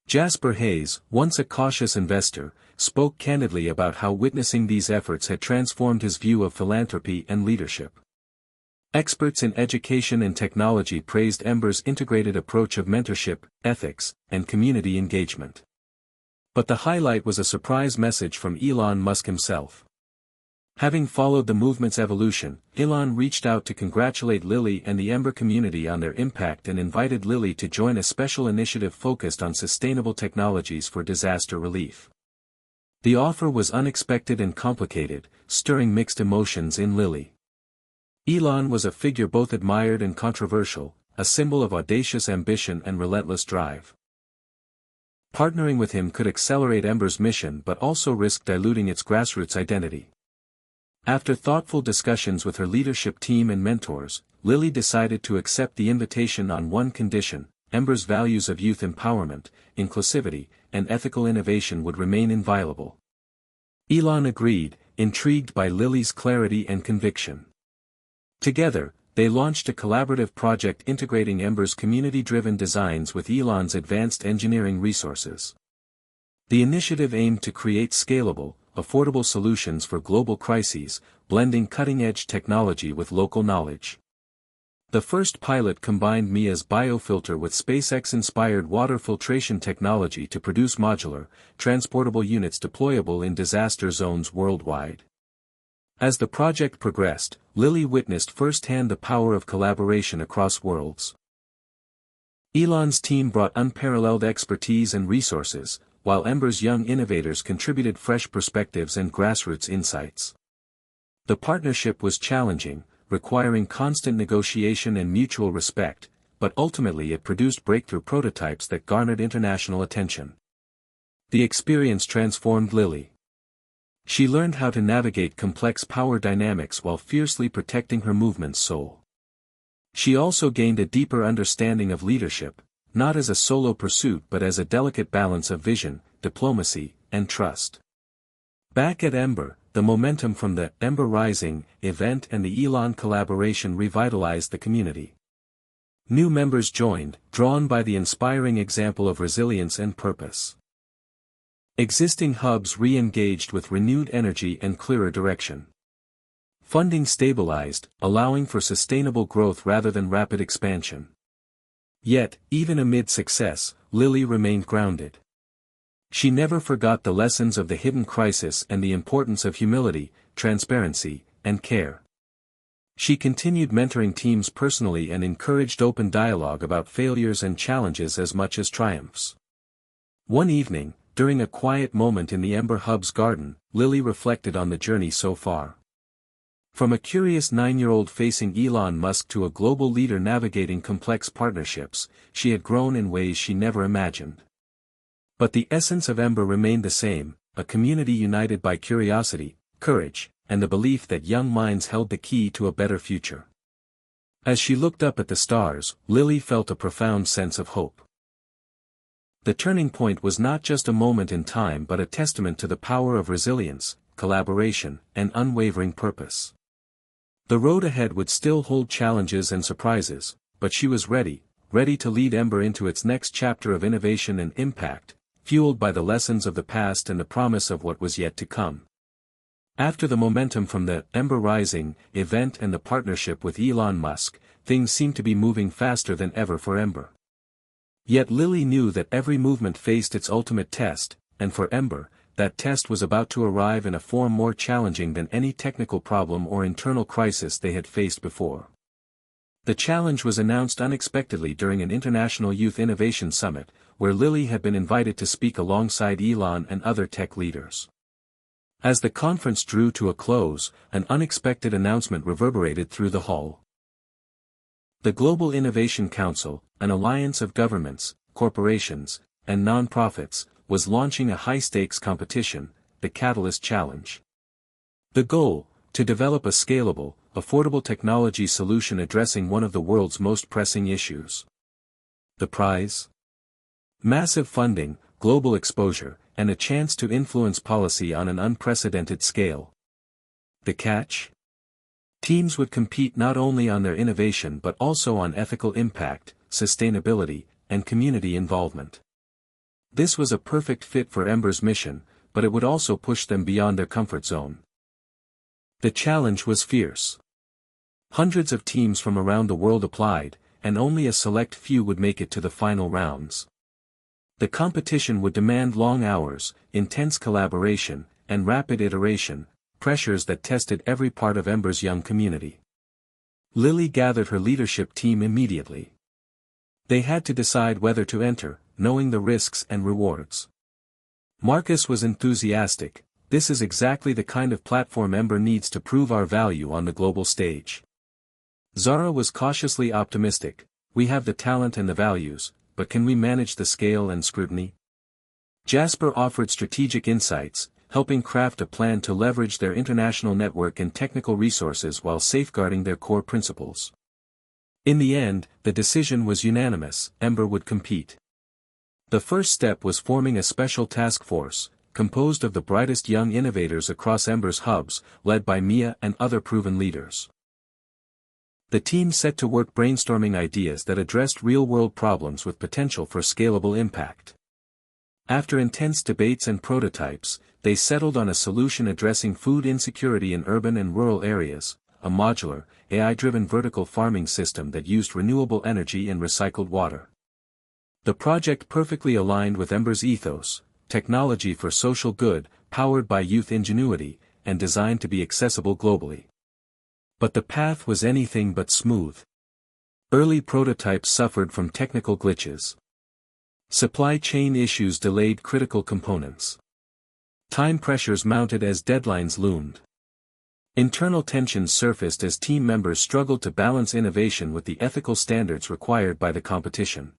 A: Jasper Hayes, once a cautious investor, spoke candidly about how witnessing these efforts had transformed his view of philanthropy and leadership. Experts in education and technology praised Ember's integrated approach of mentorship, ethics, and community engagement. But the highlight was a surprise message from Elon Musk himself. Having followed the movement's evolution, Elon reached out to congratulate Lily and the Ember community on their impact and invited Lily to join a special initiative focused on sustainable technologies for disaster relief. The offer was unexpected and complicated, stirring mixed emotions in Lily. Elon was a figure both admired and controversial, a symbol of audacious ambition and relentless drive. Partnering with him could accelerate Ember's mission but also risk diluting its grassroots identity. After thoughtful discussions with her leadership team and mentors, Lily decided to accept the invitation on one condition: Ember's values of youth empowerment, inclusivity, and ethical innovation would remain inviolable. Elon agreed, intrigued by Lily's clarity and conviction. Together, they launched a collaborative project integrating Ember's community-driven designs with Elon's advanced engineering resources. The initiative aimed to create scalable, affordable solutions for global crises, blending cutting-edge technology with local knowledge. The first pilot combined Mia's biofilter with SpaceX-inspired water filtration technology to produce modular, transportable units deployable in disaster zones worldwide. As the project progressed, Lily witnessed firsthand the power of collaboration across worlds. Elon's team brought unparalleled expertise and resources, while Ember's young innovators contributed fresh perspectives and grassroots insights. The partnership was challenging, requiring constant negotiation and mutual respect, but ultimately it produced breakthrough prototypes that garnered international attention. The experience transformed Lily. She learned how to navigate complex power dynamics while fiercely protecting her movement's soul. She also gained a deeper understanding of leadership, not as a solo pursuit but as a delicate balance of vision, diplomacy, and trust. Back at Ember, the momentum from the Ember Rising event and the Elon collaboration revitalized the community. New members joined, drawn by the inspiring example of resilience and purpose. Existing hubs re-engaged with renewed energy and clearer direction. Funding stabilized, allowing for sustainable growth rather than rapid expansion. Yet, even amid success, Lily remained grounded. She never forgot the lessons of the hidden crisis and the importance of humility, transparency, and care. She continued mentoring teams personally and encouraged open dialogue about failures and challenges as much as triumphs. One evening, during a quiet moment in the Ember Hub's garden, Lily reflected on the journey so far. From a curious 9-year-old facing Elon Musk to a global leader navigating complex partnerships, she had grown in ways she never imagined. But the essence of Ember remained the same: a community united by curiosity, courage, and the belief that young minds held the key to a better future. As she looked up at the stars, Lily felt a profound sense of hope. The turning point was not just a moment in time but a testament to the power of resilience, collaboration, and unwavering purpose. The road ahead would still hold challenges and surprises, but she was ready to lead Ember into its next chapter of innovation and impact, fueled by the lessons of the past and the promise of what was yet to come. After the momentum from the Ember Rising event and the partnership with Elon Musk, things seemed to be moving faster than ever for Ember. Yet Lily knew that every movement faced its ultimate test, and for Ember, that test was about to arrive in a form more challenging than any technical problem or internal crisis they had faced before. The challenge was announced unexpectedly during an International Youth Innovation Summit, where Lily had been invited to speak alongside Elon and other tech leaders. As the conference drew to a close, an unexpected announcement reverberated through the hall. The Global Innovation Council, an alliance of governments, corporations, and non-profits, was launching a high-stakes competition, the Catalyst Challenge. The goal: to develop a scalable, affordable technology solution addressing one of the world's most pressing issues. The prize? Massive funding, global exposure, and a chance to influence policy on an unprecedented scale. The catch? Teams would compete not only on their innovation but also on ethical impact, sustainability, and community involvement. This was a perfect fit for Ember's mission, but it would also push them beyond their comfort zone. The challenge was fierce. Hundreds of teams from around the world applied, and only a select few would make it to the final rounds. The competition would demand long hours, intense collaboration, and rapid iteration, pressures that tested every part of Ember's young community. Lily gathered her leadership team immediately. They had to decide whether to enter, knowing the risks and rewards. Marcus was enthusiastic. This is exactly the kind of platform Ember needs to prove our value on the global stage. Zara was cautiously optimistic. We have the talent and the values, but can we manage the scale and scrutiny? Jasper offered strategic insights, helping craft a plan to leverage their international network and technical resources while safeguarding their core principles. In the end, the decision was unanimous: Ember would compete. The first step was forming a special task force, composed of the brightest young innovators across Ember's hubs, led by Mia and other proven leaders. The team set to work brainstorming ideas that addressed real-world problems with potential for scalable impact. After intense debates and prototypes, they settled on a solution addressing food insecurity in urban and rural areas: a modular, AI-driven vertical farming system that used renewable energy and recycled water. The project perfectly aligned with Ember's ethos: technology for social good, powered by youth ingenuity, and designed to be accessible globally. But the path was anything but smooth. Early prototypes suffered from technical glitches. Supply chain issues delayed critical components. Time pressures mounted as deadlines loomed. Internal tensions surfaced as team members struggled to balance innovation with the ethical standards required by the competition.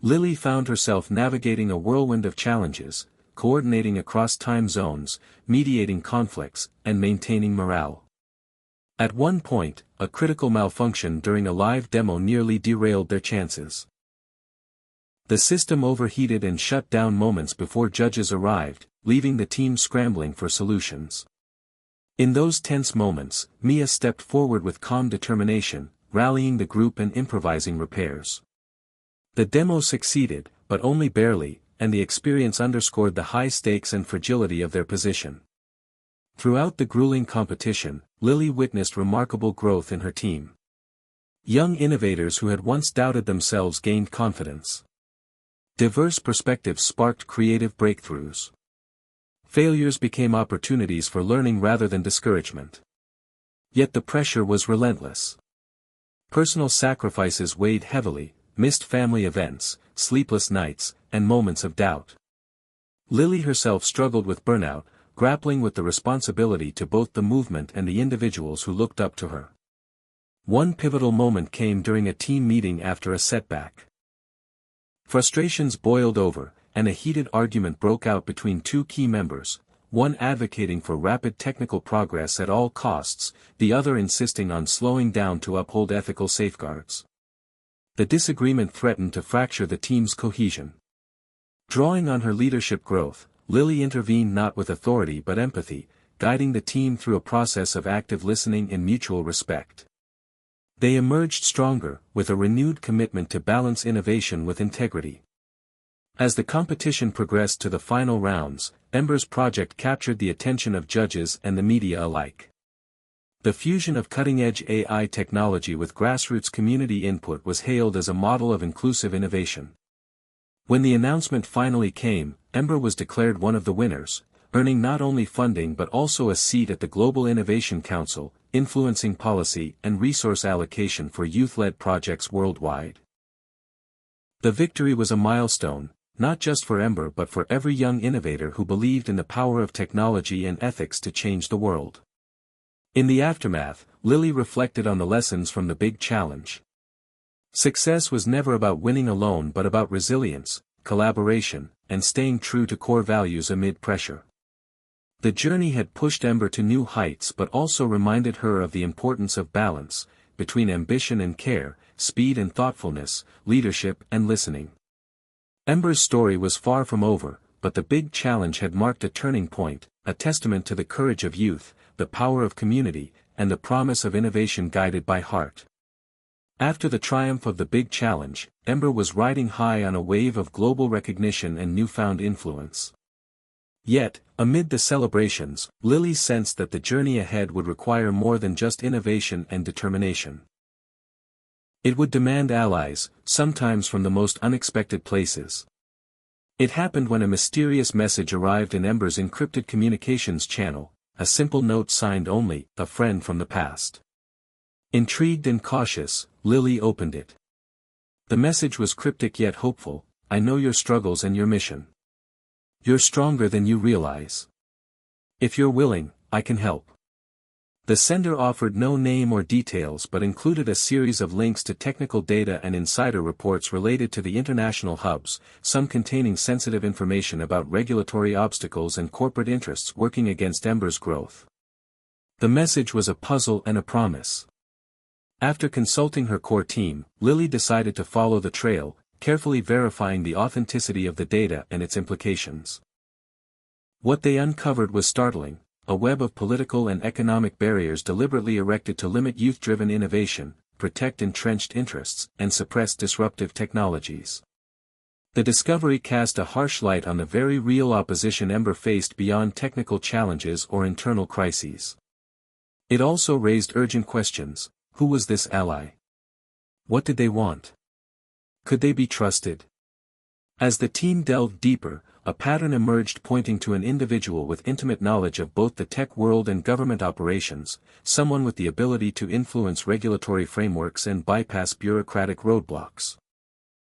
A: Lily found herself navigating a whirlwind of challenges, coordinating across time zones, mediating conflicts, and maintaining morale. At one point, a critical malfunction during a live demo nearly derailed their chances. The system overheated and shut down moments before judges arrived, leaving the team scrambling for solutions. In those tense moments, Mia stepped forward with calm determination, rallying the group and improvising repairs. The demo succeeded, but only barely, and the experience underscored the high stakes and fragility of their position. Throughout the grueling competition, Lily witnessed remarkable growth in her team. Young innovators who had once doubted themselves gained confidence. Diverse perspectives sparked creative breakthroughs. Failures became opportunities for learning rather than discouragement. Yet the pressure was relentless. Personal sacrifices weighed heavily: missed family events, sleepless nights, and moments of doubt. Lily herself struggled with burnout, grappling with the responsibility to both the movement and the individuals who looked up to her. One pivotal moment came during a team meeting after a setback. Frustrations boiled over, and a heated argument broke out between two key members, one advocating for rapid technical progress at all costs, the other insisting on slowing down to uphold ethical safeguards. The disagreement threatened to fracture the team's cohesion. Drawing on her leadership growth, Lily intervened not with authority but empathy, guiding the team through a process of active listening and mutual respect. They emerged stronger, with a renewed commitment to balance innovation with integrity. As the competition progressed to the final rounds, Ember's project captured the attention of judges and the media alike. The fusion of cutting-edge AI technology with grassroots community input was hailed as a model of inclusive innovation. When the announcement finally came, Ember was declared one of the winners, earning not only funding but also a seat at the Global Innovation Council, influencing policy and resource allocation for youth-led projects worldwide. The victory was a milestone, not just for Ember but for every young innovator who believed in the power of technology and ethics to change the world. In the aftermath, Lily reflected on the lessons from the big challenge. Success was never about winning alone but about resilience, collaboration, and staying true to core values amid pressure. The journey had pushed Ember to new heights but also reminded her of the importance of balance, between ambition and care, speed and thoughtfulness, leadership and listening. Ember's story was far from over, but the big challenge had marked a turning point, a testament to the courage of youth, the power of community, and the promise of innovation guided by heart. After the triumph of the big challenge, Ember was riding high on a wave of global recognition and newfound influence. Yet, amid the celebrations, Lily sensed that the journey ahead would require more than just innovation and determination. It would demand allies, sometimes from the most unexpected places. It happened when a mysterious message arrived in Ember's encrypted communications channel: a simple note signed only, "A friend from the past." Intrigued and cautious, Lily opened it. The message was cryptic yet hopeful: "I know your struggles and your mission. You're stronger than you realize. If you're willing, I can help." The sender offered no name or details but included a series of links to technical data and insider reports related to the international hubs, some containing sensitive information about regulatory obstacles and corporate interests working against Ember's growth. The message was a puzzle and a promise. After consulting her core team, Lily decided to follow the trail, carefully verifying the authenticity of the data and its implications. What they uncovered was startling: a web of political and economic barriers deliberately erected to limit youth-driven innovation, protect entrenched interests, and suppress disruptive technologies. The discovery cast a harsh light on the very real opposition Ember faced beyond technical challenges or internal crises. It also raised urgent questions: who was this ally? What did they want? Could they be trusted? As the team delved deeper, a pattern emerged pointing to an individual with intimate knowledge of both the tech world and government operations, someone with the ability to influence regulatory frameworks and bypass bureaucratic roadblocks.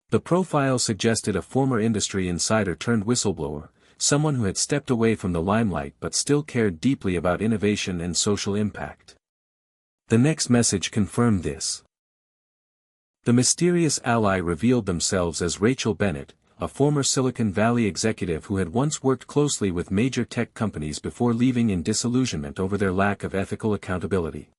A: The profile suggested a former industry insider turned whistleblower, someone who had stepped away from the limelight but still cared deeply about innovation and social impact. The next message confirmed this. The mysterious ally revealed themselves as Rachel Bennett, a former Silicon Valley executive who had once worked closely with major tech companies before leaving in disillusionment over their lack of ethical accountability.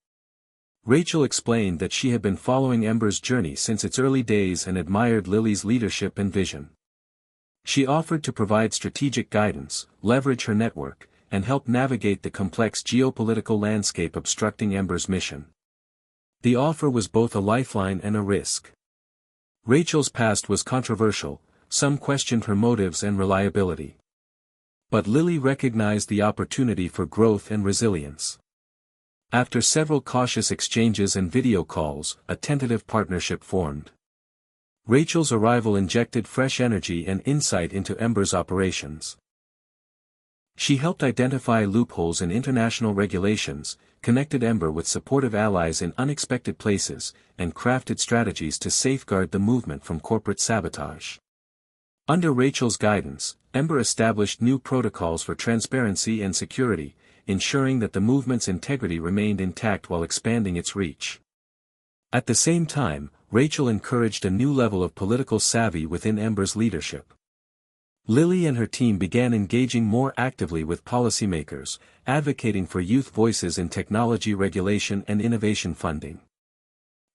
A: Rachel explained that she had been following Ember's journey since its early days and admired Lily's leadership and vision. She offered to provide strategic guidance, leverage her network, and help navigate the complex geopolitical landscape obstructing Ember's mission. The offer was both a lifeline and a risk. Rachel's past was controversial, some questioned her motives and reliability. But Lily recognized the opportunity for growth and resilience. After several cautious exchanges and video calls, a tentative partnership formed. Rachel's arrival injected fresh energy and insight into Ember's operations. She helped identify loopholes in international regulations, connected Ember with supportive allies in unexpected places, and crafted strategies to safeguard the movement from corporate sabotage. Under Rachel's guidance, Ember established new protocols for transparency and security, ensuring that the movement's integrity remained intact while expanding its reach. At the same time, Rachel encouraged a new level of political savvy within Ember's leadership. Lily and her team began engaging more actively with policymakers, advocating for youth voices in technology regulation and innovation funding.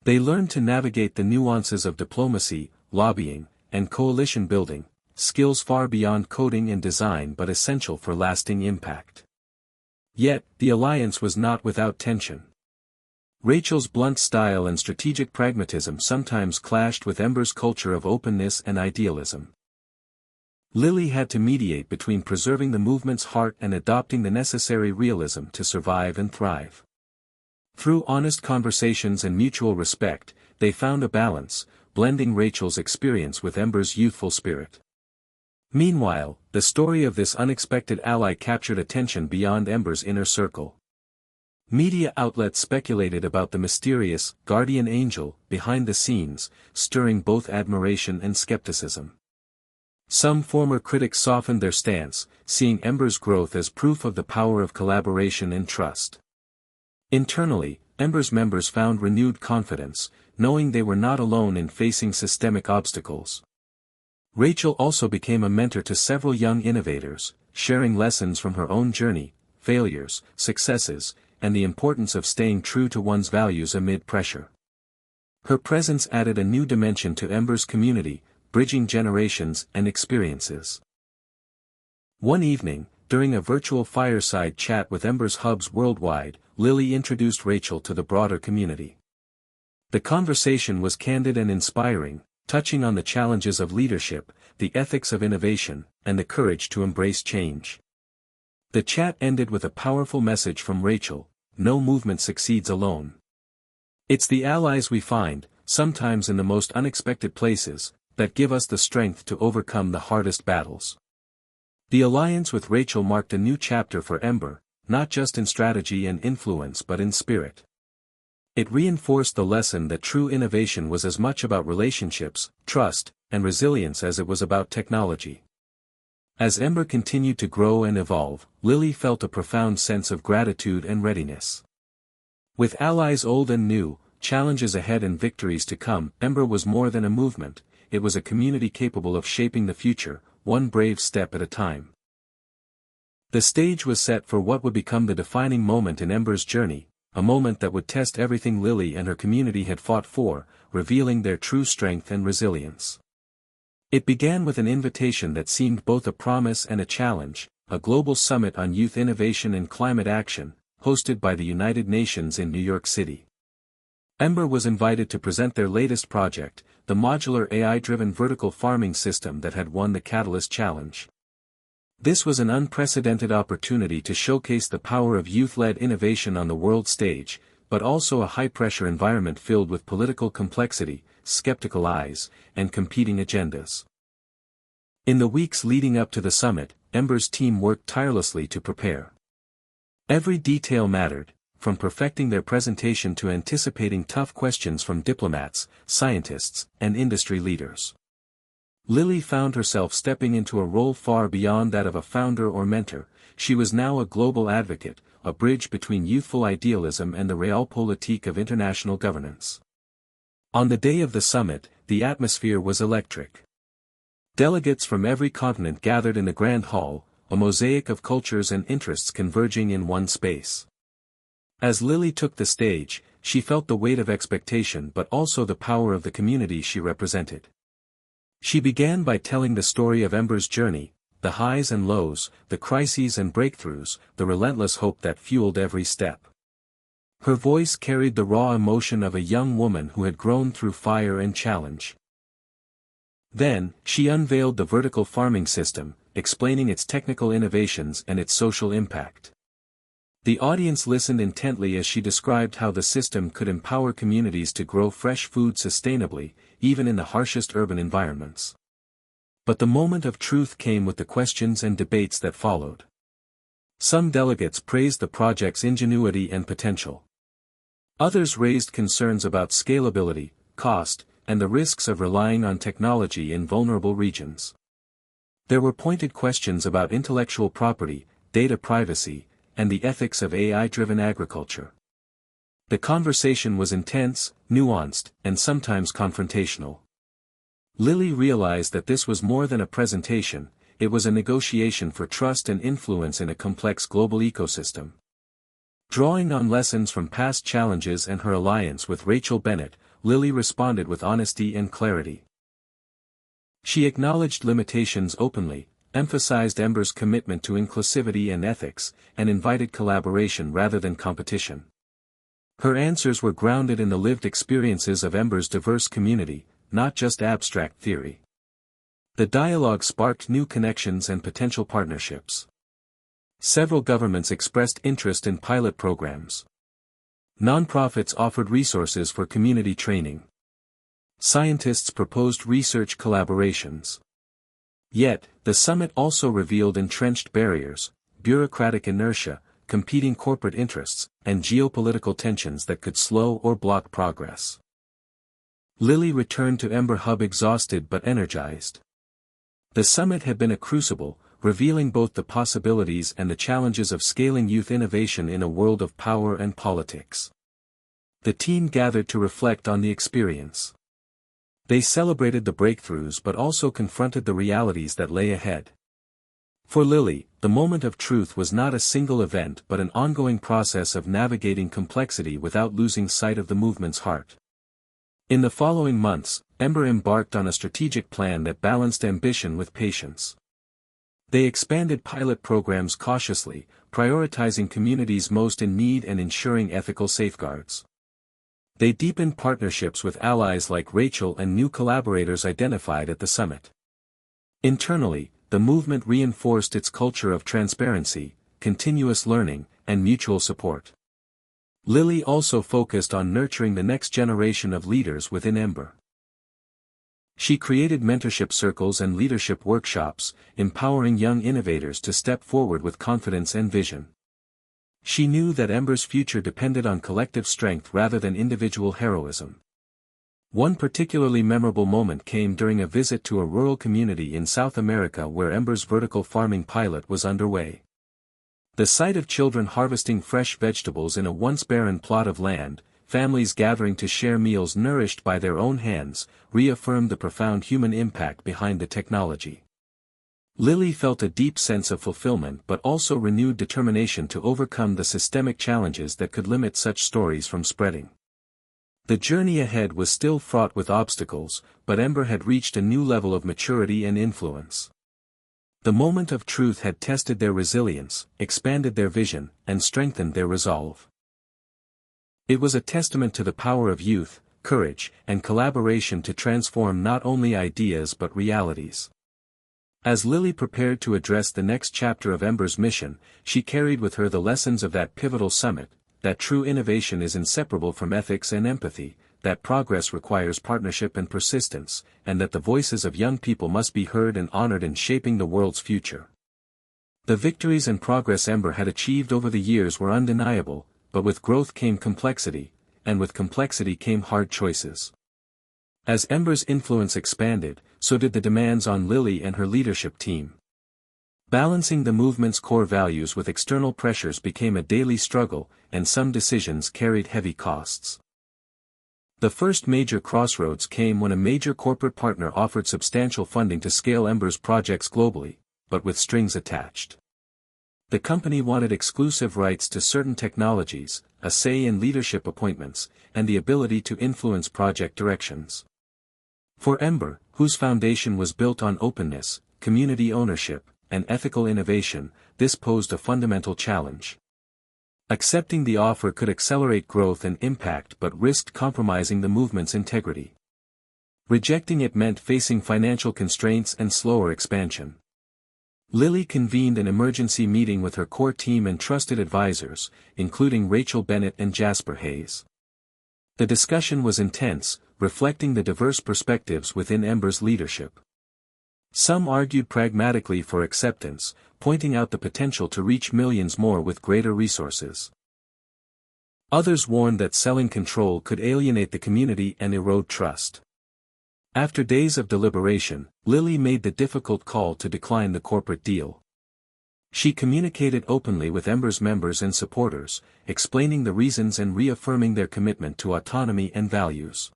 A: They learned to navigate the nuances of diplomacy, lobbying, and coalition building, skills far beyond coding and design but essential for lasting impact. Yet, the alliance was not without tension. Rachel's blunt style and strategic pragmatism sometimes clashed with Ember's culture of openness and idealism. Lily had to mediate between preserving the movement's heart and adopting the necessary realism to survive and thrive. Through honest conversations and mutual respect, they found a balance, blending Rachel's experience with Ember's youthful spirit. Meanwhile, the story of this unexpected ally captured attention beyond Ember's inner circle. Media outlets speculated about the mysterious guardian angel behind the scenes, stirring both admiration and skepticism. Some former critics softened their stance, seeing Ember's growth as proof of the power of collaboration and trust. Internally, Ember's members found renewed confidence, knowing they were not alone in facing systemic obstacles. Rachel also became a mentor to several young innovators, sharing lessons from her own journey, failures, successes, and the importance of staying true to one's values amid pressure. Her presence added a new dimension to Ember's community, bridging generations and experiences. One evening, during a virtual fireside chat with Ember's hubs worldwide, Lily introduced Rachel to the broader community. The conversation was candid and inspiring, touching on the challenges of leadership, the ethics of innovation, and the courage to embrace change. The chat ended with a powerful message from Rachel: no movement succeeds alone. It's the allies we find, sometimes in the most unexpected places, that give us the strength to overcome the hardest battles. The alliance with Rachel marked a new chapter for Ember, not just in strategy and influence but in spirit. It reinforced the lesson that true innovation was as much about relationships, trust, and resilience as it was about technology. As Ember continued to grow and evolve, Lily felt a profound sense of gratitude and readiness. With allies old and new, challenges ahead and victories to come, Ember was more than a movement, it was a community capable of shaping the future, one brave step at a time. The stage was set for what would become the defining moment in Ember's journey, a moment that would test everything Lily and her community had fought for, revealing their true strength and resilience. It began with an invitation that seemed both a promise and a challenge, a global summit on youth innovation and climate action, hosted by the United Nations in New York City. Ember was invited to present their latest project, the modular AI-driven vertical farming system that had won the Catalyst Challenge. This was an unprecedented opportunity to showcase the power of youth-led innovation on the world stage, but also a high-pressure environment filled with political complexity, skeptical eyes, and competing agendas. In the weeks leading up to the summit, Ember's team worked tirelessly to prepare. Every detail mattered, from perfecting their presentation to anticipating tough questions from diplomats, scientists, and industry leaders. Lily found herself stepping into a role far beyond that of a founder or mentor. She was now a global advocate, a bridge between youthful idealism and the realpolitik of international governance. On the day of the summit, the atmosphere was electric. Delegates from every continent gathered in the Grand Hall, a mosaic of cultures and interests converging in one space. As Lily took the stage, she felt the weight of expectation but also the power of the community she represented. She began by telling the story of Ember's journey, the highs and lows, the crises and breakthroughs, the relentless hope that fueled every step. Her voice carried the raw emotion of a young woman who had grown through fire and challenge. Then, she unveiled the vertical farming system, explaining its technical innovations and its social impact. The audience listened intently as she described how the system could empower communities to grow fresh food sustainably, even in the harshest urban environments. But the moment of truth came with the questions and debates that followed. Some delegates praised the project's ingenuity and potential. Others raised concerns about scalability, cost, and the risks of relying on technology in vulnerable regions. There were pointed questions about intellectual property, data privacy, and the ethics of AI-driven agriculture. The conversation was intense, nuanced, and sometimes confrontational. Lily realized that this was more than a presentation, it was a negotiation for trust and influence in a complex global ecosystem. Drawing on lessons from past challenges and her alliance with Rachel Bennett, Lily responded with honesty and clarity. She acknowledged limitations openly, emphasized Ember's commitment to inclusivity and ethics, and invited collaboration rather than competition. Her answers were grounded in the lived experiences of Ember's diverse community, not just abstract theory. The dialogue sparked new connections and potential partnerships. Several governments expressed interest in pilot programs. Nonprofits offered resources for community training. Scientists proposed research collaborations. Yet, the summit also revealed entrenched barriers, bureaucratic inertia, competing corporate interests, and geopolitical tensions that could slow or block progress. Lily returned to Ember Hub exhausted but energized. The summit had been a crucible, revealing both the possibilities and the challenges of scaling youth innovation in a world of power and politics. The team gathered to reflect on the experience. They celebrated the breakthroughs but also confronted the realities that lay ahead. For Lily, the moment of truth was not a single event but an ongoing process of navigating complexity without losing sight of the movement's heart. In the following months, Ember embarked on a strategic plan that balanced ambition with patience. They expanded pilot programs cautiously, prioritizing communities most in need and ensuring ethical safeguards. They deepened partnerships with allies like Rachel and new collaborators identified at the summit. Internally, the movement reinforced its culture of transparency, continuous learning, and mutual support. Lily also focused on nurturing the next generation of leaders within Ember. She created mentorship circles and leadership workshops, empowering young innovators to step forward with confidence and vision. She knew that Ember's future depended on collective strength rather than individual heroism. One particularly memorable moment came during a visit to a rural community in South America where Ember's vertical farming pilot was underway. The sight of children harvesting fresh vegetables in a once barren plot of land, families gathering to share meals nourished by their own hands, reaffirmed the profound human impact behind the technology. Lily felt a deep sense of fulfillment but also renewed determination to overcome the systemic challenges that could limit such stories from spreading. The journey ahead was still fraught with obstacles, but Ember had reached a new level of maturity and influence. The moment of truth had tested their resilience, expanded their vision, and strengthened their resolve. It was a testament to the power of youth, courage, and collaboration to transform not only ideas but realities. As Lily prepared to address the next chapter of Ember's mission, she carried with her the lessons of that pivotal summit, that true innovation is inseparable from ethics and empathy, that progress requires partnership and persistence, and that the voices of young people must be heard and honored in shaping the world's future. The victories and progress Ember had achieved over the years were undeniable, but with growth came complexity, and with complexity came hard choices. As Ember's influence expanded, so did the demands on Lily and her leadership team. Balancing the movement's core values with external pressures became a daily struggle, and some decisions carried heavy costs. The first major crossroads came when a major corporate partner offered substantial funding to scale Ember's projects globally, but with strings attached. The company wanted exclusive rights to certain technologies, a say in leadership appointments, and the ability to influence project directions. For Ember, whose foundation was built on openness, community ownership, and ethical innovation, this posed a fundamental challenge. Accepting the offer could accelerate growth and impact but risked compromising the movement's integrity. Rejecting it meant facing financial constraints and slower expansion. Lily convened an emergency meeting with her core team and trusted advisors, including Rachel Bennett and Jasper Hayes. The discussion was intense, reflecting the diverse perspectives within Ember's leadership. Some argued pragmatically for acceptance, pointing out the potential to reach millions more with greater resources. Others warned that selling control could alienate the community and erode trust. After days of deliberation, Lily made the difficult call to decline the corporate deal. She communicated openly with Ember's members and supporters, explaining the reasons and reaffirming their commitment to autonomy and values.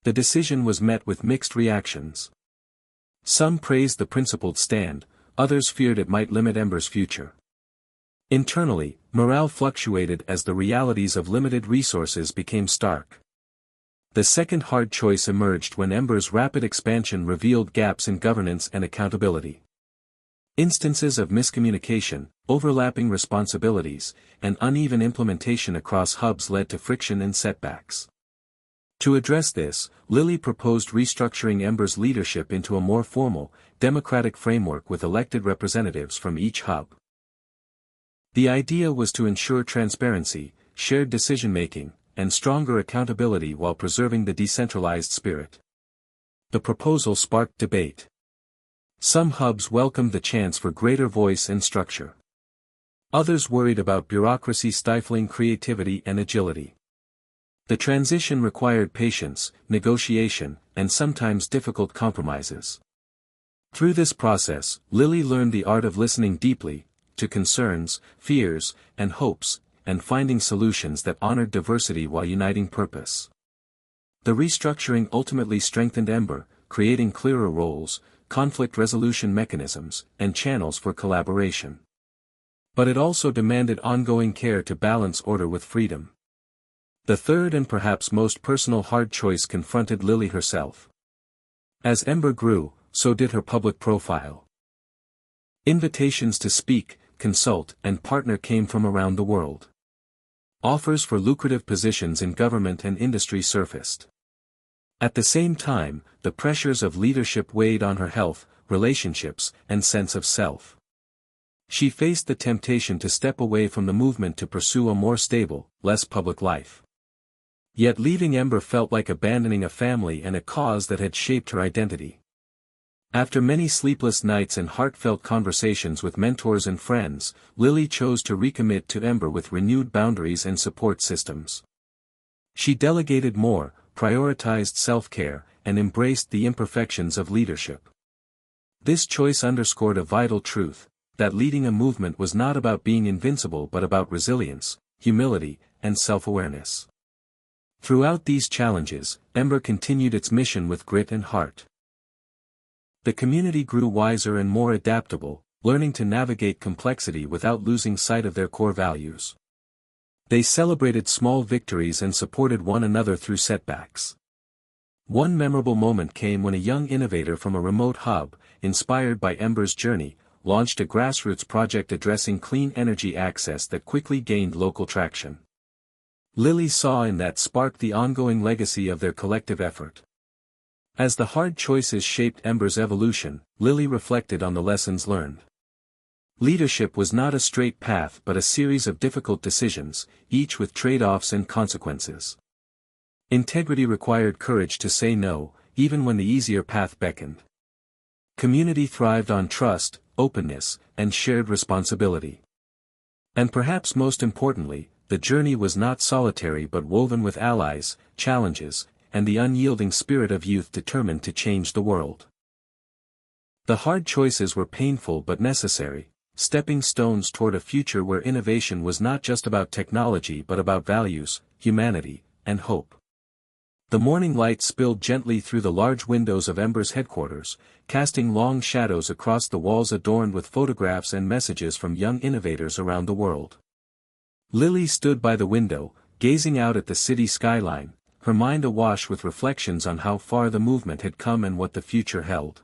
A: The decision was met with mixed reactions. Some praised the principled stand, others feared it might limit Ember's future. Internally, morale fluctuated as the realities of limited resources became stark. The second hard choice emerged when Ember's rapid expansion revealed gaps in governance and accountability. Instances of miscommunication, overlapping responsibilities, and uneven implementation across hubs led to friction and setbacks. To address this, Lily proposed restructuring Ember's leadership into a more formal, democratic framework with elected representatives from each hub. The idea was to ensure transparency, shared decision-making, and stronger accountability while preserving the decentralized spirit. The proposal sparked debate. Some hubs welcomed the chance for greater voice and structure. Others worried about bureaucracy stifling creativity and agility. The transition required patience, negotiation, and sometimes difficult compromises. Through this process, Lily learned the art of listening deeply, to concerns, fears, and hopes, and finding solutions that honored diversity while uniting purpose. The restructuring ultimately strengthened Ember, creating clearer roles, conflict resolution mechanisms, and channels for collaboration. But it also demanded ongoing care to balance order with freedom. The third and perhaps most personal hard choice confronted Lily herself. As Ember grew, so did her public profile. Invitations to speak, consult, and partner came from around the world. Offers for lucrative positions in government and industry surfaced. At the same time, the pressures of leadership weighed on her health, relationships, and sense of self. She faced the temptation to step away from the movement to pursue a more stable, less public life. Yet leaving Ember felt like abandoning a family and a cause that had shaped her identity. After many sleepless nights and heartfelt conversations with mentors and friends, Lily chose to recommit to Ember with renewed boundaries and support systems. She delegated more, prioritized self-care, and embraced the imperfections of leadership. This choice underscored a vital truth, that leading a movement was not about being invincible but about resilience, humility, and self-awareness. Throughout these challenges, Ember continued its mission with grit and heart. The community grew wiser and more adaptable, learning to navigate complexity without losing sight of their core values. They celebrated small victories and supported one another through setbacks. One memorable moment came when a young innovator from a remote hub, inspired by Ember's journey, launched a grassroots project addressing clean energy access that quickly gained local traction. Lily saw in that spark the ongoing legacy of their collective effort. As the hard choices shaped Ember's evolution, Lily reflected on the lessons learned. Leadership was not a straight path but a series of difficult decisions, each with trade-offs and consequences. Integrity required courage to say no, even when the easier path beckoned. Community thrived on trust, openness, and shared responsibility. And perhaps most importantly, the journey was not solitary but woven with allies, challenges, and the unyielding spirit of youth determined to change the world. The hard choices were painful but necessary, stepping stones toward a future where innovation was not just about technology but about values, humanity, and hope. The morning light spilled gently through the large windows of Ember's headquarters, casting long shadows across the walls adorned with photographs and messages from young innovators around the world. Lily stood by the window, gazing out at the city skyline, her mind awash with reflections on how far the movement had come and what the future held.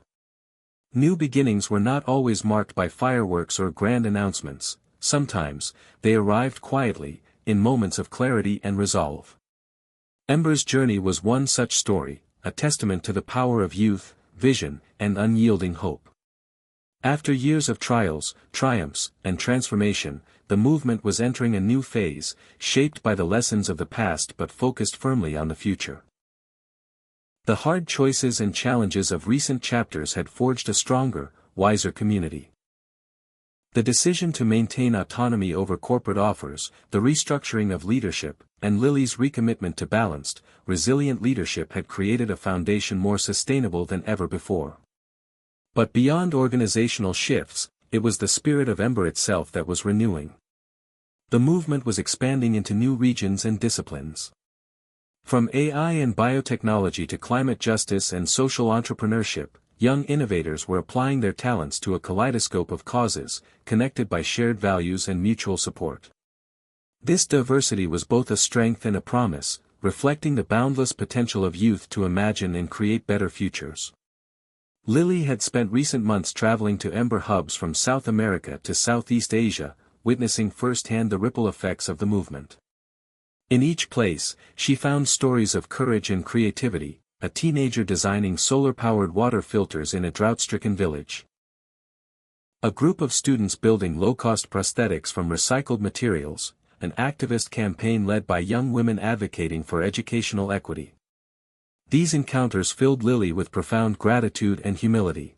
A: New beginnings were not always marked by fireworks or grand announcements. Sometimes, they arrived quietly, in moments of clarity and resolve. Ember's journey was one such story, a testament to the power of youth, vision, and unyielding hope. After years of trials, triumphs, and transformation, the movement was entering a new phase, shaped by the lessons of the past but focused firmly on the future. The hard choices and challenges of recent chapters had forged a stronger, wiser community. The decision to maintain autonomy over corporate offers, the restructuring of leadership, and Lily's recommitment to balanced, resilient leadership had created a foundation more sustainable than ever before. But beyond organizational shifts, it was the spirit of Ember itself that was renewing. The movement was expanding into new regions and disciplines. From AI and biotechnology to climate justice and social entrepreneurship, young innovators were applying their talents to a kaleidoscope of causes, connected by shared values and mutual support. This diversity was both a strength and a promise, reflecting the boundless potential of youth to imagine and create better futures. Lily had spent recent months traveling to Ember hubs from South America to Southeast Asia, witnessing firsthand the ripple effects of the movement. In each place, she found stories of courage and creativity, a teenager designing solar-powered water filters in a drought-stricken village. A group of students building low-cost prosthetics from recycled materials, an activist campaign led by young women advocating for educational equity. These encounters filled Lily with profound gratitude and humility.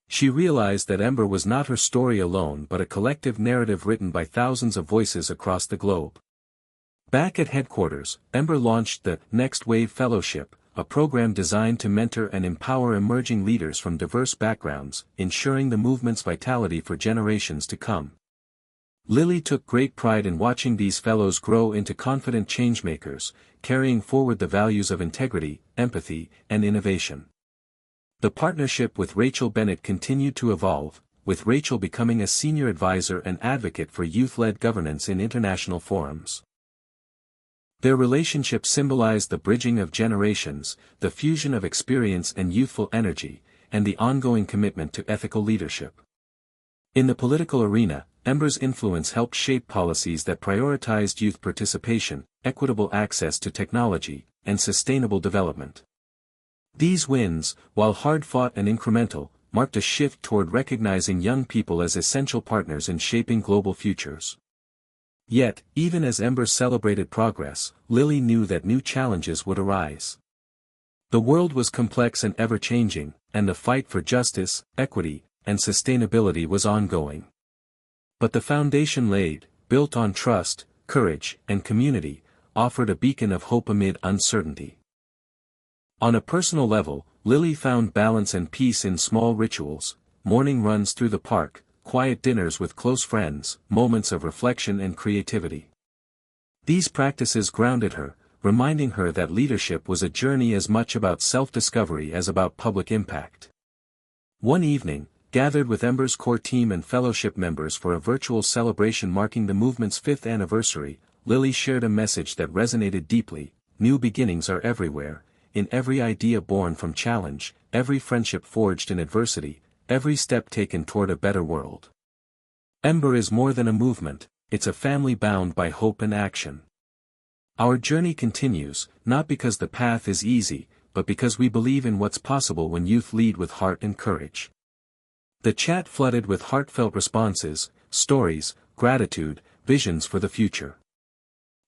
A: She realized that Ember was not her story alone but a collective narrative written by thousands of voices across the globe. Back at headquarters, Ember launched the Next Wave Fellowship, a program designed to mentor and empower emerging leaders from diverse backgrounds, ensuring the movement's vitality for generations to come. Lily took great pride in watching these fellows grow into confident changemakers, carrying forward the values of integrity, empathy, and innovation. The partnership with Rachel Bennett continued to evolve, with Rachel becoming a senior advisor and advocate for youth-led governance in international forums. Their relationship symbolized the bridging of generations, the fusion of experience and youthful energy, and the ongoing commitment to ethical leadership. In the political arena, Ember's influence helped shape policies that prioritized youth participation, equitable access to technology, and sustainable development. These wins, while hard-fought and incremental, marked a shift toward recognizing young people as essential partners in shaping global futures. Yet, even as Ember celebrated progress, Lily knew that new challenges would arise. The world was complex and ever-changing, and the fight for justice, equity, and sustainability was ongoing. But the foundation laid, built on trust, courage, and community, offered a beacon of hope amid uncertainty. On a personal level, Lily found balance and peace in small rituals: morning runs through the park, quiet dinners with close friends, moments of reflection and creativity. These practices grounded her, reminding her that leadership was a journey as much about self-discovery as about public impact. One evening, gathered with Ember's core team and fellowship members for a virtual celebration marking the movement's 5th anniversary, Lily shared a message that resonated deeply: new beginnings are everywhere, in every idea born from challenge, every friendship forged in adversity, every step taken toward a better world. Ember is more than a movement, it's a family bound by hope and action. Our journey continues, not because the path is easy, but because we believe in what's possible when youth lead with heart and courage. The chat flooded with heartfelt responses, stories, gratitude, visions for the future.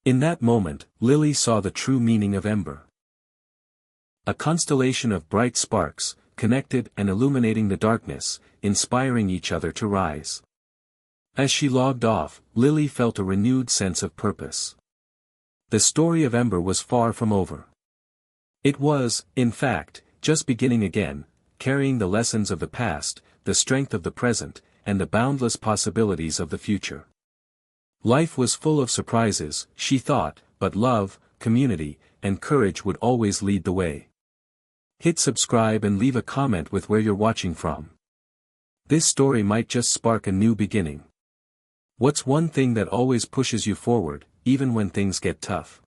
A: In that moment, Lily saw the true meaning of Ember. A constellation of bright sparks, connected and illuminating the darkness, inspiring each other to rise. As she logged off, Lily felt a renewed sense of purpose. The story of Ember was far from over. It was, in fact, just beginning again, carrying the lessons of the past, the strength of the present, and the boundless possibilities of the future. Life was full of surprises, she thought, but love, community, and courage would always lead the way. Hit subscribe and leave a comment with where you're watching from. This story might just spark a new beginning. What's one thing that always pushes you forward, even when things get tough?